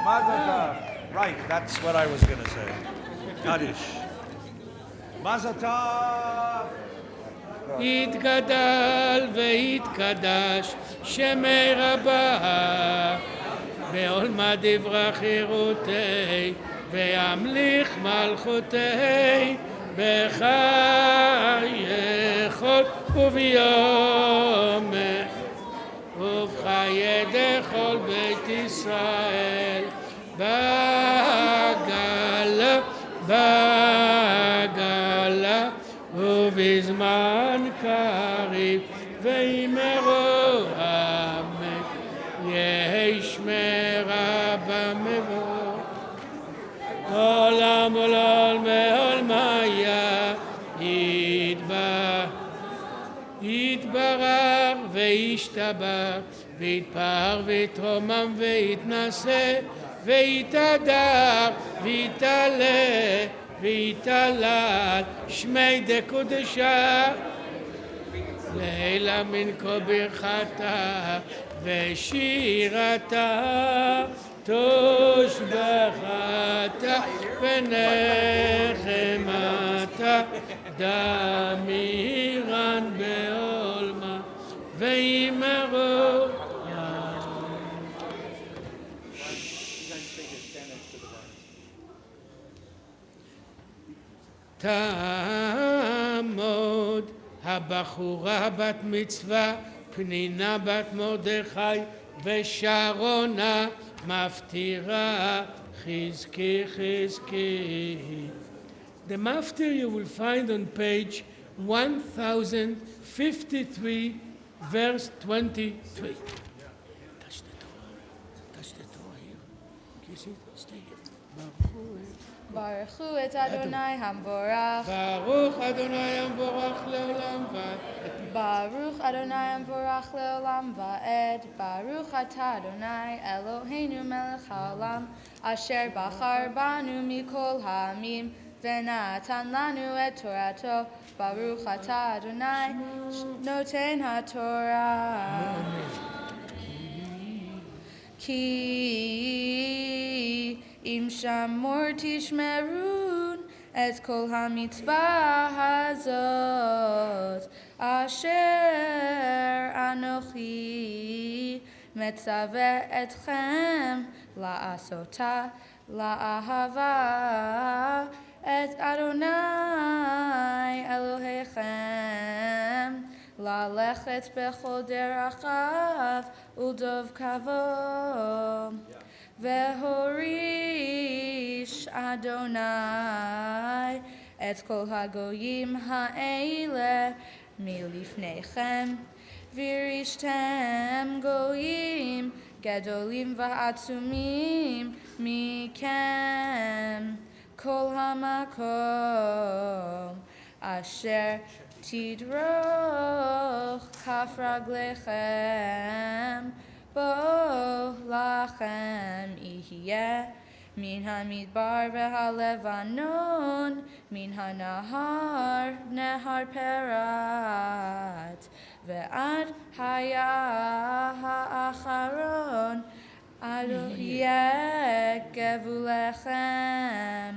Mazel tov. Right, that's what I was going to say. Kaddish. Mazel tov. יתגדל ויתקדש שמי רבה בעולמה דברה חירותי וימליך מלכותי בחייכות וביום ובחיי דכל בית ישראל בגלה ובזמן קריב וימרו אמן יהי שמרה במבוא עולם עולם מעולמיה יתברך וישתבח ויתפאר ויתרומם ויתנשא ויתהדר ויתעלה ויתהלל שמי דקודשה לילה מן כה ברכתה ושירתה תושבחתה ונחמתה דמירן בעולמה וימרו תעמוד הבחורה בת מצווה פנינה בת מרדכי ושרונה מפטירה חזקי חזקי. The maftir you will find on page 1053 verse 23. Touch the Torah here. Can you see it? Stay here. ברכו את אדוני המבורך. ברוך אדוני המבורך לעולם ועד. ברוך אדוני המבורך לעולם ועד. ברוך אתה אדוני אלוהינו מלך העולם אשר בחר בנו מכל העמים ונתן לנו את תורתו. ברוך אתה אדוני נותן התורה. כי אם שמור תשמרון את כל המצווה הזאת אשר אנוכי מצווה אתכם לעשותה לאהבה את אדוני אלוהיכם ללכת בכל דרכיו ולדבקו והוריש אדוני את כל הגויים האלה מלפניכם וירישתם גויים גדולים ועצומים מכם כל המקום אשר תדרוך כף רגליכם בו לכם יהיה מן המדבר והלבנון מן הנהר נהר פרת ועד היה האחרון יהיה גבולכם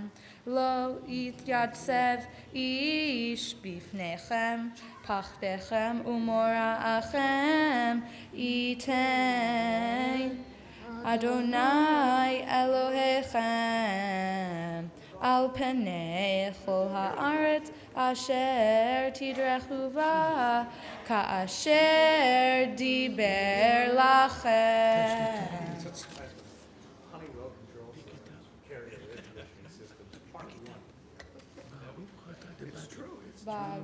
לא יתייצב איש בפניכם, פחדכם ומוראכם ייתן. אדוני אלוהיכם, על פני כל הארץ אשר תדרכו בה, כאשר דיבר לכם.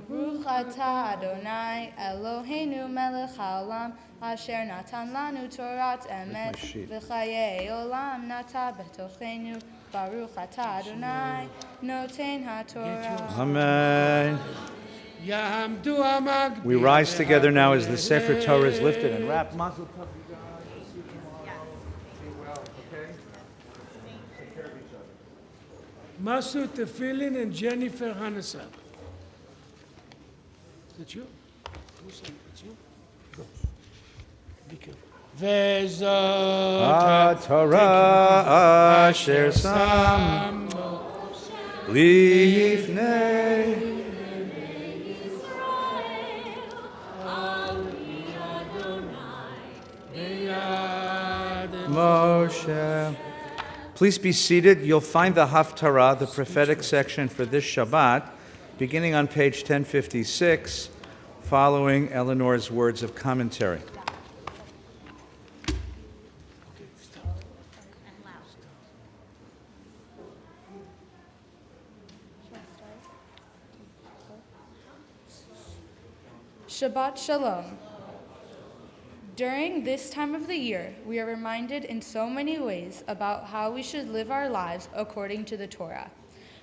ברוך אתה אדוני אלוהינו מלך העולם אשר נתן לנו תורת אמת וחיי עולם נטע בתוכנו. ברוך אתה אדוני נותן התורה. Amen. יעמדו המקבילים. We rise together now as the Sefer Torah is lifted and wrapped. Mazel tov, you guys. Be well, okay? Take care of each other. Masud Tefillin and Jennifer Hanasab. Is that you? Who said it's you? Go. Be careful. וזאת התורה אשר שם לפני Moshe. Please be seated. You'll find the Haftarah, the prophetic section for this Shabbat, beginning on page 1056, following Eleanor's words of commentary. Shabbat Shalom. During this time of the year, we are reminded in so many ways about how we should live our lives according to the Torah.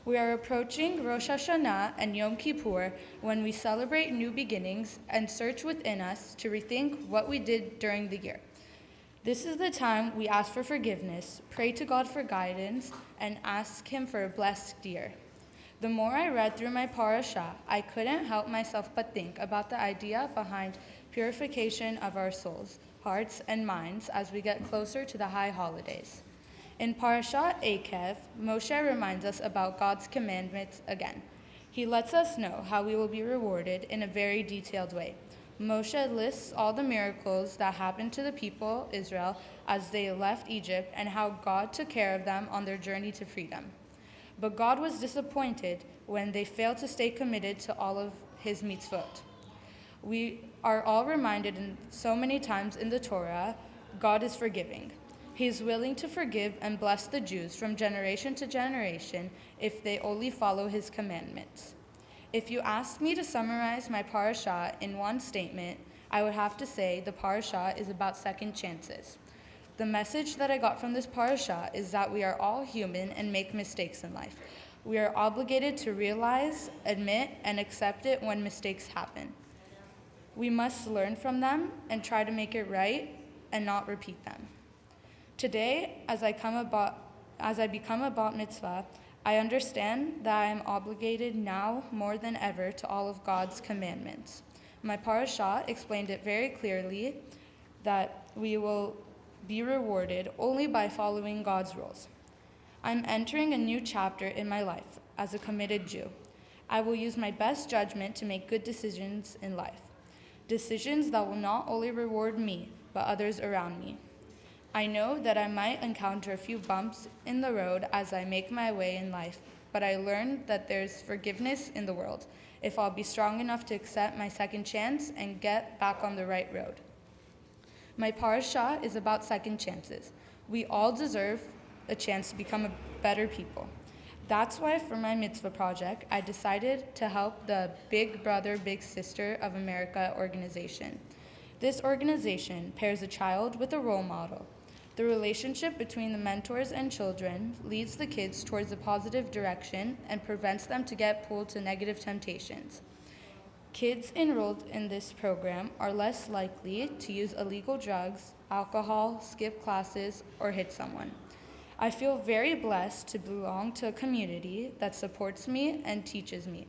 We are approaching Rosh Hashanah and Yom Kippur when we celebrate new beginnings and search within us to rethink what we did during the year. This is the time we ask for forgiveness, pray to God for guidance, and ask Him for a blessed year. The more I read through my parasha, I couldn't help myself but think about the idea behind purification of our souls, hearts, and minds as we get closer to the high holidays. In Parashat Akev, Moshe reminds us about God's commandments again. He lets us know how we will be rewarded in a very detailed way. Moshe lists all the miracles that happened to the people Israel as they left Egypt and how God took care of them on their journey to freedom. But God was disappointed when they failed to stay committed to all of His mitzvot. We are all reminded in so many times in the Torah, God is forgiving. He is willing to forgive and bless the Jews from generation to generation if they only follow His commandments. If you asked me to summarize my parasha in one statement, I would have to say the parasha is about second chances. The message that I got from this parasha is that we are all human and make mistakes in life. We are obligated to realize, admit, and accept it when mistakes happen. We must learn from them and try to make it right and not repeat them. Today, as I become a bat mitzvah, I understand that I am obligated now more than ever to all of God's commandments. My parasha explained it very clearly that we will be rewarded only by following God's rules. I'm entering a new chapter in my life as a committed Jew. I will use my best judgment to make good decisions in life. Decisions that will not only reward me, but others around me. I know that I might encounter a few bumps in the road as I make my way in life, but I learned that there's forgiveness in the world if I'll be strong enough to accept my second chance and get back on the right road. My parasha is about second chances. We all deserve a chance to become a better people. That's why for my mitzvah project, I decided to help the Big Brother, Big Sister of America organization. This organization pairs a child with a role model. The relationship between the mentors and children leads the kids towards a positive direction and prevents them to get pulled to negative temptations. Kids enrolled in this program are less likely to use illegal drugs, alcohol, skip classes, or hit someone. I feel very blessed to belong to a community that supports me and teaches me.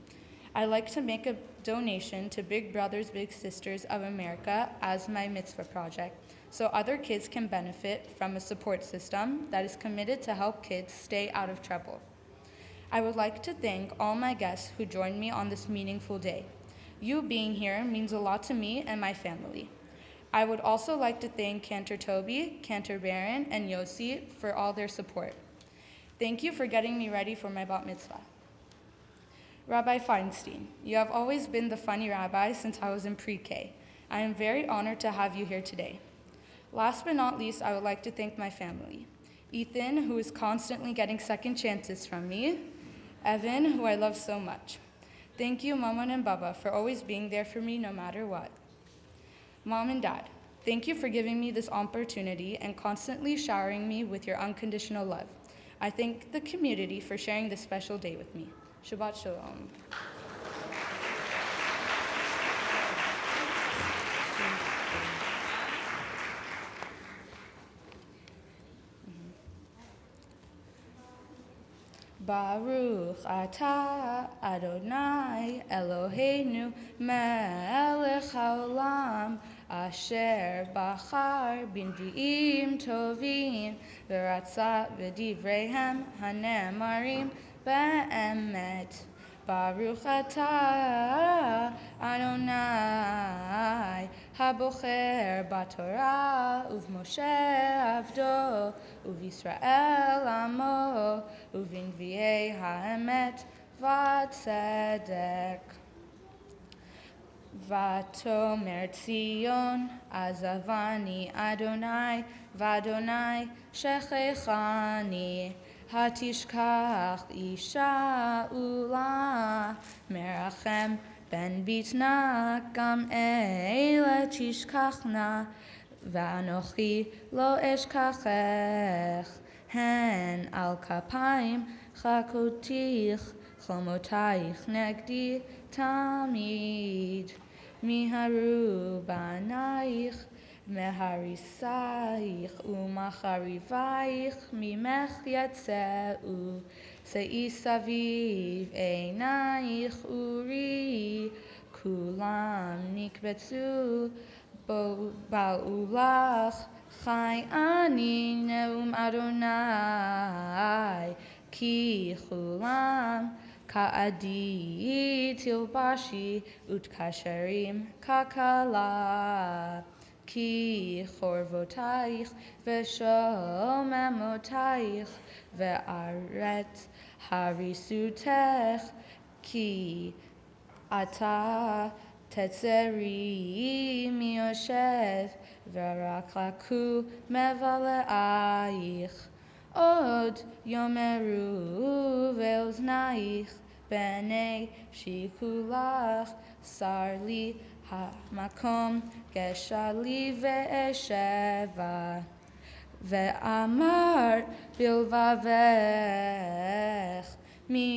I like to make a donation to Big Brothers Big Sisters of America as my mitzvah project, so other kids can benefit from a support system that is committed to help kids stay out of trouble. I would like to thank all my guests who joined me on this meaningful day. You being here means a lot to me and my family. I would also like to thank Cantor Toby, Cantor Baron, and Yossi for all their support. Thank you for getting me ready for my bat mitzvah. Rabbi Feinstein, you have always been the funny rabbi since I was in pre-K. I am very honored to have you here today. Last but not least, I would like to thank my family. Ethan, who is constantly getting second chances from me. Evan, who I love so much. Thank you, Maman and Baba, for always being there for me no matter what. Mom and Dad, thank you for giving me this opportunity and constantly showering me with your unconditional love. I thank the community for sharing this special day with me. Shabbat Shalom. Baruch atah Adonai Eloheinu melech haolam asher bachar b'nvi'im tovim v'ratza v'divreihem hanemarim be'emet. Baruch atah Adonai habocher b'Torah uv'Moshe avdo uv'Yisrael amo uv'nvi'ei ha'emet v'tzedek. Vatomer Tzion azavani Adonai v'Adonai shechechani hatishkach isha ula merachem ben bitna gam eile tishkachna v'anochi lo eshkachech hen al kapayim chakotich chomotayich negdi tamid miharu banayich meharisayich umacharivayich mimech yatzeu sei saviv einayich uri kulam nikbetzu ba'ulach chai ani neum Adonai ki chulam ka'adi tilbashi utkasherim kakala ki chorvotayich v'shomemotayich ve'aret harisutech ki ata tetzeri miyoshev v'raklaku mevale'ayich od yomeru ve'oznaich b'nei shikulach sarli ha'makom geshali ve'esheva ve'amar bilvavech mi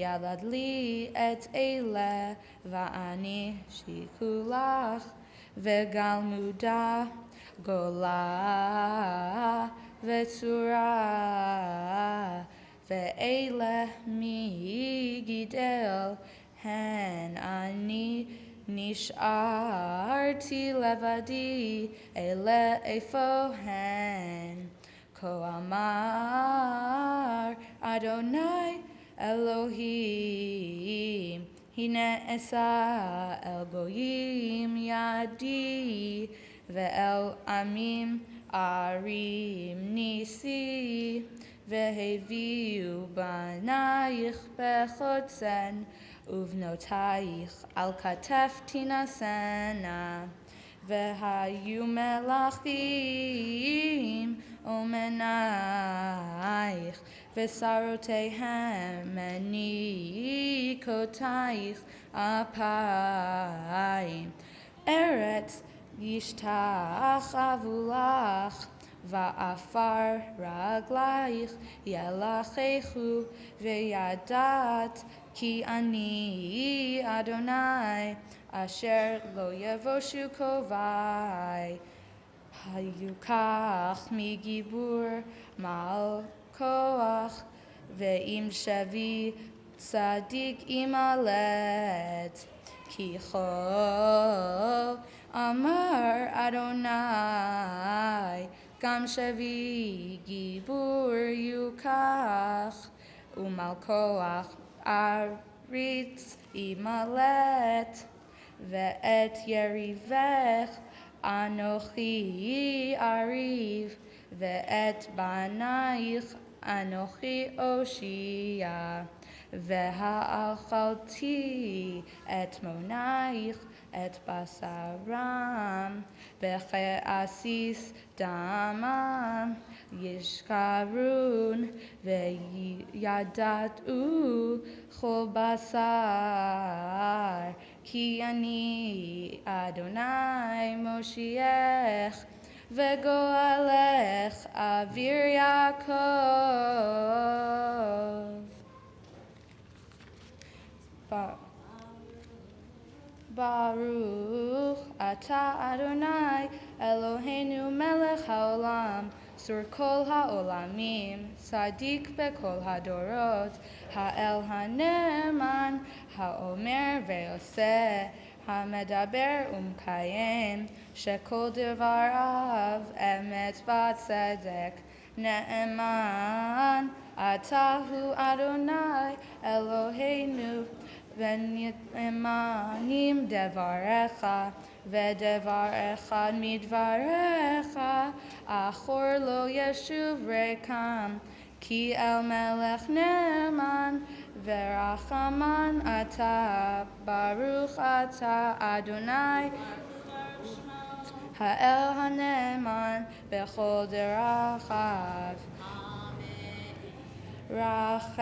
yalad li et eile va'ani shikulach ve'galmuda gola ve'tzura ve'eile mi gidel hen ani nish'arti levadi ele efo hen ko amar Adonai Elohim hine esa el goyim yadi ve'el amim arim nisi ve'heviu banayich bechotzen uvnotayich al katef tinasena ve'hayu melachim omenayich ve'sarotehem menikotayich apayim eretz yishtach avulach va'afar raglaich yelachechu ve'yadat ki ani Adonai asher lo yevoshu kovai hayukach migibur mal koach ve'im shavi tzadik imalet ki chol amar Adonai gam shavi gibur yukach ומלכוח אריץ ימלט, ואת יריבך אנוכי אריב, ואת בנייך אנוכי אושיע. והאכלתי את מונייך את בשרם, וכעסיס דמם ישכרון, וידעו כל בשר, כי אני אדוני מושיעך, וגואלך אוויר יעקב. ברוך אתה אדוני אלוהינו מלך העולם, צור כל העולמים, צדיק בכל הדורות, האל הנאמן, האומר ועושה, המדבר ומקיים, שכל דבריו אמת וצדק. נאמן אתה הוא אדוני אלוהינו, ונאמנים דבריך, ודבר אחד מדבריך אחור לא ישוב ריקם, כי אל מלך נאמן ורחמן אתה. ברוך אתה אדוני האל הנאמן בכל דרכיו. רחם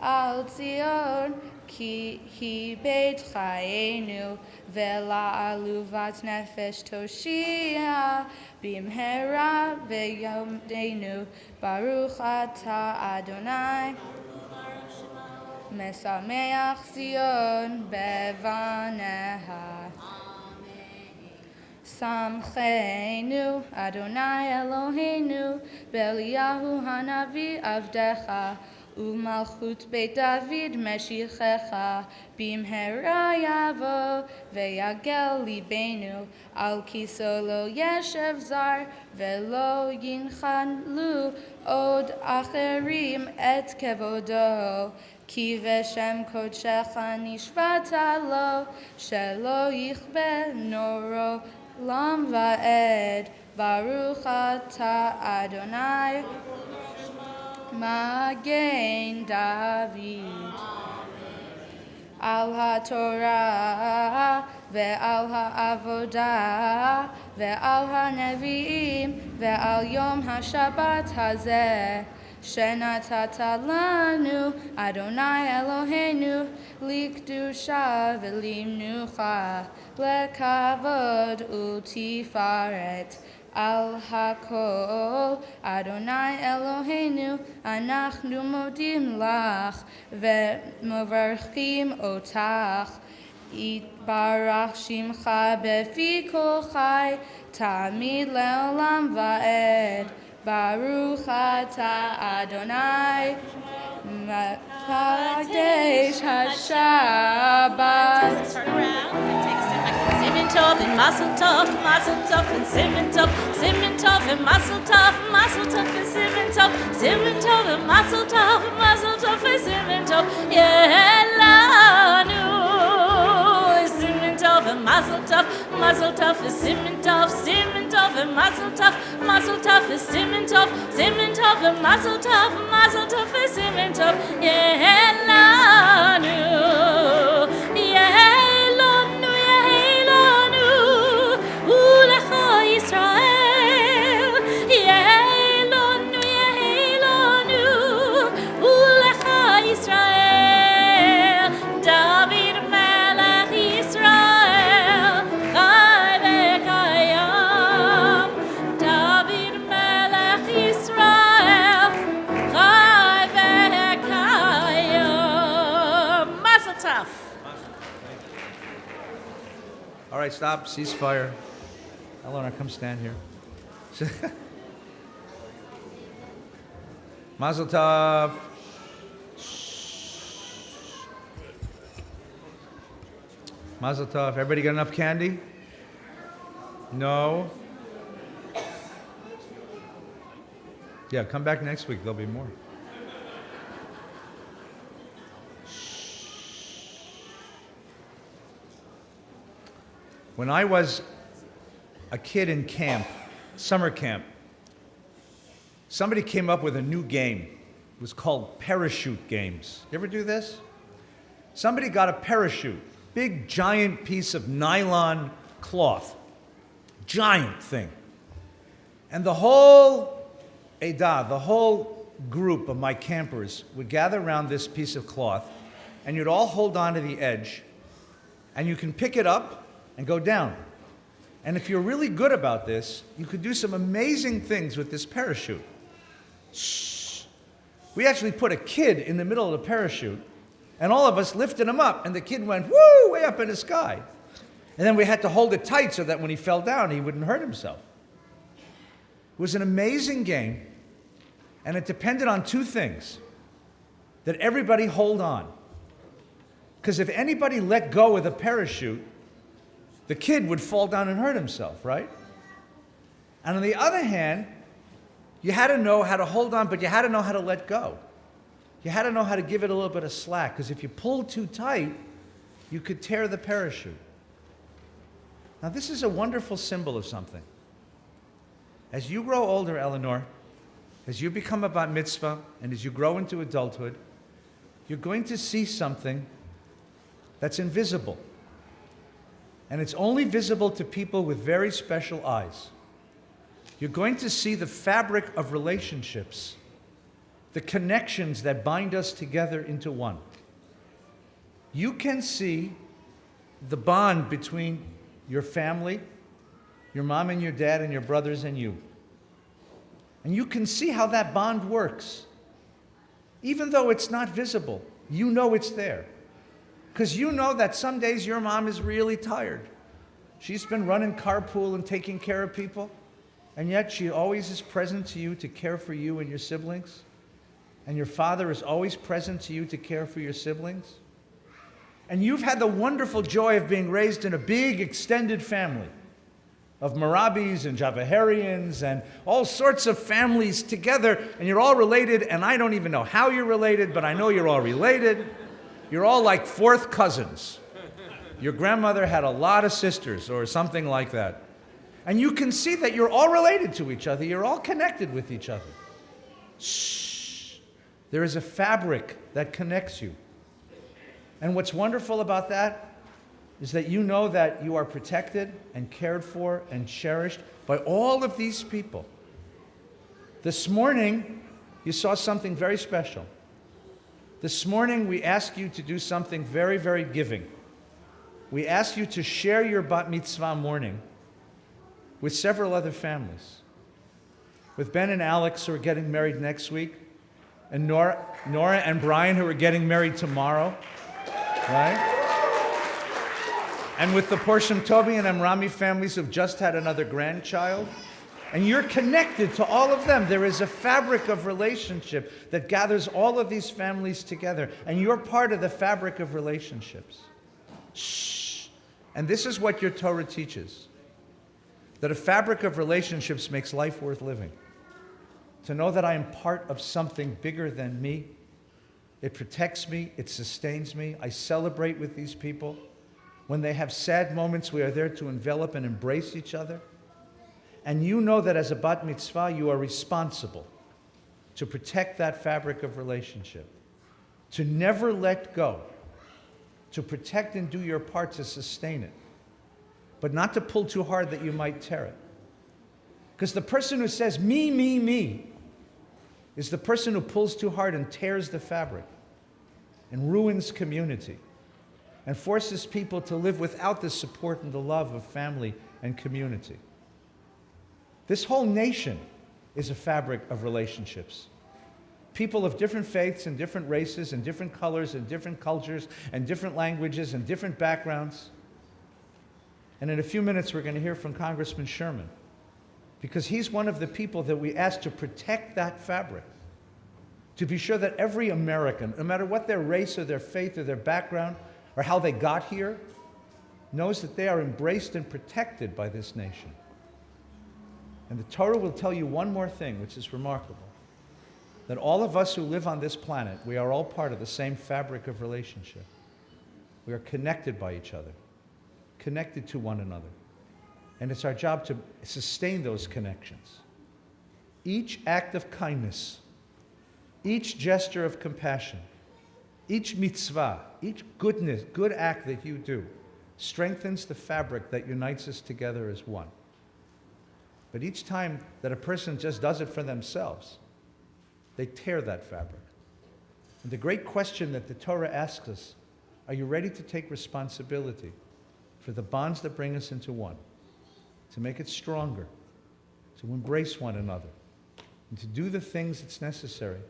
על ציון, כי היא בית חיינו, ולעלובת נפש תושיע במהרה בימינו. ברוך אתה אדוני משמח ציון בבניה. שמחנו אדוני אלוהינו באליהו הנביא עבדך, ומלכות בית דוד משיחך. במהרה יבוא ויגל ליבנו, על כיסו לא ישב זר, ולא ינחלו עוד אחרים את כבודו. כי בשם קודשך נשבעת לו, שלא יכבה נורו לעולם ועד. ברוך אתה אדוני מגן דוד. על התורה ועל העבודה ועל הנביאים ועל יום השבת הזה, שנתת לנו אדוני אלוהינו, לקדושה ולמנוחה, לכבוד ותפארת. על הכל אדוני אלוהינו אנחנו מודים לך ומברכים אותך. יתברך שמך בפי כל חי, תמיד לעולם ועד. ברוך אתה אדוני מקדש השבת. Simen tov and mazel tov and simen tov and mazel tov and simen tov and mazel tov and simen tov. Yelanu simen tov and mazel tov and simen tov and mazel tov and simen tov and mazel tov and simen tov. Yelanu All right, stop, ceasefire. Eleanor, come stand here. Mazel tov. Mazel tov. Everybody got enough candy? No? Yeah, come back next week. There'll be more. When I was a kid in camp, summer camp, somebody came up with a new game. It was called parachute games. You ever do this? Somebody got a parachute, big giant piece of nylon cloth, giant thing. And the whole Edah, the whole group of my campers would gather around this piece of cloth, and you'd all hold on to the edge, and you can pick it up and go down. And if you're really good about this, you could do some amazing things with this parachute. Shh. We actually put a kid in the middle of the parachute, and all of us lifted him up, and the kid went, woo, way up in the sky. And then we had to hold it tight so that when he fell down, he wouldn't hurt himself. It was an amazing game, and it depended on two things. That everybody hold on. Because if anybody let go of the parachute, the kid would fall down and hurt himself, right? And on the other hand, you had to know how to hold on, but you had to know how to let go. You had to know how to give it a little bit of slack, because if you pulled too tight, you could tear the parachute. Now, this is a wonderful symbol of something. As you grow older, Eleanor, as you become a bat mitzvah, and as you grow into adulthood, you're going to see something that's invisible. And it's only visible to people with very special eyes. You're going to see the fabric of relationships, the connections that bind us together into one. You can see the bond between your family, your mom and your dad and your brothers and you. And you can see how that bond works. Even though it's not visible, you know it's there. Because you know that some days your mom is really tired. She's been running carpool and taking care of people, and yet she always is present to you to care for you and your siblings. And your father is always present to you to care for your siblings. And you've had the wonderful joy of being raised in a big extended family of Marabis and Javaharians and all sorts of families together, and you're all related, and I don't even know how you're related, but I know you're all related. You're all like fourth cousins. Your grandmother had a lot of sisters or something like that. And you can see that you're all related to each other. You're all connected with each other. Shh. There is a fabric that connects you. And what's wonderful about that is that you know that you are protected and cared for and cherished by all of these people. This morning, you saw something very special. This morning, we ask you to do something very, very giving. We ask you to share your bat mitzvah morning with several other families. With Ben and Alex, who are getting married next week, and Nora and Brian, who are getting married tomorrow, right? And with the Porsham Toby and Amrami families who've just had another grandchild. And you're connected to all of them. There is a fabric of relationship that gathers all of these families together. And you're part of the fabric of relationships. Shh. And this is what your Torah teaches. That a fabric of relationships makes life worth living. To know that I am part of something bigger than me. It protects me. It sustains me. I celebrate with these people. When they have sad moments, we are there to envelop and embrace each other. And you know that as a bat mitzvah, you are responsible to protect that fabric of relationship, to never let go, to protect and do your part to sustain it, but not to pull too hard that you might tear it. Because the person who says, me, me, me, is the person who pulls too hard and tears the fabric and ruins community and forces people to live without the support and the love of family and community. This whole nation is a fabric of relationships. People of different faiths and different races and different colors and different cultures and different languages and different backgrounds. And in a few minutes, we're going to hear from Congressman Sherman, because he's one of the people that we ask to protect that fabric, to be sure that every American, no matter what their race or their faith or their background or how they got here, knows that they are embraced and protected by this nation. And the Torah will tell you one more thing, which is remarkable, that all of us who live on this planet, we are all part of the same fabric of relationship. We are connected by each other. connected to one another. And it's our job to sustain those connections. Each act of kindness, each gesture of compassion, each mitzvah, each good act that you do strengthens the fabric that unites us together as one. But each time that a person just does it for themselves, they tear that fabric. And the great question that the Torah asks us, are you ready to take responsibility for the bonds that bring us into one, to make it stronger, to embrace one another, and to do the things that's necessary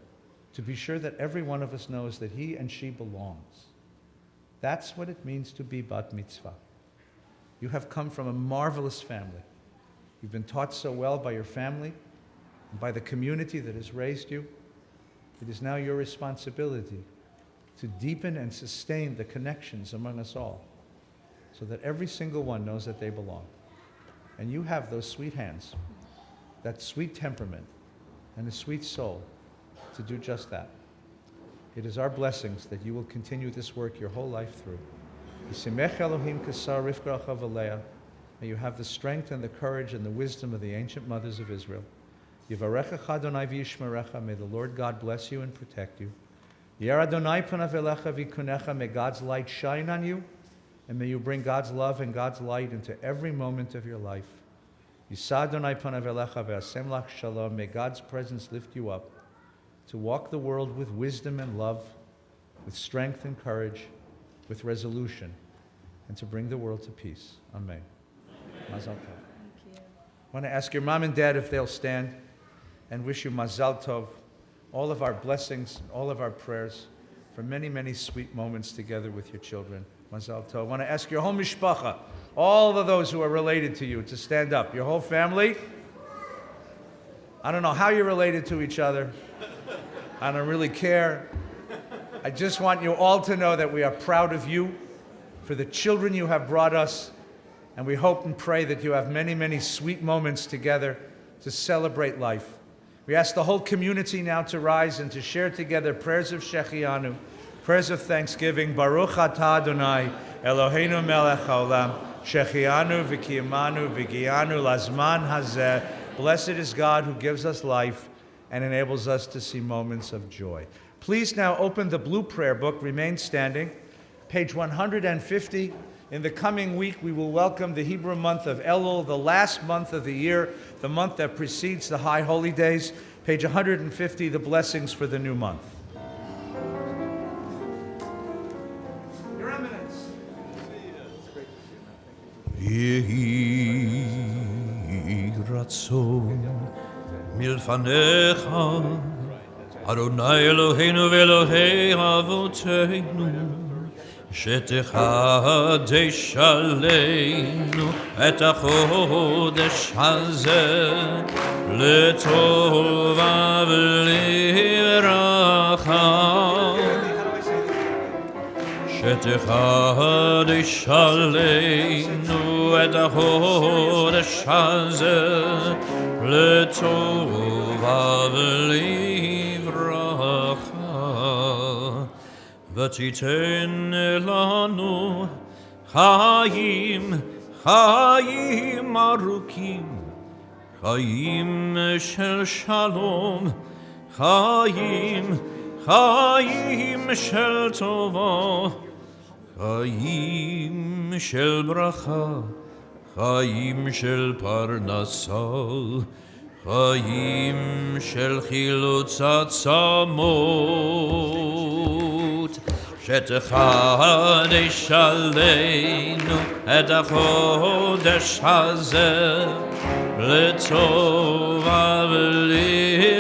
to be sure that every one of us knows that he and she belongs? That's what it means to be bat mitzvah. You have come from a marvelous family. You've been taught so well by your family and by the community that has raised you. It is now your responsibility to deepen and sustain the connections among us all so that every single one knows that they belong. And you have those sweet hands, that sweet temperament, and a sweet soul to do just that. It is our blessings that you will continue this work your whole life through. May you have the strength and the courage and the wisdom of the ancient mothers of Israel. May the Lord God bless you and protect you. May God's light shine on you, and may you bring God's love and God's light into every moment of your life. May God's presence lift you up to walk the world with wisdom and love, with strength and courage, with resolution, and to bring the world to peace. Amen. Mazal tov. Thank you. I want to ask your mom and dad if they'll stand and wish you Mazal tov, all of our blessings, all of our prayers for many, many sweet moments together with your children. Mazal tov. I want to ask your whole mishpacha, all of those who are related to you, to stand up. Your whole family. I don't know how you're related to each other. I don't really care. I just want you all to know that we are proud of you for the children you have brought us, and we hope and pray that you have many, many sweet moments together to celebrate life. We ask the whole community now to rise and to share together prayers of Shechianu, prayers of thanksgiving. Baruch atah Adonai, Eloheinu melech haolam, Shechianu v'kiyamanu v'giyanu lazman hazeh. Blessed is God who gives us life and enables us to see moments of joy. Please now open the blue prayer book, remain standing, page 150. In the coming week, we will welcome the Hebrew month of Elul, the last month of the year, the month that precedes the High Holy Days. Page 150, the blessings for the new month. Your Eminence. Yehi ratzon milfanecha Adonai Eloheinu ve'Elohei avoteinu שתחדש עלינו את החודש הזה לטובה ולברכה שתחדש עלינו את החודש הזה לטובה ולברכה ותיתן לנו חיים, חיים ארוכים, חיים של שלום, חיים, חיים של טובה, חיים של ברכה, חיים של פרנסה, חיים של חילוץ עצמות. שתחדש עלינו את החודש הזה לטובה ולברכה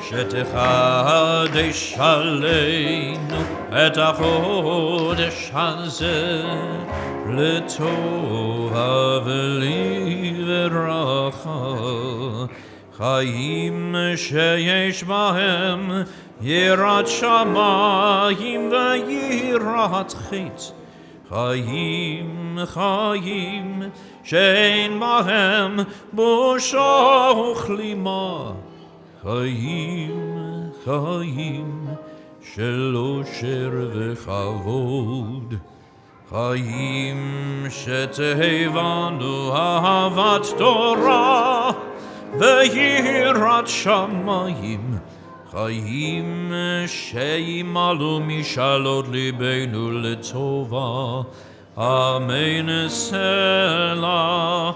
שתחדש עלינו את החודש הזה לטובה ולברכה חיים שיש בהם יראת שמיים ויראת חטא חיים, חיים שאין בהם בושה וכלימה חיים, חיים של אושר וכבוד, חיים שתהבנו אהבת תורה ויראת שמיים, חיים שימלאו משאלות ליבנו לטובה, אמן סלע.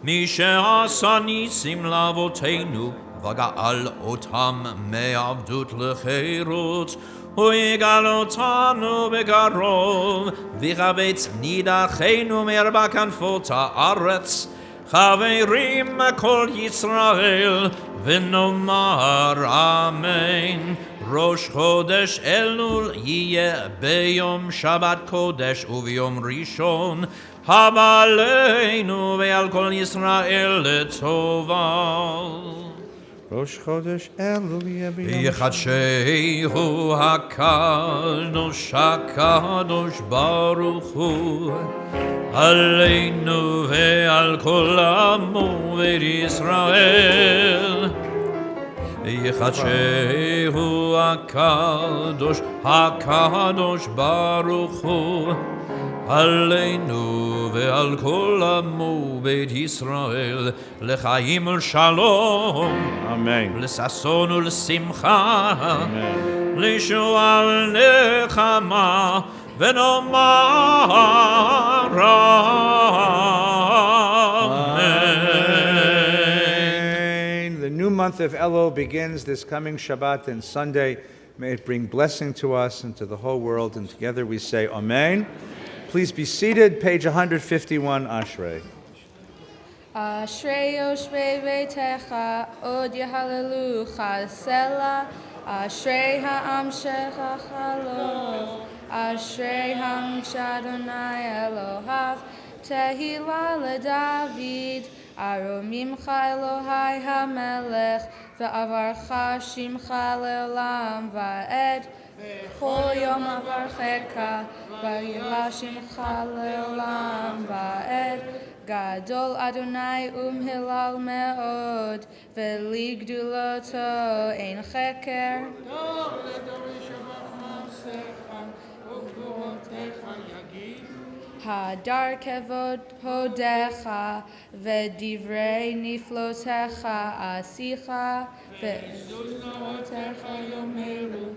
מי שעשה ניסים לאבותינו וגאל אותם מעבדות לחירות, הוא יגאל אותנו בקרוב, ויחבץ נידחינו מארבע כנפות הארץ. חברים כל ישראל ונאמר אמן. ראש חודש אלול יהיה ביום שבת קודש וביום ראשון, הבא עלינו ועל כל ישראל לטובה. ראש חודש אלול יהיה ביום יחדשהו הקדוש הקדוש ברוך הוא עלינו ועל כל עמו בית ישראל. יחדשהו הקדוש הקדוש ברוך הוא עלינו ועל כל עמו בית ישראל, לחיים ולשלום, אמן. לששון ולשמחה, לישועה ולנחמה, ונאמר Amen. The new month of Elul begins this coming Shabbat and Sunday. May it bring blessing to us and to the whole world. And together we say Amen. Please be seated. Page 151, Ashrei. Ashrei yoshvei beitecha, od yehalelucha sela. Ashrei ha'am shecha chalo. Ashrei ha'am shadonai Elohav. Tehillah leDavid. Aromimcha Elohai hamelech. Ve'avarcha shimcha le'olam va'ed. Chol yom avarchecha, vayila shimcha le'olam va'ed. Gadol Adonai umhilal me'od, ve'ligduloto ein cheker. Hadar kevod hodecha, ve'divrei niflotecha asicha, ve'zulnotecha yomeru.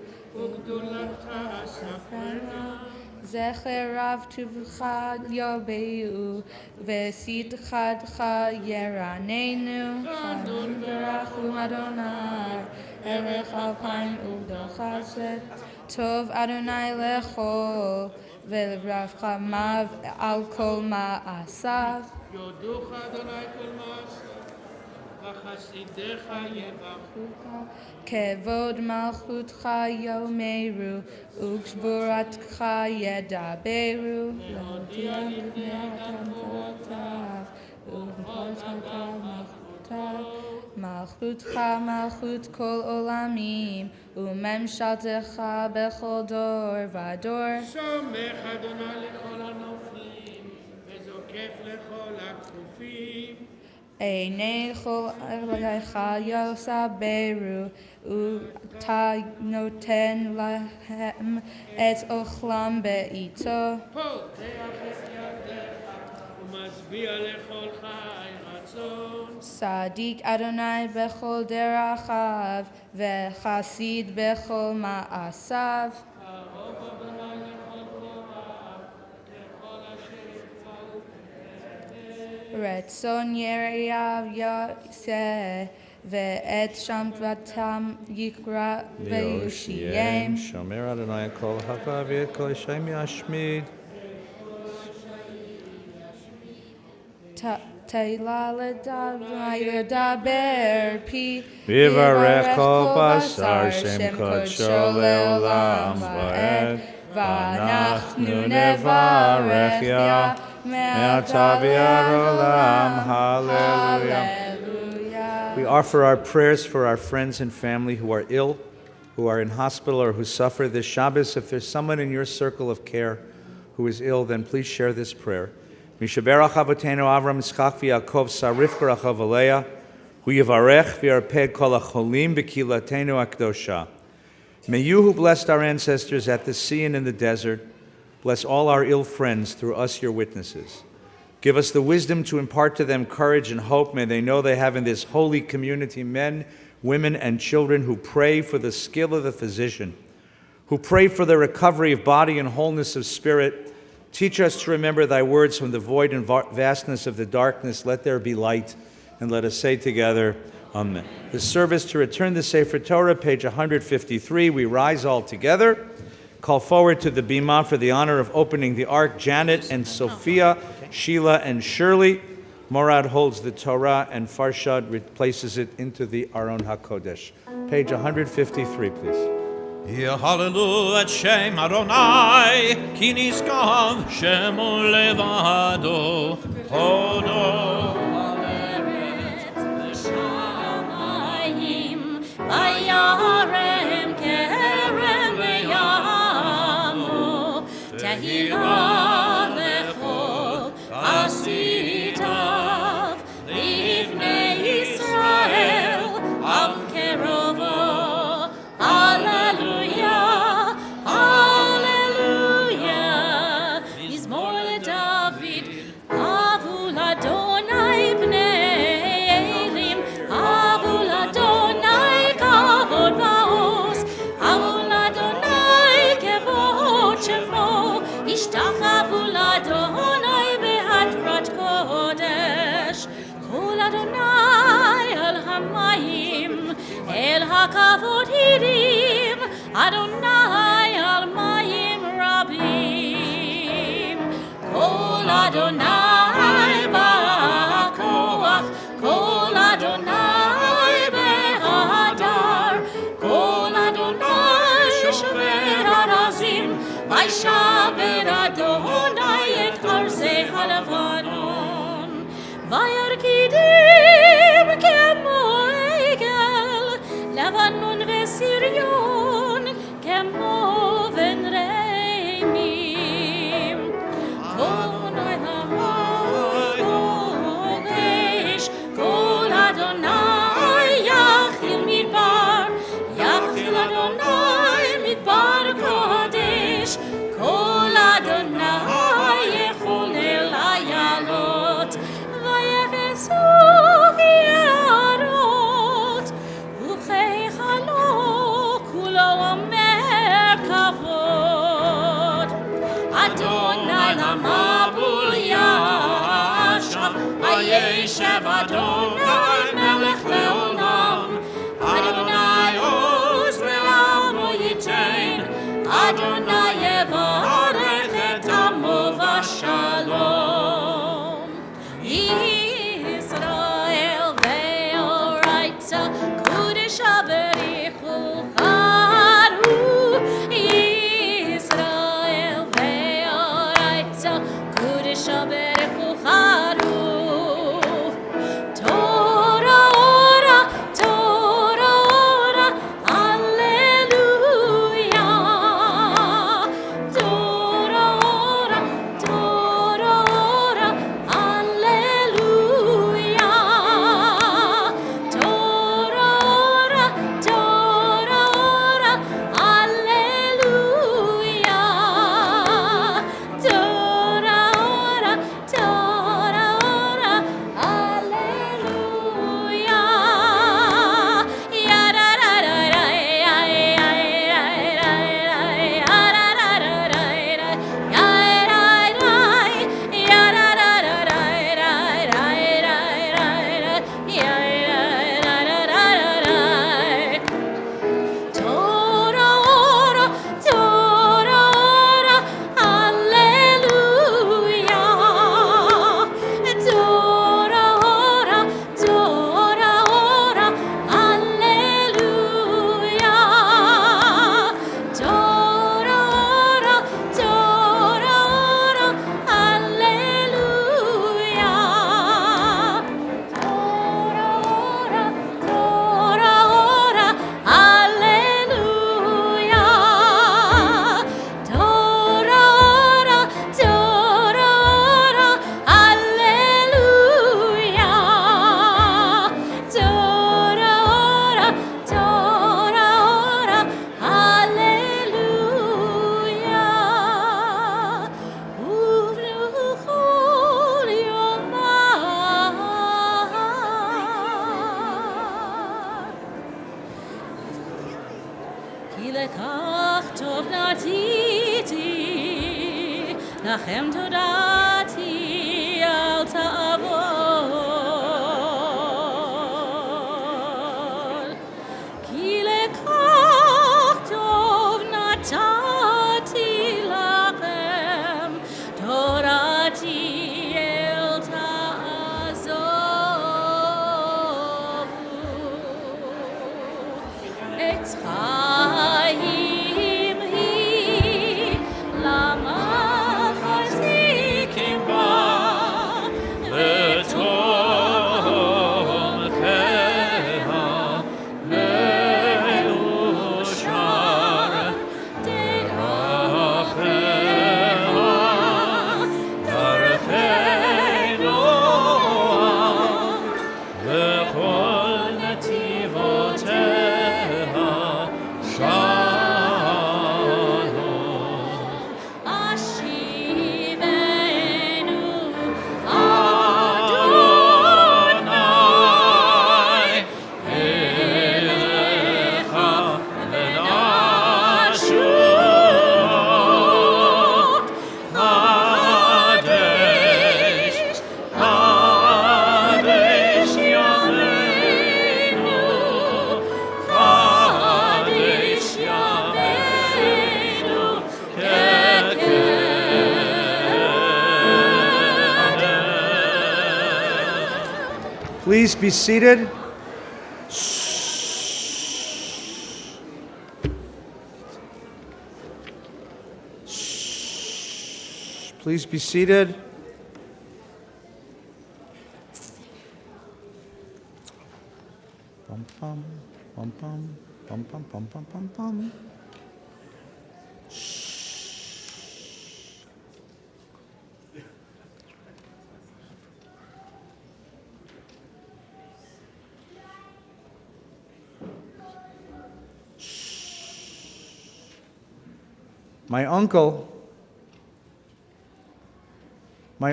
Zecherav tuvcha yobeu, vesitchadcha yeranenu, chanun verachum Adonai, erech alpayim udochaset, tov Adonai lechol, ve'ravcha mav al kol ma'asav. יודוך אדוני כל מעשיו, וחסידיך יברכוך. כבוד מלכותך יאמרו, וגבורתך ידברו, להודיע לבני תנועותיו, ובפרשתך מלכותיו. מלכותך מלכות כל עולמים, וממשלתך בכל דור ודור. סומך אדוני לכל הנופלים, וזוקף לכל הכפופים. עיני כל ארליך יסברו, ואתה נותן להם את אוכלם בעיתו. פותח את ידיך, ומשביע לכל חי רצון. צדיק אדוני בכל דרכיו, וחסיד בכל מעשיו. קרוב אדוני לכל פרעיו, לכל אשר יפעלו. רצון יראיו יעשה, ואת שמשבתם יקרא ויושיעם. שומר אדוני כל הווה ואת כל השם ישמיד. תהילה לדבר פי, ויברך כל בשר שם קודשו לעולם ועד. ואנחנו נברך יה מעתה ועד עולם. Hallelujah. We offer our prayers for our friends and family who are ill, who are in hospital, or who suffer this Shabbos. If there's someone in your circle of care who is ill, then please share this prayer. Mishaberach Avotenu Avram Yitzchak v'Yaakov Sarif Rachav Aleya, Hu Yivarech v'Yarpeh Kol HaCholim B'Kilatenu HaKdosha. May you who blessed our ancestors at the sea and in the desert, bless all our ill friends through us, your witnesses. Give us the wisdom to impart to them courage and hope. May they know they have in this holy community men, women, and children who pray for the skill of the physician, who pray for the recovery of body and wholeness of spirit. Teach us to remember thy words from the void and vastness of the darkness. Let there be light. And let us say together, Amen. The service to return the Sefer Torah, page 153. We rise all together. Call forward to the bima for the honor of opening the ark Janet and Sophia, Sheila and Shirley. Morad holds the Torah and Farshad replaces it into the Aron HaKodesh. Page 153, please. Hallelujah, et Shem Adonai, ki niskav shemo levado, hodo. Vayarem kerem v'yamo, tehila lecho asitav, livnei Yisrael am kerovo. Hallelujah, hallelujah. Mizmor leDavid, avul Adonai bnei Elim, avul Adonai kavod va'oz, avul Adonai kevod shemo, ishtachavu l'Adonai be'adrat kodesh. Kol Adonai al hamayim, el hakavod hirim, Adonai al mayim rabim. Kol Adonai ba'koach, Kol Adonai be'hadar, Kol Adonai shover arazim, Vayshaber Adonai et arzei halavanon. Vayarkidim kemo egel, Levanon veSirion kemo venreimim. Kol Adonai kodesh, Kol Adonai yachil midbar, Yachil Adonai midbar kodesh, Kol Adonai yecholel hayalot, Vayevesu v'yarot, U'cheichalo kulo omer kavod. Adonai lamabul yashav, Vayeshev Adonai melech leolam, Adonai oz le'amo yitein, Adonai yevarech et amo v'shalom. Yisrael ve'oraita, Kudesh haberichu charu. Yisrael ve'oraita, Kudesh haberichu charu. Tov לכם תודתי אל תעבוד, כי לכך טוב נתתי לכם, תודתי אל תעזובו. עץ חיים היא, למה חזיקים בה, לתומכיה מאושר, דרכיה דרכי נועם, וכל נתיבותיה שלום. אשיבנו אדוני אליך ונשוב, קדש קדש ימינו, קדש ימינו כקדם. Please be seated. Please be seated. Bum, bum, bum, bum, bum, bum, bum, bum, bum, bum. My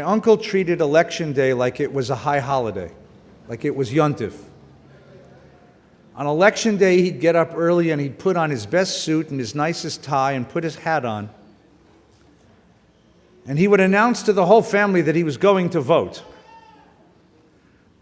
uncle treated Election Day like it was a high holiday, like it was Yontif. On Election Day, he'd get up early and he'd put on his best suit and his nicest tie and put his hat on. And he would announce to the whole family that he was going to vote.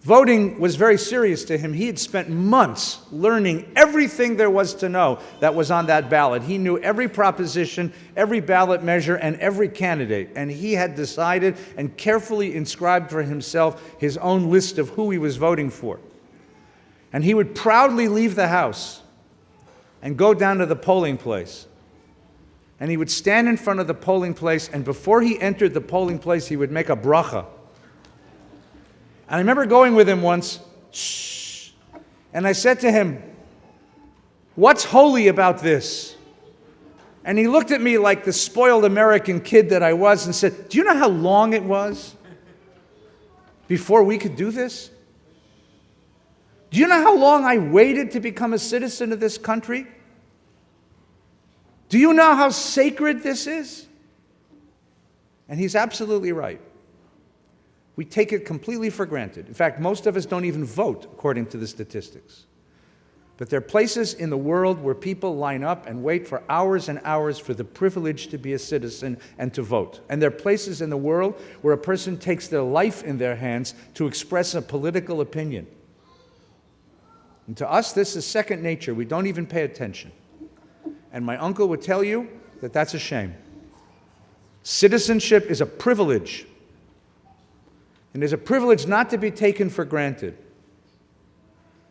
Voting was very serious to him. He had spent months learning everything there was to know that was on that ballot. He knew every proposition, every ballot measure, and every candidate. And he had decided and carefully inscribed for himself his own list of who he was voting for. And he would proudly leave the house and go down to the polling place. And he would stand in front of the polling place, and before he entered the polling place, he would make a bracha. And I remember going with him once, shh, and I said to him, "What's holy about this?" And he looked at me like the spoiled American kid that I was and said, "Do you know how long it was before we could do this? Do you know how long I waited to become a citizen of this country? Do you know how sacred this is?" And he's absolutely right. We take it completely for granted. In fact, most of us don't even vote, according to the statistics. But there are places in the world where people line up and wait for hours and hours for the privilege to be a citizen and to vote. And there are places in the world where a person takes their life in their hands to express a political opinion. And to us, this is second nature. We don't even pay attention. And my uncle would tell you that that's a shame. Citizenship is a privilege. And it is a privilege not to be taken for granted.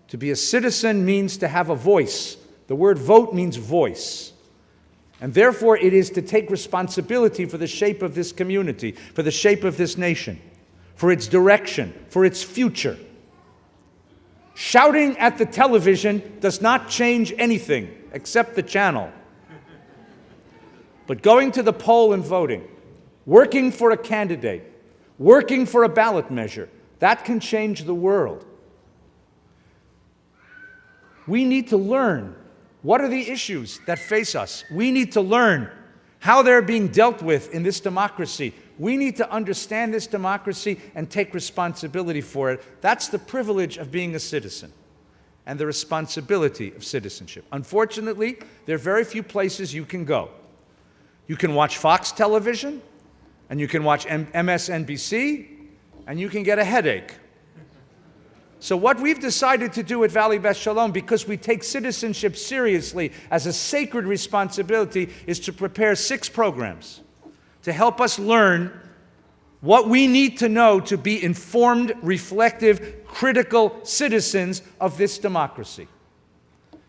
To be a citizen means to have a voice. The word vote means voice. And therefore, it is to take responsibility for the shape of this community, for the shape of this nation, for its direction, for its future. Shouting at the television does not change anything except the channel. But going to the poll and voting, working for a candidate, working for a ballot measure, that can change the world. We need to learn what are the issues that face us. We need to learn how they're being dealt with in this democracy. We need to understand this democracy and take responsibility for it. That's the privilege of being a citizen and the responsibility of citizenship. Unfortunately, there are very few places you can go. You can watch Fox television, and you can watch MSNBC, and you can get a headache. So what we've decided to do at Valley Beth Shalom, because we take citizenship seriously as a sacred responsibility, is to prepare 6 programs to help us learn what we need to know to be informed, reflective, critical citizens of this democracy.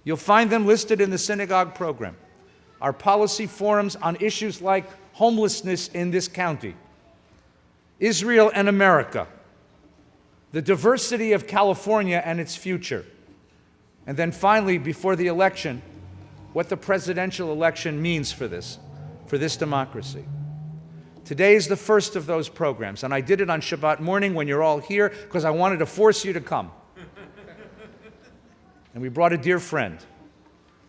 You'll find them listed in the synagogue program. Our policy forums on issues like homelessness in this county, Israel and America, the diversity of California and its future, and then finally, before the election, what the presidential election means for this democracy. Today is the first of those programs, and I did it on Shabbat morning when you're all here because I wanted to force you to come. And we brought a dear friend.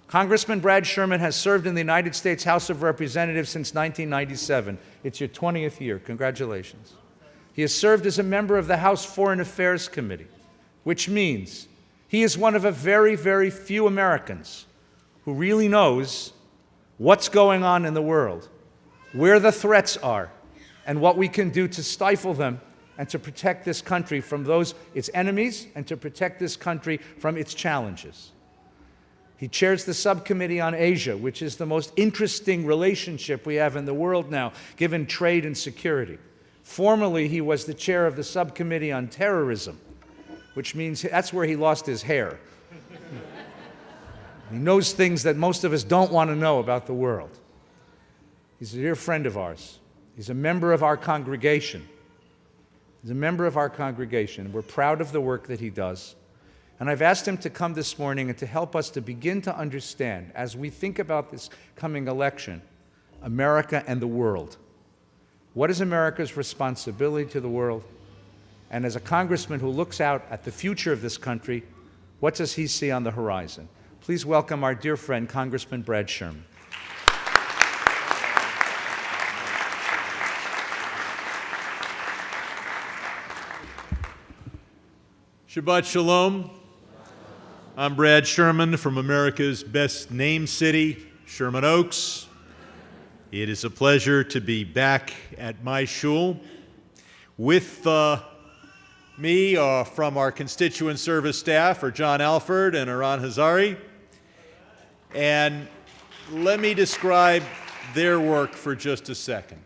Congressman Brad Sherman has served in the United States House of Representatives since 1997. It's your 20th year. Congratulations. He has served as a member of the House Foreign Affairs Committee, which means he is one of a very, very few Americans who really knows what's going on in the world, where the threats are, and what we can do to stifle them and to protect this country from its enemies and to protect this country from its challenges. He chairs the subcommittee on Asia, which is the most interesting relationship we have in the world now, given trade and security. Formerly, he was the chair of the subcommittee on terrorism, which means that's where he lost his hair. He knows things that most of us don't want to know about the world. He's a dear friend of ours. He's a member of our congregation. We're proud of the work that he does. And I've asked him to come this morning and to help us to begin to understand, as we think about this coming election, America and the world. What is America's responsibility to the world? And as a congressman who looks out at the future of this country, what does he see on the horizon? Please welcome our dear friend, Congressman Brad Sherman. Shabbat Shalom. I'm Brad Sherman from America's best named city, Sherman Oaks. It is a pleasure to be back at my shul. With me from our constituent service staff are John Alford and Aran Hazari. And let me describe their work for just a second.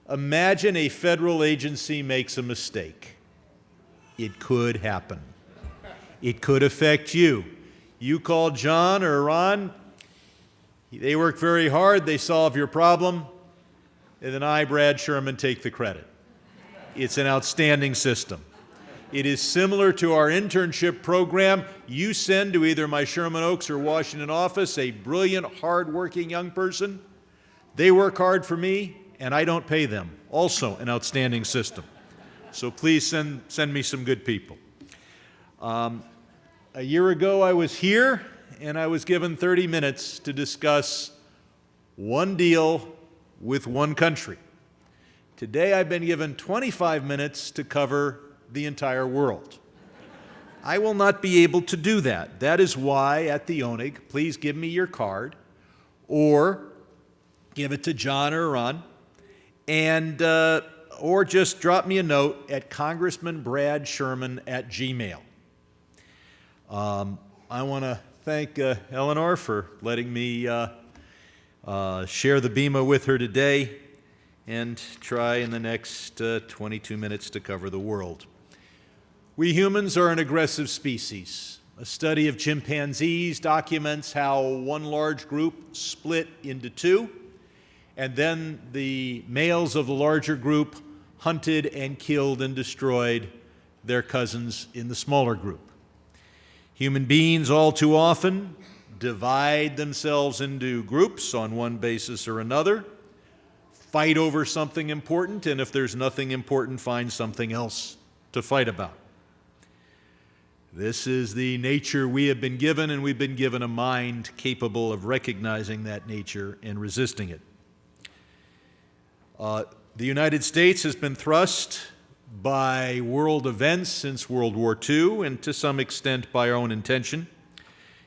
Imagine a federal agency makes a mistake. It could happen. It could affect you. You call John or Ron, they work very hard, they solve your problem, and then I, Brad Sherman, take the credit. It's an outstanding system. It is similar to our internship program. You send to either my Sherman Oaks or Washington office a brilliant, hard-working young person. They work hard for me, and I don't pay them. Also an outstanding system. So please send me some good people. A year ago, I was here, and I was given 30 minutes to discuss one deal with one country. Today, I've been given 25 minutes to cover the entire world. I will not be able to do that. That is why, at the Onig, please give me your card, or give it to John or Ron, and or just drop me a note at congressmanbradsherman@gmail. I want to thank Eleanor for letting me share the bima with her today and try in the next 22 minutes to cover the world. We humans are an aggressive species. A study of chimpanzees documents how one large group split into two, and then the males of the larger group hunted and killed and destroyed their cousins in the smaller group. Human beings all too often divide themselves into groups on one basis or another, fight over something important, and if there's nothing important, find something else to fight about. This is the nature we have been given, and we've been given a mind capable of recognizing that nature and resisting it. The United States has been thrust by world events since World War II, and to some extent by our own intention,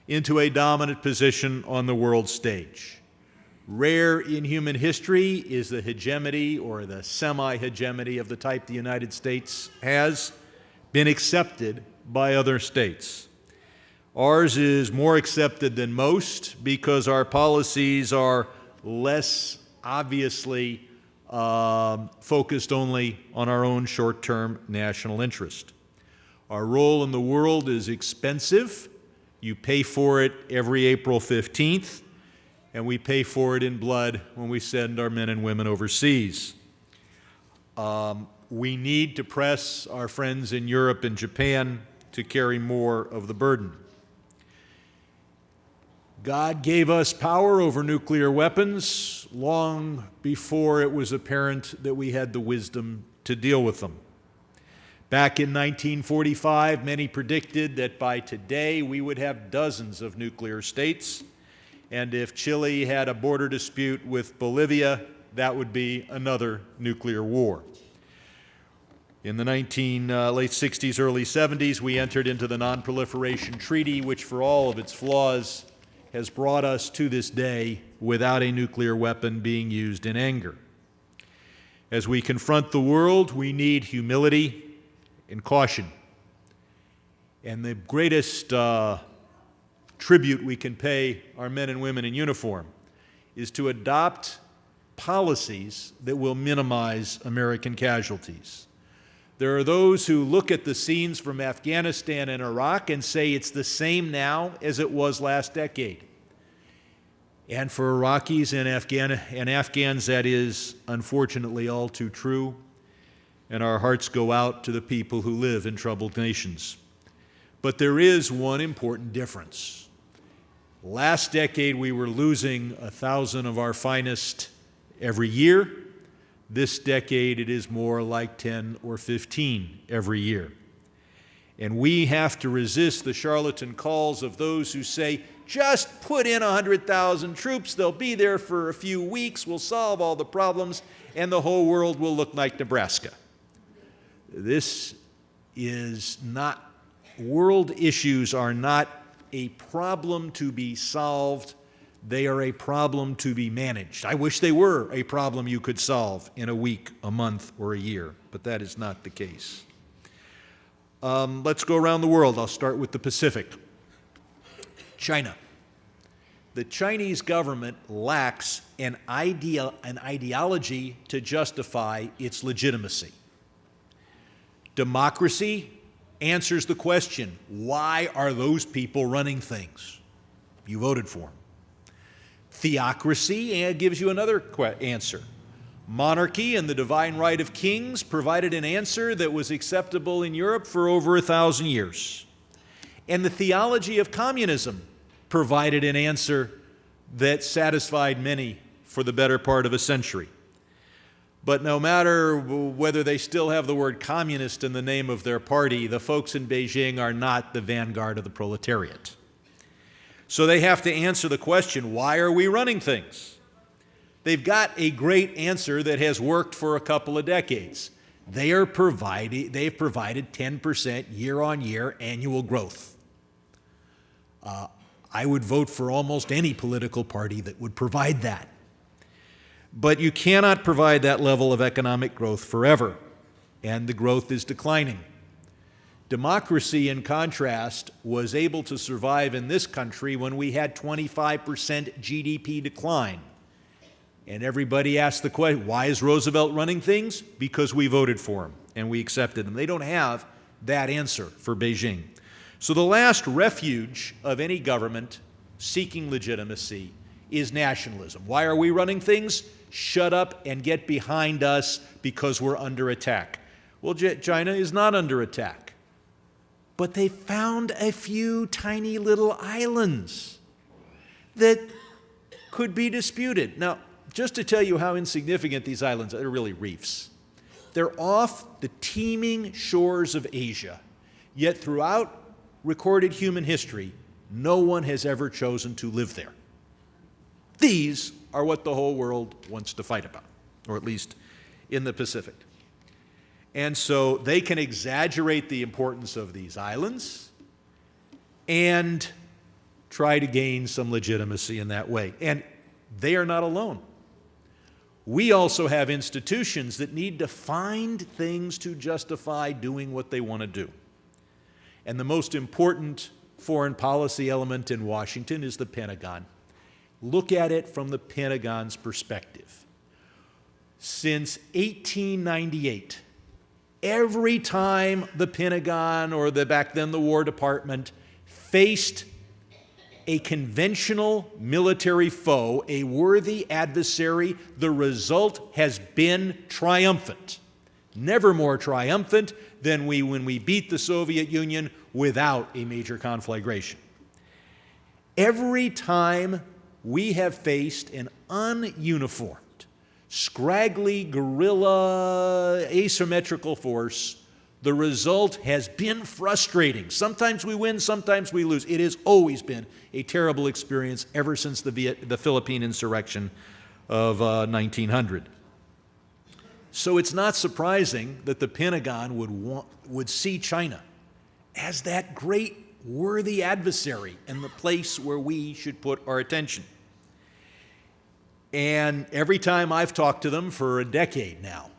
into a dominant position on the world stage. Rare in human history is the hegemony or the semi-hegemony of the type the United States has been accepted by other states. Ours is more accepted than most because our policies are less obviously focused only on our own short-term national interest. Our role in the world is expensive. You pay for it every April 15th, and we pay for it in blood when we send our men and women overseas. We need to press our friends in Europe and Japan to carry more of the burden. God gave us power over nuclear weapons long before it was apparent that we had the wisdom to deal with them. Back in 1945, many predicted that by today we would have dozens of nuclear states, and if Chile had a border dispute with Bolivia, that would be another nuclear war. In the late 60s, early 70s, we entered into the Non-Proliferation Treaty, which for all of its flaws has brought us to this day without a nuclear weapon being used in anger. As we confront the world, we need humility and caution. And the greatest tribute we can pay our men and women in uniform is to adopt policies that will minimize American casualties. There are those who look at the scenes from Afghanistan and Iraq and say it's the same now as it was last decade. And for Iraqis and Afghans, that is unfortunately all too true. And our hearts go out to the people who live in troubled nations. But there is one important difference. Last decade, we were losing 1,000 of our finest every year. This decade, it is more like 10 or 15 every year. And we have to resist the charlatan calls of those who say, just put in 100,000 troops, they'll be there for a few weeks, we'll solve all the problems, and the whole world will look like Nebraska. This is not, world issues are not a problem to be solved. They are a problem to be managed. I wish they were a problem you could solve in a week, a month, or a year, but that is not the case. Let's go around the world. I'll start with the Pacific. China. The Chinese government lacks an ideology to justify its legitimacy. Democracy answers the question, why are those people running things? You voted for them. Theocracy gives you another answer. Monarchy and the divine right of kings provided an answer that was acceptable in Europe for over 1,000 years. And the theology of communism provided an answer that satisfied many for the better part of a century. But no matter whether they still have the word communist in the name of their party, the folks in Beijing are not the vanguard of the proletariat. So they have to answer the question, why are we running things? They've got a great answer that has worked for a couple of decades. They've provided 10% year-on-year annual growth. I would vote for almost any political party that would provide that. But you cannot provide that level of economic growth forever, and the growth is declining. Democracy, in contrast, was able to survive in this country when we had 25% GDP decline. And everybody asked the question, why is Roosevelt running things? Because we voted for him and we accepted him. They don't have that answer for Beijing. So the last refuge of any government seeking legitimacy is nationalism. Why are we running things? Shut up and get behind us because we're under attack. Well, China is not under attack. But they found a few tiny little islands that could be disputed. Now, just to tell you how insignificant these islands are, they're really reefs. They're off the teeming shores of Asia. Yet throughout recorded human history, no one has ever chosen to live there. These are what the whole world wants to fight about, or at least in the Pacific. And so they can exaggerate the importance of these islands and try to gain some legitimacy in that way. And they are not alone. We also have institutions that need to find things to justify doing what they want to do. And the most important foreign policy element in Washington is the Pentagon. Look at it from the Pentagon's perspective. Since 1898, every time the Pentagon or back then the War Department faced a conventional military foe, a worthy adversary, the result has been triumphant. Never more triumphant than when we beat the Soviet Union without a major conflagration. Every time we have faced an ununiformed, scraggly, guerrilla, asymmetrical force, the result has been frustrating. Sometimes we win, sometimes we lose. It has always been a terrible experience ever since the Philippine insurrection of 1900. So it's not surprising that the Pentagon would see China as that great, worthy adversary and the place where we should put our attention. And every time I've talked to them for a decade now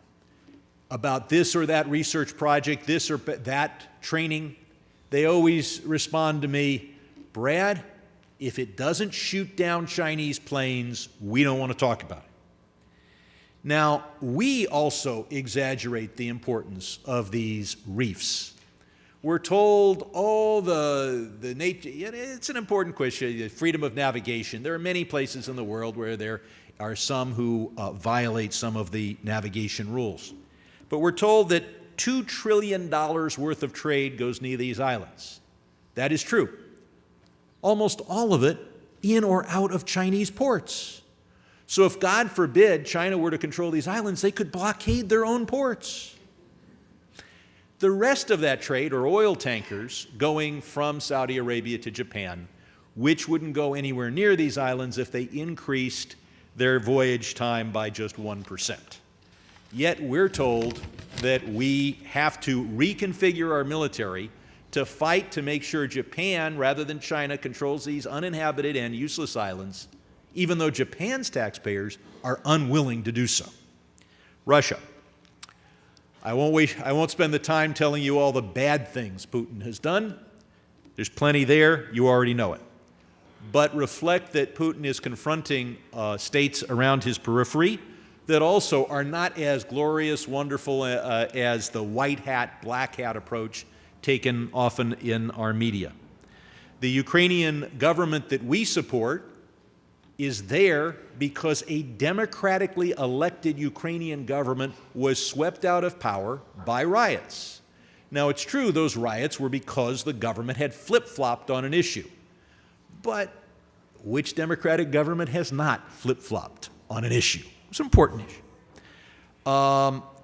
about this or that research project, this or that training, they always respond to me, Brad, if it doesn't shoot down Chinese planes, we don't want to talk about it. Now, we also exaggerate the importance of these reefs. We're told, the nature, it's an important question, freedom of navigation. There are many places in the world where there are some who violate some of the navigation rules. But we're told that $2 trillion worth of trade goes near these islands. That is true. Almost all of it in or out of Chinese ports. So if, God forbid, China were to control these islands, they could blockade their own ports. The rest of that trade are oil tankers going from Saudi Arabia to Japan, which wouldn't go anywhere near these islands if they increased their voyage time by just 1%. Yet we're told that we have to reconfigure our military to fight to make sure Japan, rather than China, controls these uninhabited and useless islands, even though Japan's taxpayers are unwilling to do so. Russia. I won't spend the time telling you all the bad things Putin has done. There's plenty there. You already know it. But reflect that Putin is confronting states around his periphery that also are not as glorious, wonderful as the white hat, black hat approach taken often in our media. The Ukrainian government that we support is there because a democratically elected Ukrainian government was swept out of power by riots. Now, it's true those riots were because the government had flip-flopped on an issue. But which democratic government has not flip-flopped on an issue? It's an important issue.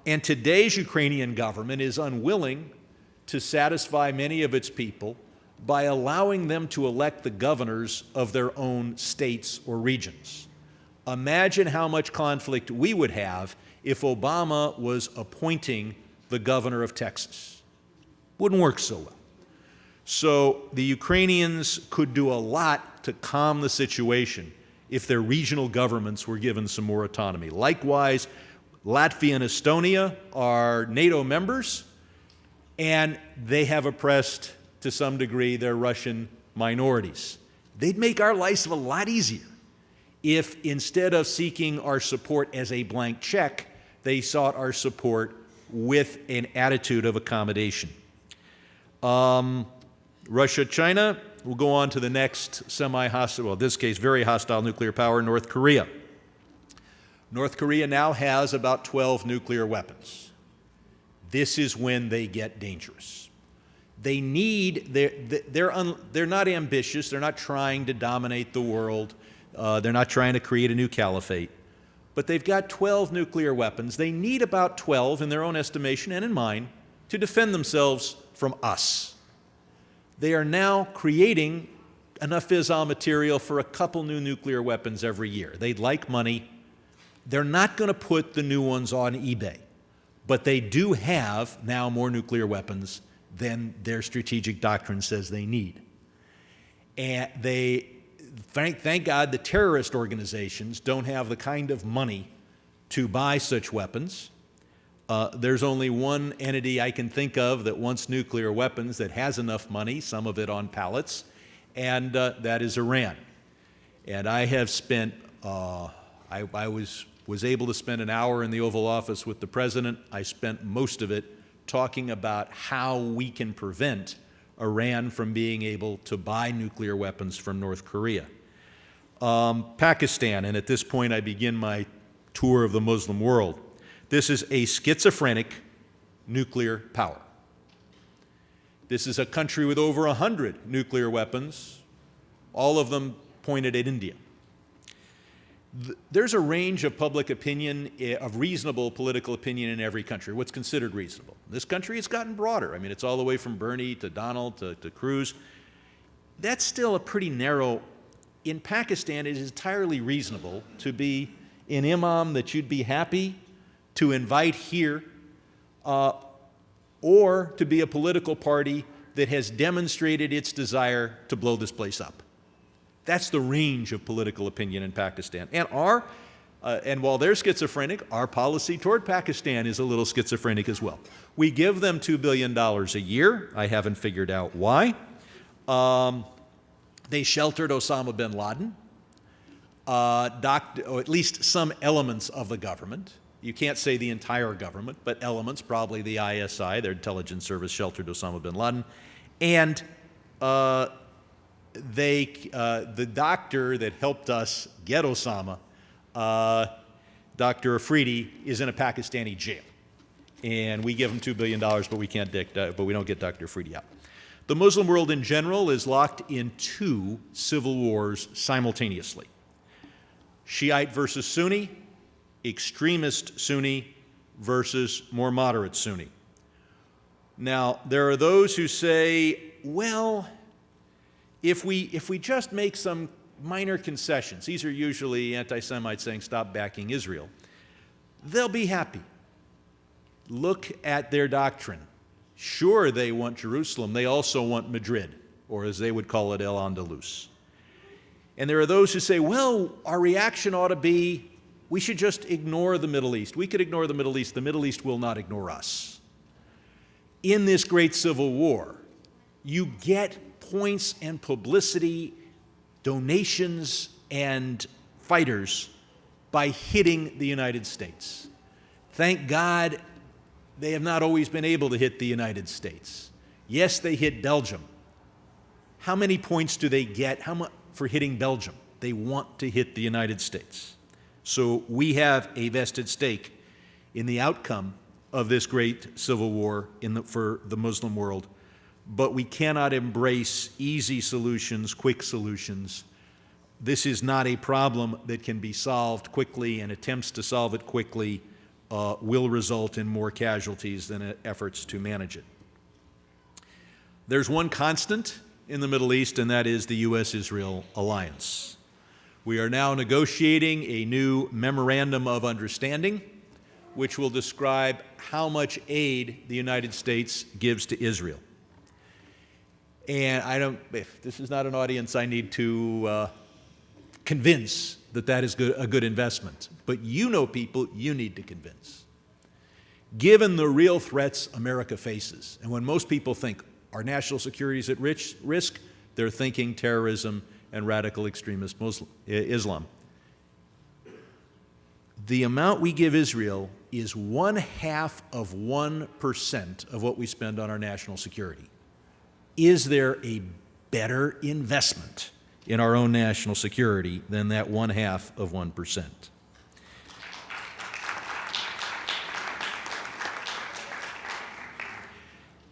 And today's Ukrainian government is unwilling to satisfy many of its people by allowing them to elect the governors of their own states or regions. Imagine how much conflict we would have if Obama was appointing the governor of Texas. Wouldn't work so well. So the Ukrainians could do a lot to calm the situation if their regional governments were given some more autonomy. Likewise, Latvia and Estonia are NATO members, and they have oppressed, to some degree, their Russian minorities. They'd make our lives a lot easier if, instead of seeking our support as a blank check, they sought our support with an attitude of accommodation. Russia, China, we'll go on to the next semi-hostile, well, in this case, very hostile nuclear power, North Korea. North Korea now has about 12 nuclear weapons. This is when they get dangerous. They need, they're not ambitious, they're not trying to dominate the world, they're not trying to create a new caliphate, but they've got 12 nuclear weapons. They need about 12, in their own estimation and in mine, to defend themselves from us. They are now creating enough fissile material for a couple new nuclear weapons every year. They'd like money. They're not going to put the new ones on eBay, but they do have now more nuclear weapons than their strategic doctrine says they need. And thank God the terrorist organizations don't have the kind of money to buy such weapons. There's only one entity I can think of that wants nuclear weapons that has enough money, some of it on pallets, and that is Iran. And I have spent, I was able to spend an hour in the Oval Office with the president. I spent most of it talking about how we can prevent Iran from being able to buy nuclear weapons from North Korea. Pakistan, and at this point I begin my tour of the Muslim world. This is a schizophrenic nuclear power. This is a country with over 100 nuclear weapons, all of them pointed at India. There's a range of public opinion, of reasonable political opinion in every country, what's considered reasonable. This country, it's gotten broader. I mean, it's all the way from Bernie to Donald to Cruz. That's still a pretty narrow. In Pakistan, it is entirely reasonable to be an imam that you'd be happy to invite here, or to be a political party that has demonstrated its desire to blow this place up. That's the range of political opinion in Pakistan. And while they're schizophrenic, our policy toward Pakistan is a little schizophrenic as well. We give them $2 billion a year. I haven't figured out why. They sheltered Osama bin Laden, or at least some elements of the government. You can't say the entire government, but elements, probably the ISI, their intelligence service, sheltered Osama bin Laden. And the doctor that helped us get Osama, Dr. Afridi, is in a Pakistani jail. And we give him $2 billion, but we don't get Dr. Afridi out. The Muslim world in general is locked in two civil wars simultaneously. Shiite versus Sunni, extremist Sunni versus more moderate Sunni. Now, there are those who say, well, if we just make some minor concessions, these are usually anti-Semites saying stop backing Israel, they'll be happy. Look at their doctrine. Sure, they want Jerusalem. They also want Madrid, or as they would call it, El-Andalus. And there are those who say, well, our reaction ought to be, we should just ignore the Middle East. We could ignore the Middle East. The Middle East will not ignore us. In this great civil war, you get points and publicity, donations and fighters by hitting the United States. Thank God they have not always been able to hit the United States. Yes, they hit Belgium. How many points do they get for hitting Belgium? They want to hit the United States. So we have a vested stake in the outcome of this great civil war for the Muslim world, but we cannot embrace easy solutions, quick solutions. This is not a problem that can be solved quickly, and attempts to solve it quickly will result in more casualties than efforts to manage it. There's one constant in the Middle East, and that is the U.S.-Israel alliance. We are now negotiating a new memorandum of understanding, which will describe how much aid the United States gives to Israel. And this is not an audience I need to convince that is a good investment. But you know people you need to convince. Given the real threats America faces, and when most people think our national security is at risk, they're thinking terrorism and radical extremist Islam. The amount we give Israel is 0.5% of what we spend on our national security. Is there a better investment in our own national security than that 0.5%?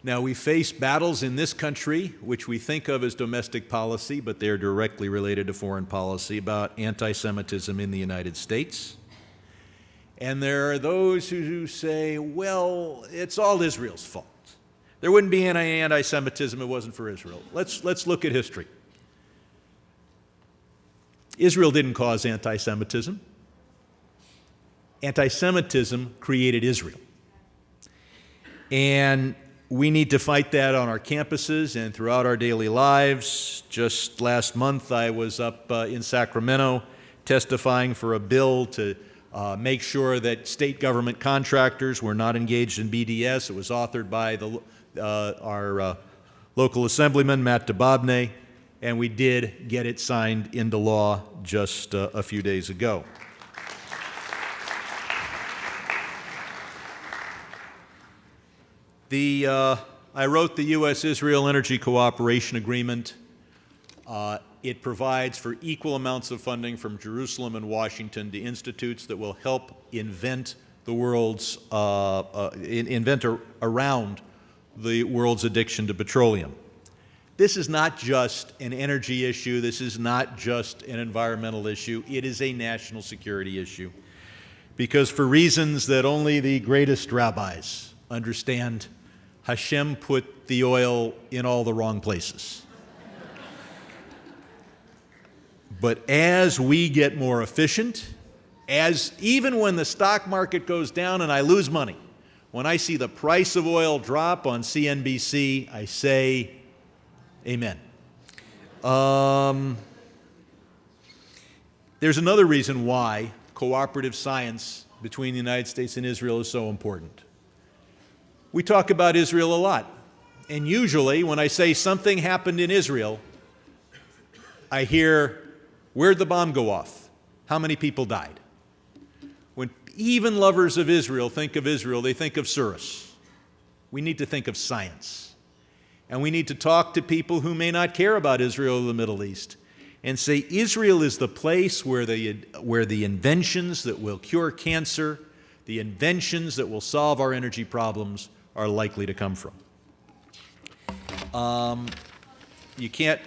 Now, we face battles in this country, which we think of as domestic policy, but they're directly related to foreign policy, about anti-Semitism in the United States. And there are those who say, well, it's all Israel's fault. There wouldn't be any anti-Semitism if it wasn't for Israel. Let's look at history. Israel didn't cause anti-Semitism. Anti-Semitism created Israel. And we need to fight that on our campuses and throughout our daily lives. Just last month, I was up in Sacramento testifying for a bill to make sure that state government contractors were not engaged in BDS. It was authored by our local assemblyman, Matt DeBobne, and we did get it signed into law just a few days ago. I wrote the U.S.-Israel Energy Cooperation Agreement. It provides for equal amounts of funding from Jerusalem and Washington to institutes that will help invent the world's around the world's addiction to petroleum. This is not just an energy issue. This is not just an environmental issue. It is a national security issue. Because for reasons that only the greatest rabbis understand, Hashem put the oil in all the wrong places. But as we get more efficient, even when the stock market goes down and I lose money, when I see the price of oil drop on CNBC, I say, amen. There's another reason why cooperative science between the United States and Israel is so important. We talk about Israel a lot, and usually when I say something happened in Israel, I hear, where'd the bomb go off? How many people died? When even lovers of Israel think of Israel, they think of Surus. We need to think of science. And we need to talk to people who may not care about Israel or the Middle East and say Israel is the place where the inventions that will cure cancer, the inventions that will solve our energy problems are likely to come from. You can't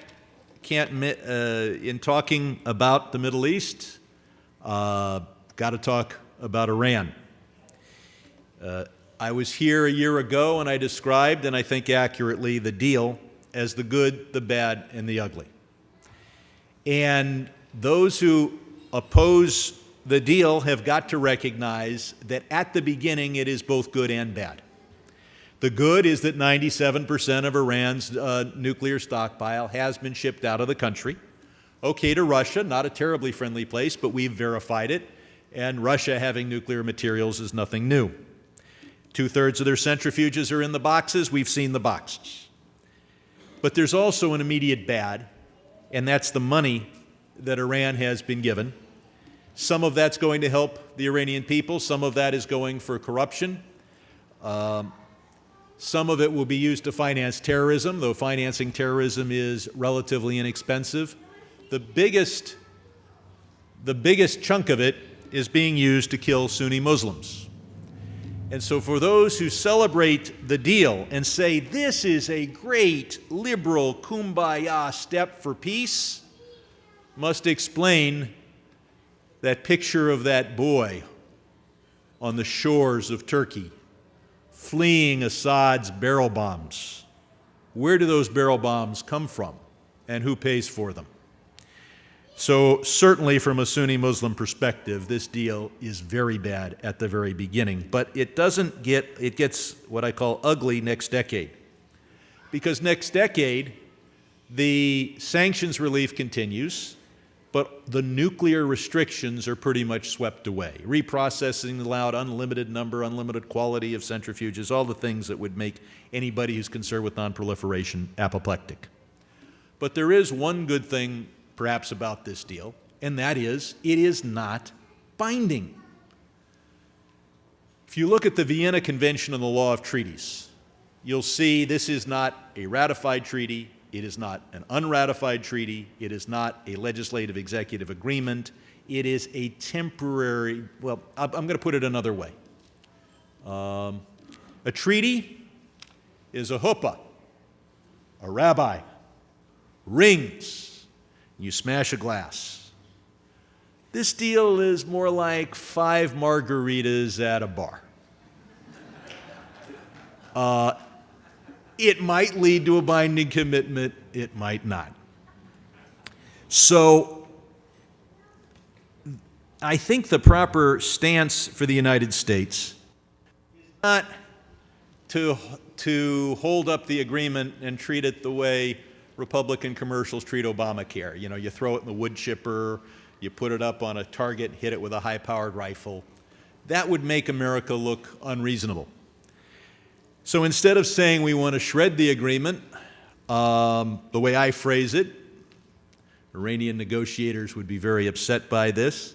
in talking about the Middle East, got to talk about Iran. I was here a year ago and I described, and I think accurately, the deal as the good, the bad, and the ugly. And those who oppose the deal have got to recognize that at the beginning it is both good and bad. The good is that 97% of Iran's nuclear stockpile has been shipped out of the country. Okay to Russia, not a terribly friendly place, but we've verified it, and Russia having nuclear materials is nothing new. 2/3 of their centrifuges are in the boxes. We've seen the boxes. But there's also an immediate bad, and that's the money that Iran has been given. Some of that's going to help the Iranian people. Some of that is going for corruption. Some of it will be used to finance terrorism, though financing terrorism is relatively inexpensive. The biggest chunk of it is being used to kill Sunni Muslims. And so for those who celebrate the deal and say this is a great liberal kumbaya step for peace, must explain that picture of that boy on the shores of Turkey fleeing Assad's barrel bombs. Where do those barrel bombs come from, and who pays for them? So certainly from a Sunni Muslim perspective, this deal is very bad at the very beginning, but it gets what I call ugly next decade. Because next decade, the sanctions relief continues, but the nuclear restrictions are pretty much swept away. Reprocessing allowed unlimited number, unlimited quality of centrifuges, all the things that would make anybody who's concerned with nonproliferation apoplectic. But there is one good thing perhaps about this deal, and that is it is not binding. If you look at the Vienna Convention on the Law of Treaties, you'll see this is not a ratified treaty. It is not an unratified treaty. It is not a legislative executive agreement. It is a temporary, well, I'm going to put it another way. A treaty is a huppah, a rabbi, rings, you smash a glass. This deal is more like 5 margaritas at a bar. It might lead to a binding commitment, it might not. So I think the proper stance for the United States is not to hold up the agreement and treat it the way Republican commercials treat Obamacare. You know, you throw it in the wood chipper, you put it up on a target, hit it with a high-powered rifle. That would make America look unreasonable. So instead of saying we want to shred the agreement, the way I phrase it, Iranian negotiators would be very upset by this,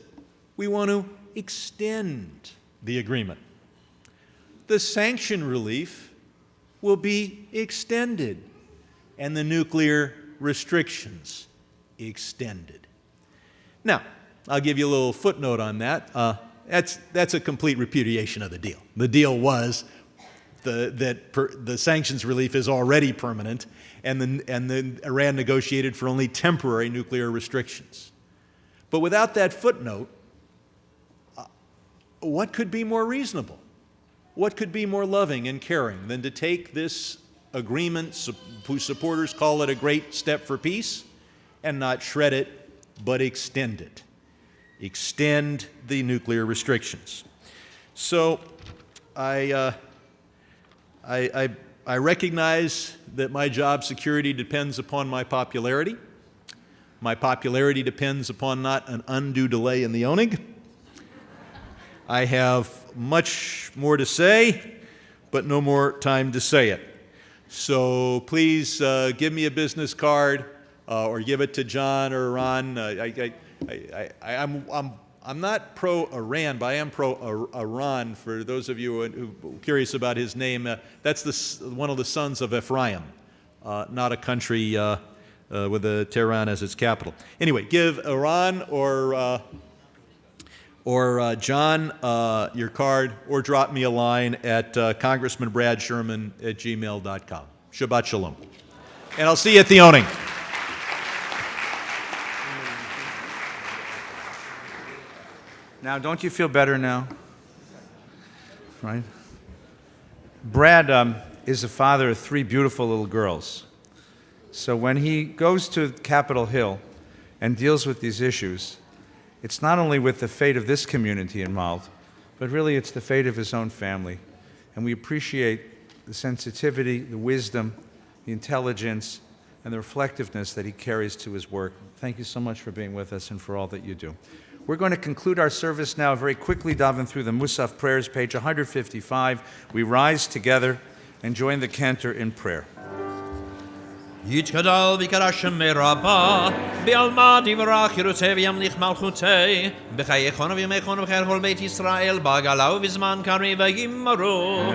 we want to extend the agreement. The sanction relief will be extended and the nuclear restrictions extended. Now, I'll give you a little footnote on that. That's a complete repudiation of the deal. The deal was the sanctions relief is already permanent, and the Iran negotiated for only temporary nuclear restrictions. But without that footnote, what could be more reasonable? What could be more loving and caring than to take this agreement, whose supporters call it a great step for peace, and not shred it, but extend it? Extend the nuclear restrictions. So I recognize that my job security depends upon my popularity. My popularity depends upon not an undue delay in the owning. I have much more to say, but no more time to say it. So please give me a business card or give it to John or Ron. I'm not pro-Iran, but I am pro-Iran. For those of you who are curious about his name, that's one of the sons of Ephraim, not a country with Tehran as its capital. Anyway, give Iran or John your card, or drop me a line at congressmanbradsherman@gmail.com. Shabbat Shalom. And I'll see you at the owning. Now, don't you feel better now? Right? Brad is the father of 3 beautiful little girls. So when he goes to Capitol Hill and deals with these issues, it's not only with the fate of this community involved, but really it's the fate of his own family. And we appreciate the sensitivity, the wisdom, the intelligence, and the reflectiveness that he carries to his work. Thank you so much for being with us and for all that you do. We're going to conclude our service now, very quickly diving through the Musaf prayers, page 155. We rise together and join the cantor in prayer. יתגדל ויקרשם מרבה, בעלמא דברח ירוצה וימליך מלכותי, בחייכון ובימיכון ובחיי כל בית ישראל, בעגלה ובזמן קריב וימרו.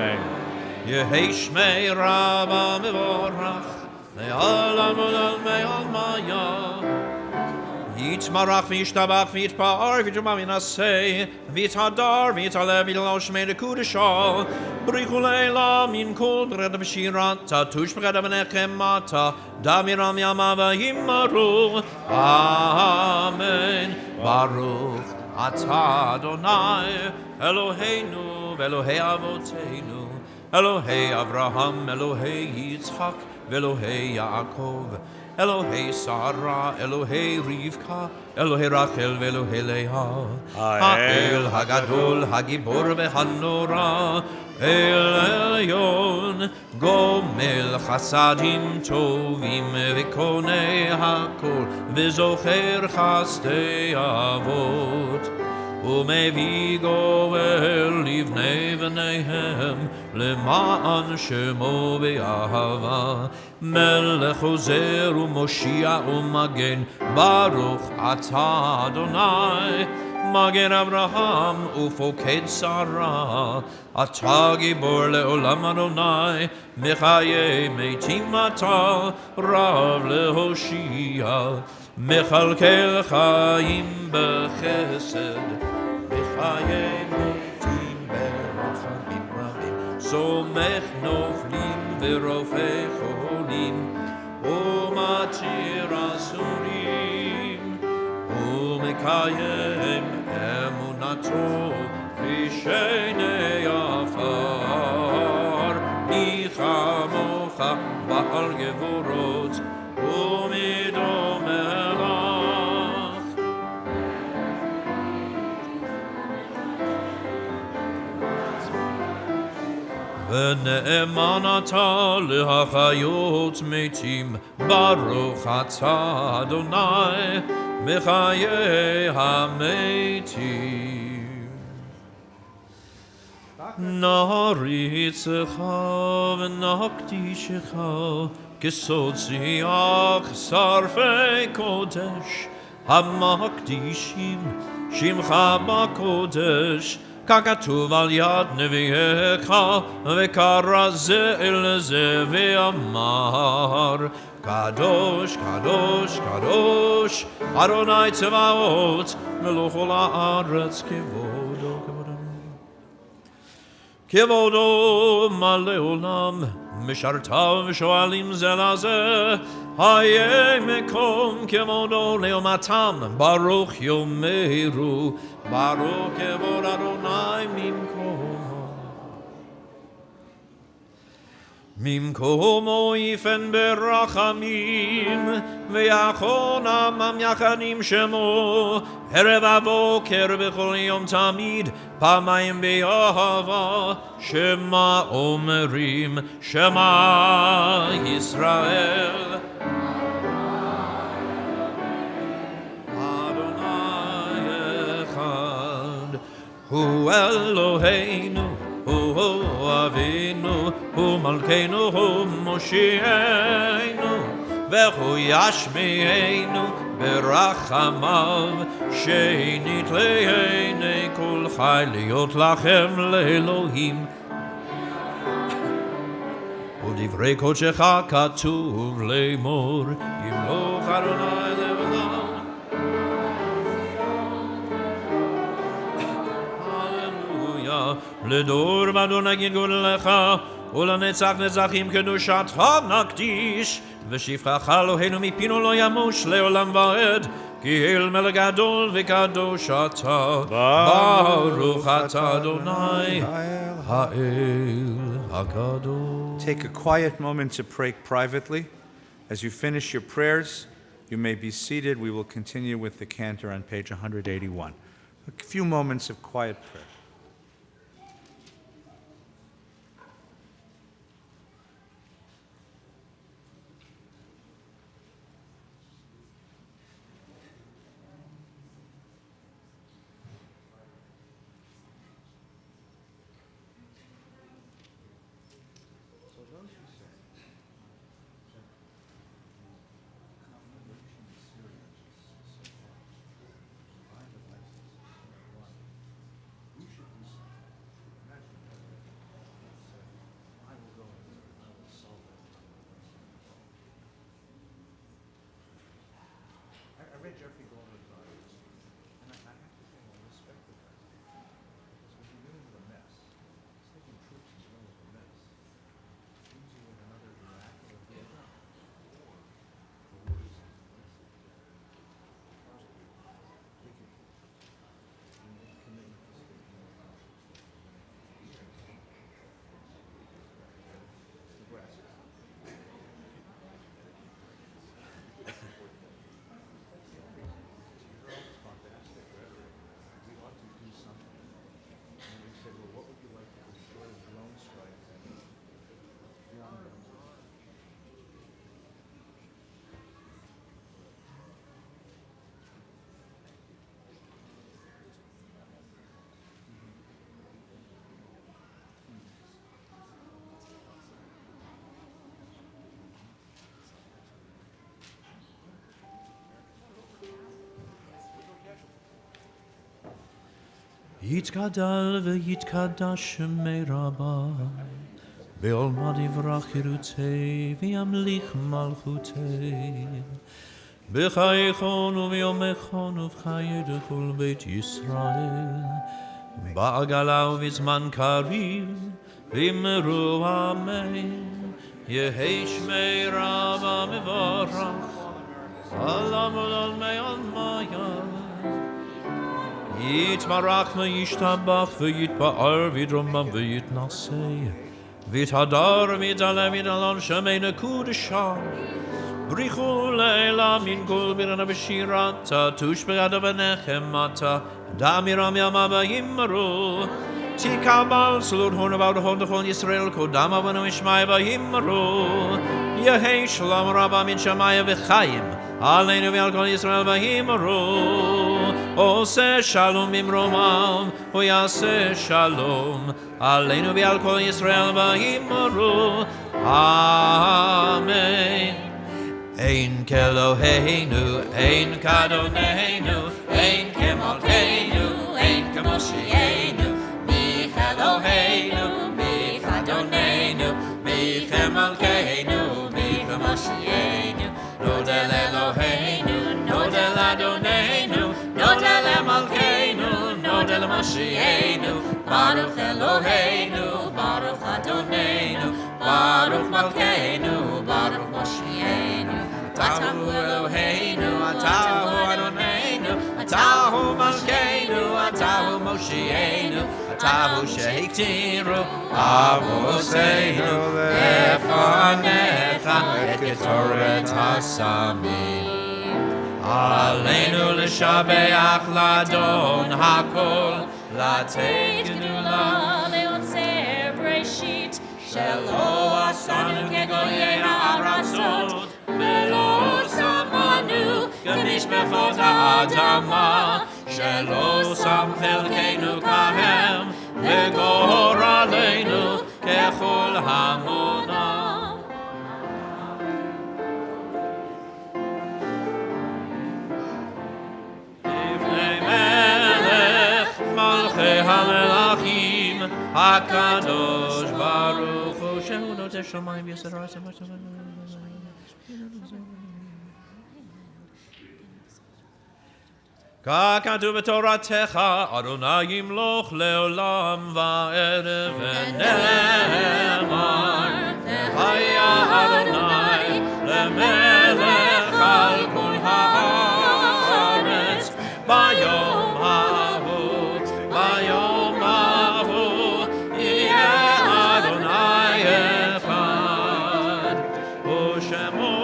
יהי שמי רבה מבורך, לעולם ולעולמי עלמיה. יתברך וישתבח ויתפאר ויתרומם וינשא ויתהדר ויתעלה וידלו שמי לקודשו בריחו לילה מן כל ברד ושירתה תוש ברד ונחמתה דמירם ימה וימרו אמן ברוך אתה אדוני אלוהינו ואלוהי אבותינו אלוהי אברהם אלוהי יצחק ואלוהי יעקב Elohei Sarah, Elohei Rivka, Elohei Rachel, Elohei Leah, Ha'el Hagadol, Hagibor veHanora, El Elyon, Gomel Chasadim Tovim, Vekonei Hakol, Vezocher Chastei Avot. ומביא גואל לבני בניהם למען שמו באהבה מלך עוזר ומושיע ומגן ברוך אתה אדוני מגן אברהם ופוקד שרה אתה גיבור לעולם אדוני מחיי מתים אתה רב להושיע מכלכל חיים בחסד בחיי מתים ברחמים רבים סומך נופלים ורופא חולים ומצ'יר אסורים ומקיים אמונתו בשני עפר מי כמוך בעל גבורות ומדומה לך ונאמן אתה להחיות מתים, ברוך אתה אדוני בחיי המתים. נריצך ונקדישך כסוד שיח שרפי קודש, המקדישים שמך בקודש, ככתוב על יד נביאך, וקרא זה אל זה ואמר, קדוש, קדוש, קדוש, אדוני צבאות, מלוך כל הארץ כבודו, כבודו מלא עולם, משרתיו ושואלים זה לזה, היה מקום כבודו לעומתם, ברוך יאמרו, ברוך כבוד אדוני ממקומו יפן ברחמים, ויחון עמם יחדים שמו, ערב הבוקר בכל יום תמיד, פעמיים באהבה, שמה אומרים, שמה ישראל. אדוני אחד, הוא אלוהינו, הוא אבינו, הוא מלכנו, הוא מושיענו, והוא ישמיענו ברחמיו, שנית לעיני כל חי להיות לכם לאלוהים. ודברי קודשך כתוב לאמור, ימלוך אדוני לעולם. לדור ודור נגיד גודלך, ולנצח נצחים קדושתך נקדיש, ושפחך אלוהינו מפינו לא ימוש לעולם ועד, כי אל מלך גדול וקדוש אתה, ברוך אתה אדוני האל הקדוש. Take a quiet moment to pray privately. As you finish your prayers, you may be seated. We will continue with the cantor on page 181. A few moments of quiet prayer. יתגדל ויתקדש שמי רבה, בעולמד יברח חירותי וימליך מלכותי, בחייכון וביומכון ובחיי כל בית ישראל, בעגלה ובזמן קריב ואמרו אמן. יהי שמי רבה מברך על עמוד מי עלמיה, יתברך וישתבח ויתפאר ויתרומם ויתנשא, ויתהדר ויתעלה ויתעלון שמי נקודשה, בריחו לילה מן כל בירנה בשירתה, תושבעה ונחמתה, דמירם ימה וימרו, Tikabal Salut Horn about the Hon Israel Kodam Avanu Ishmai Vahimru Yehei Shalom Rabba Min Shamaya V'chaim Aleinu V'al Kol Yisrael Vahimru Ose Shalom Bimromav Oyase Shalom Aleinu V'al Kol Yisrael Vahimru Amen. Ein Keloheinu, Ein Kadonenu, Ein Kemalkeinu, Ein Kemoshienu, Mi Keloheinu, Mi Kadonenu, Mi Kemalkeinu, Mi Kemoshienu, Nodel Eloheinu, Nodel Adonenu, Nodel Emalkeinu, Nodel Moshienu, Baruch Eloheinu, Baruch Adonenu, Baruch Malkeinu, Baruch Moshienu, Atahu Eloheinu, Atahu Adonenu, Atahu Malkeinu, Atahu Moshienu, Atahu Sheiktiru, Avoseinu, Lefanecha, Et Ketoret Hasamim. Aleinu l'shabeach l'Adon hakol, Latei Genula, Leotzer Breshit, Shelo asanu kegoyei ha'aratzot, Velo samanu k'mishpechot ha'adama, Shelo sam chelkeinu kahem, V'goraleinu kechol hamonam. Livnei melech malchei hamelachim, HaKadosh Baruch Hu Shehu Noteh Shomayim V'Yoseh Haaretz ככתוב בתורתך, אדוני ימלוך לעולם וערב, ונאמר, והיה אדוני למלך על כל הארץ, ביום ההוא, ביום ההוא, יהיה אדוני אחד, ושמו,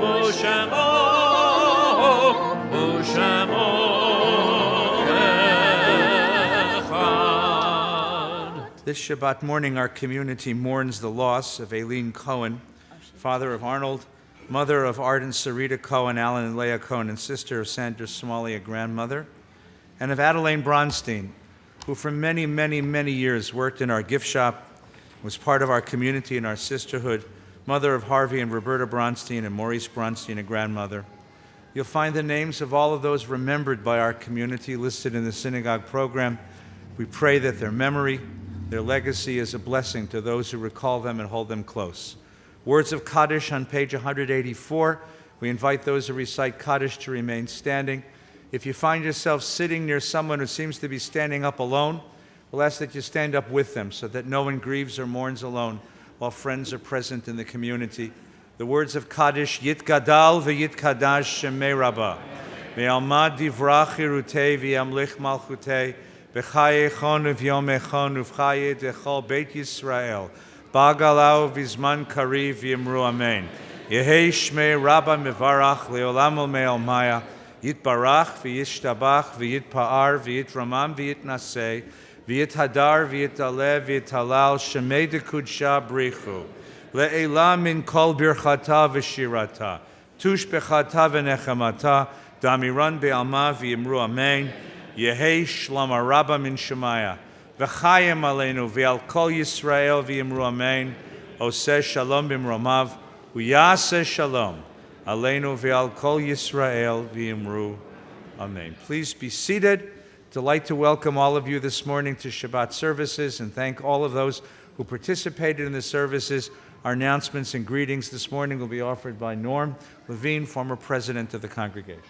ושמו, This Shabbat morning, our community mourns the loss of Aileen Cohen, father of Arnold, mother of Art and Sarita Cohen, Alan and Leah Cohen, and sister of Sandra Somalia, grandmother, and of Adelaine Bronstein, who for many, many, many years worked in our gift shop, was part of our community and our sisterhood, mother of Harvey and Roberta Bronstein and Maurice Bronstein, a grandmother. You'll find the names of all of those remembered by our community listed in the synagogue program. We pray that their memory, their legacy is a blessing to those who recall them and hold them close. Words of Kaddish on page 184. We invite those who recite Kaddish to remain standing. If you find yourself sitting near someone who seems to be standing up alone, we'll ask that you stand up with them so that no one grieves or mourns alone while friends are present in the community. The words of Kaddish, Yitgadal v'yitkadash shemei Rabbah, ve'almad divrach chirutei v'yamlich malchutei, v'chayechon v'yomechon v'chayet echol Beit Yisrael, ba'galau v'zman kariv v'yimru amen. Yehei shmei Rabbah mevarach le'olam u'me'almaya, yitbarach v'yishtabach v'yitpa'ar v'yitramam v'yitnaseh, v'yithadar v'yitalev v'yitalal shemei dekudsha brichu. Le'ela min kol birchata v'shirata, tush bechata v'nechamata, damiran be'alma v'yimru amen, yehei shlama rabba min shemaya, v'chayim aleinu v'al kol Yisrael v'yimru amen, oseh shalom b'mromav, u'yaseh shalom, aleinu v'al kol Yisrael v'yimru amen. Please be seated. Delight to welcome all of you this morning to Shabbat services and thank all of those who participated in the services. Our announcements and greetings this morning will be offered by Norm Levine, former president of the congregation.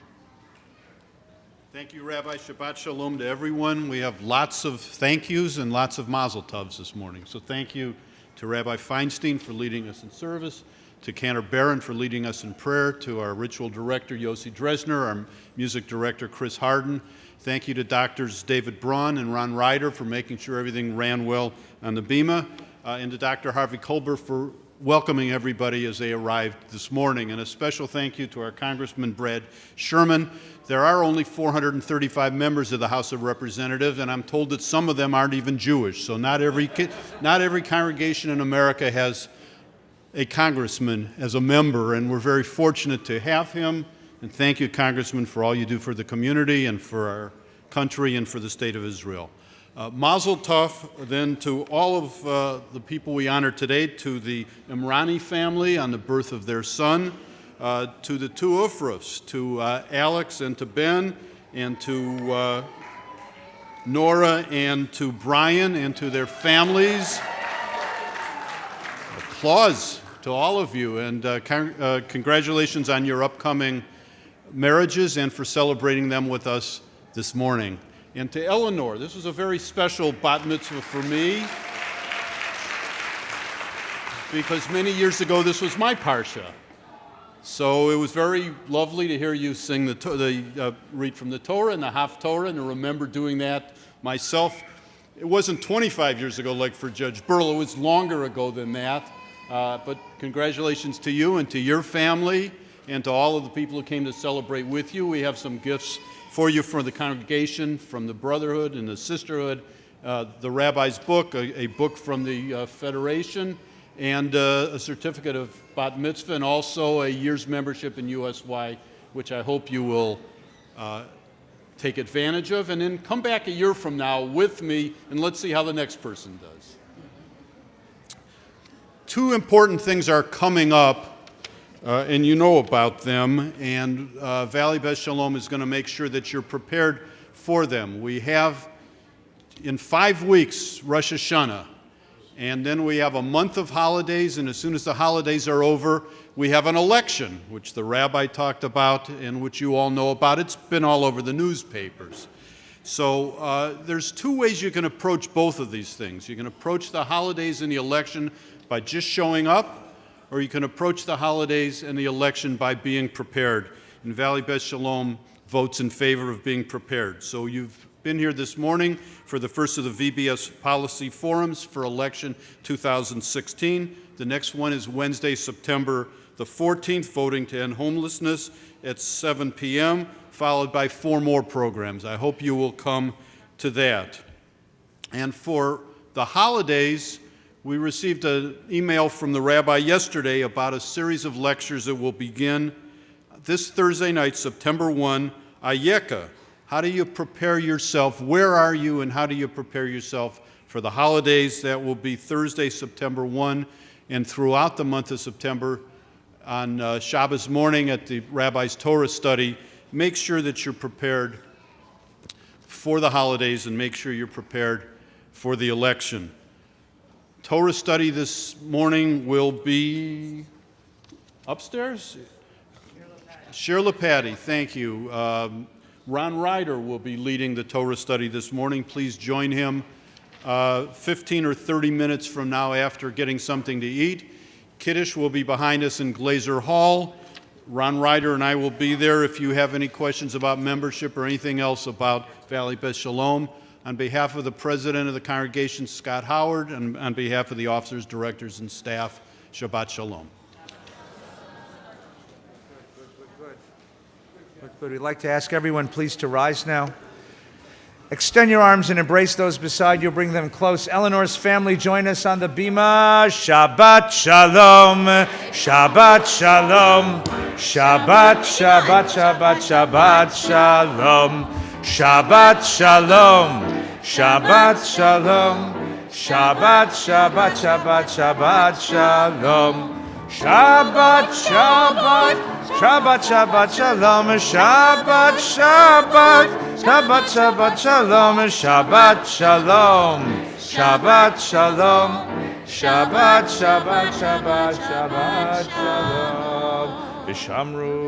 Thank you, Rabbi. Shabbat Shalom to everyone. We have lots of thank yous and lots of mazel tovs this morning. So thank you to Rabbi Feinstein for leading us in service, to Cantor Barron for leading us in prayer, to our ritual director, Yossi Dresner, our music director, Chris Harden. Thank you to Doctors David Braun and Ron Ryder for making sure everything ran well on the Bima, and to Dr. Harvey Kolber for welcoming everybody as they arrived this morning. And a special thank you to our Congressman Brad Sherman. There are only 435 members of the House of Representatives, and I'm told that some of them aren't even Jewish. So not every congregation in America has a congressman as a member, and we're very fortunate to have him. And thank you, Congressman, for all you do for the community and for our country and for the state of Israel. Mazel tov then to all of the people we honor today, to the Imrani family on the birth of their son, to the two Ufrafs, to Alex and to Ben, and to Nora and to Brian and to their families. Applause to all of you, and congratulations on your upcoming marriages and for celebrating them with us this morning. And to Eleanor, this was a very special bat mitzvah for me, because many years ago this was my parsha. So it was very lovely to hear you sing read from the Torah and the Haftorah, and to remember doing that myself. It wasn't 25 years ago like for Judge Burl, it was longer ago than that. But congratulations to you and to your family and to all of the people who came to celebrate with you. We have some gifts for you from the congregation, from the Brotherhood and the Sisterhood, the Rabbi's book, a book from the Federation, and a certificate of bat mitzvah, and also a year's membership in USY, which I hope you will take advantage of. And then come back a year from now with me, and let's see how the next person does. Two important things are coming up, and you know about them, and Valley Beth Shalom is going to make sure that you're prepared for them. We have, in 5 weeks, Rosh Hashanah, and then we have a month of holidays, and as soon as the holidays are over, we have an election, which the rabbi talked about and which you all know about. It's been all over the newspapers. So there's two ways you can approach both of these things. You can approach the holidays and the election by just showing up, or you can approach the holidays and the election by being prepared. And Valley Beth Shalom votes in favor of being prepared. So you've been here this morning for the first of the VBS policy forums for election 2016. The next one is Wednesday, September the 14th, voting to end homelessness at 7 p.m., followed by 4 more programs. I hope you will come to that. And for the holidays, we received an email from the rabbi yesterday about a series of lectures that will begin this Thursday night, September 1, Ayeka. How do you prepare yourself? Where are you, and how do you prepare yourself for the holidays? That will be Thursday, September 1, and throughout the month of September on Shabbos morning at the Rabbi's Torah study. Make sure that you're prepared for the holidays and make sure you're prepared for the election. Torah study this morning will be upstairs? Shirla Patty, thank you. Ron Ryder will be leading the Torah study this morning. Please join him 15 or 30 minutes from now after getting something to eat. Kiddush will be behind us in Glazer Hall. Ron Ryder and I will be there if you have any questions about membership or anything else about Valley Beth Shalom. On behalf of the president of the congregation, Scott Howard, and on behalf of the officers, directors, and staff, Shabbat Shalom. Good. We'd like to ask everyone please to rise now. Extend your arms and embrace those beside you. Bring them close. Eleanor's family, join us on the bima. Shabbat Shalom. Shabbat Shalom. Shabbat, Shabbat, Shabbat, Shabbat Shalom. Shabbat Shalom. Shabbat Shalom. Shabbat, Shabbat, Shabbat, Shabbat Shalom. Shabbat, Shabbat. Shabbat, Shabbat, Shalom, Shabbat, Shabbat, Shabbat, Shabbat, Shalom, Shabbat, Shalom, Shabbat, Shalom, Shabbat, Shabbat, Shabbat, Shabbat, Shalom, V'shamru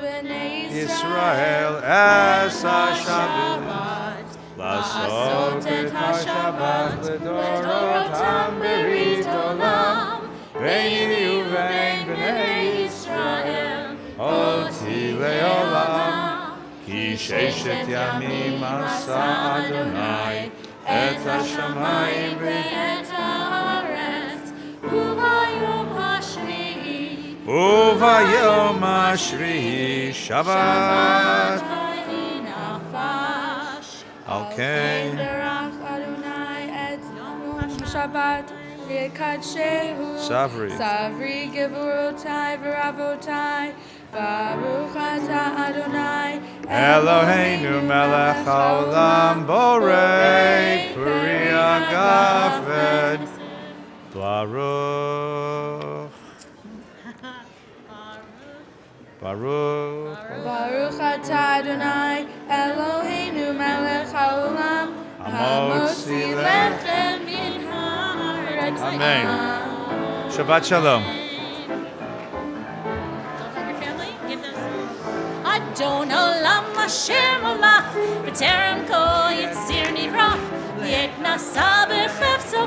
b'nei Yisrael es ha-Shabbat, Lasot et ha-Shabbat l'dorotam berit olam, Ve'ni uvein b'nei Yisrael, Oti le'olam, Ki sheshet yamim asa Adonai, Et hashamayim ve'et haaretz, vayom ashri Shabbat. Okay. Shabbat Savri. Savri Gevurotay V'Ravotai Baruch Atah Adonai Eloheinu melech haolam borei puri agafed. Baruch. Baruch. Baruch Atah Adonai Eloheinu melech haolam Hamotzi lechem min haaretz. Amen. Shabbat shalom. Adon olam asher molach, b'terem kol yitzir nivrach, yet nasa b'chefza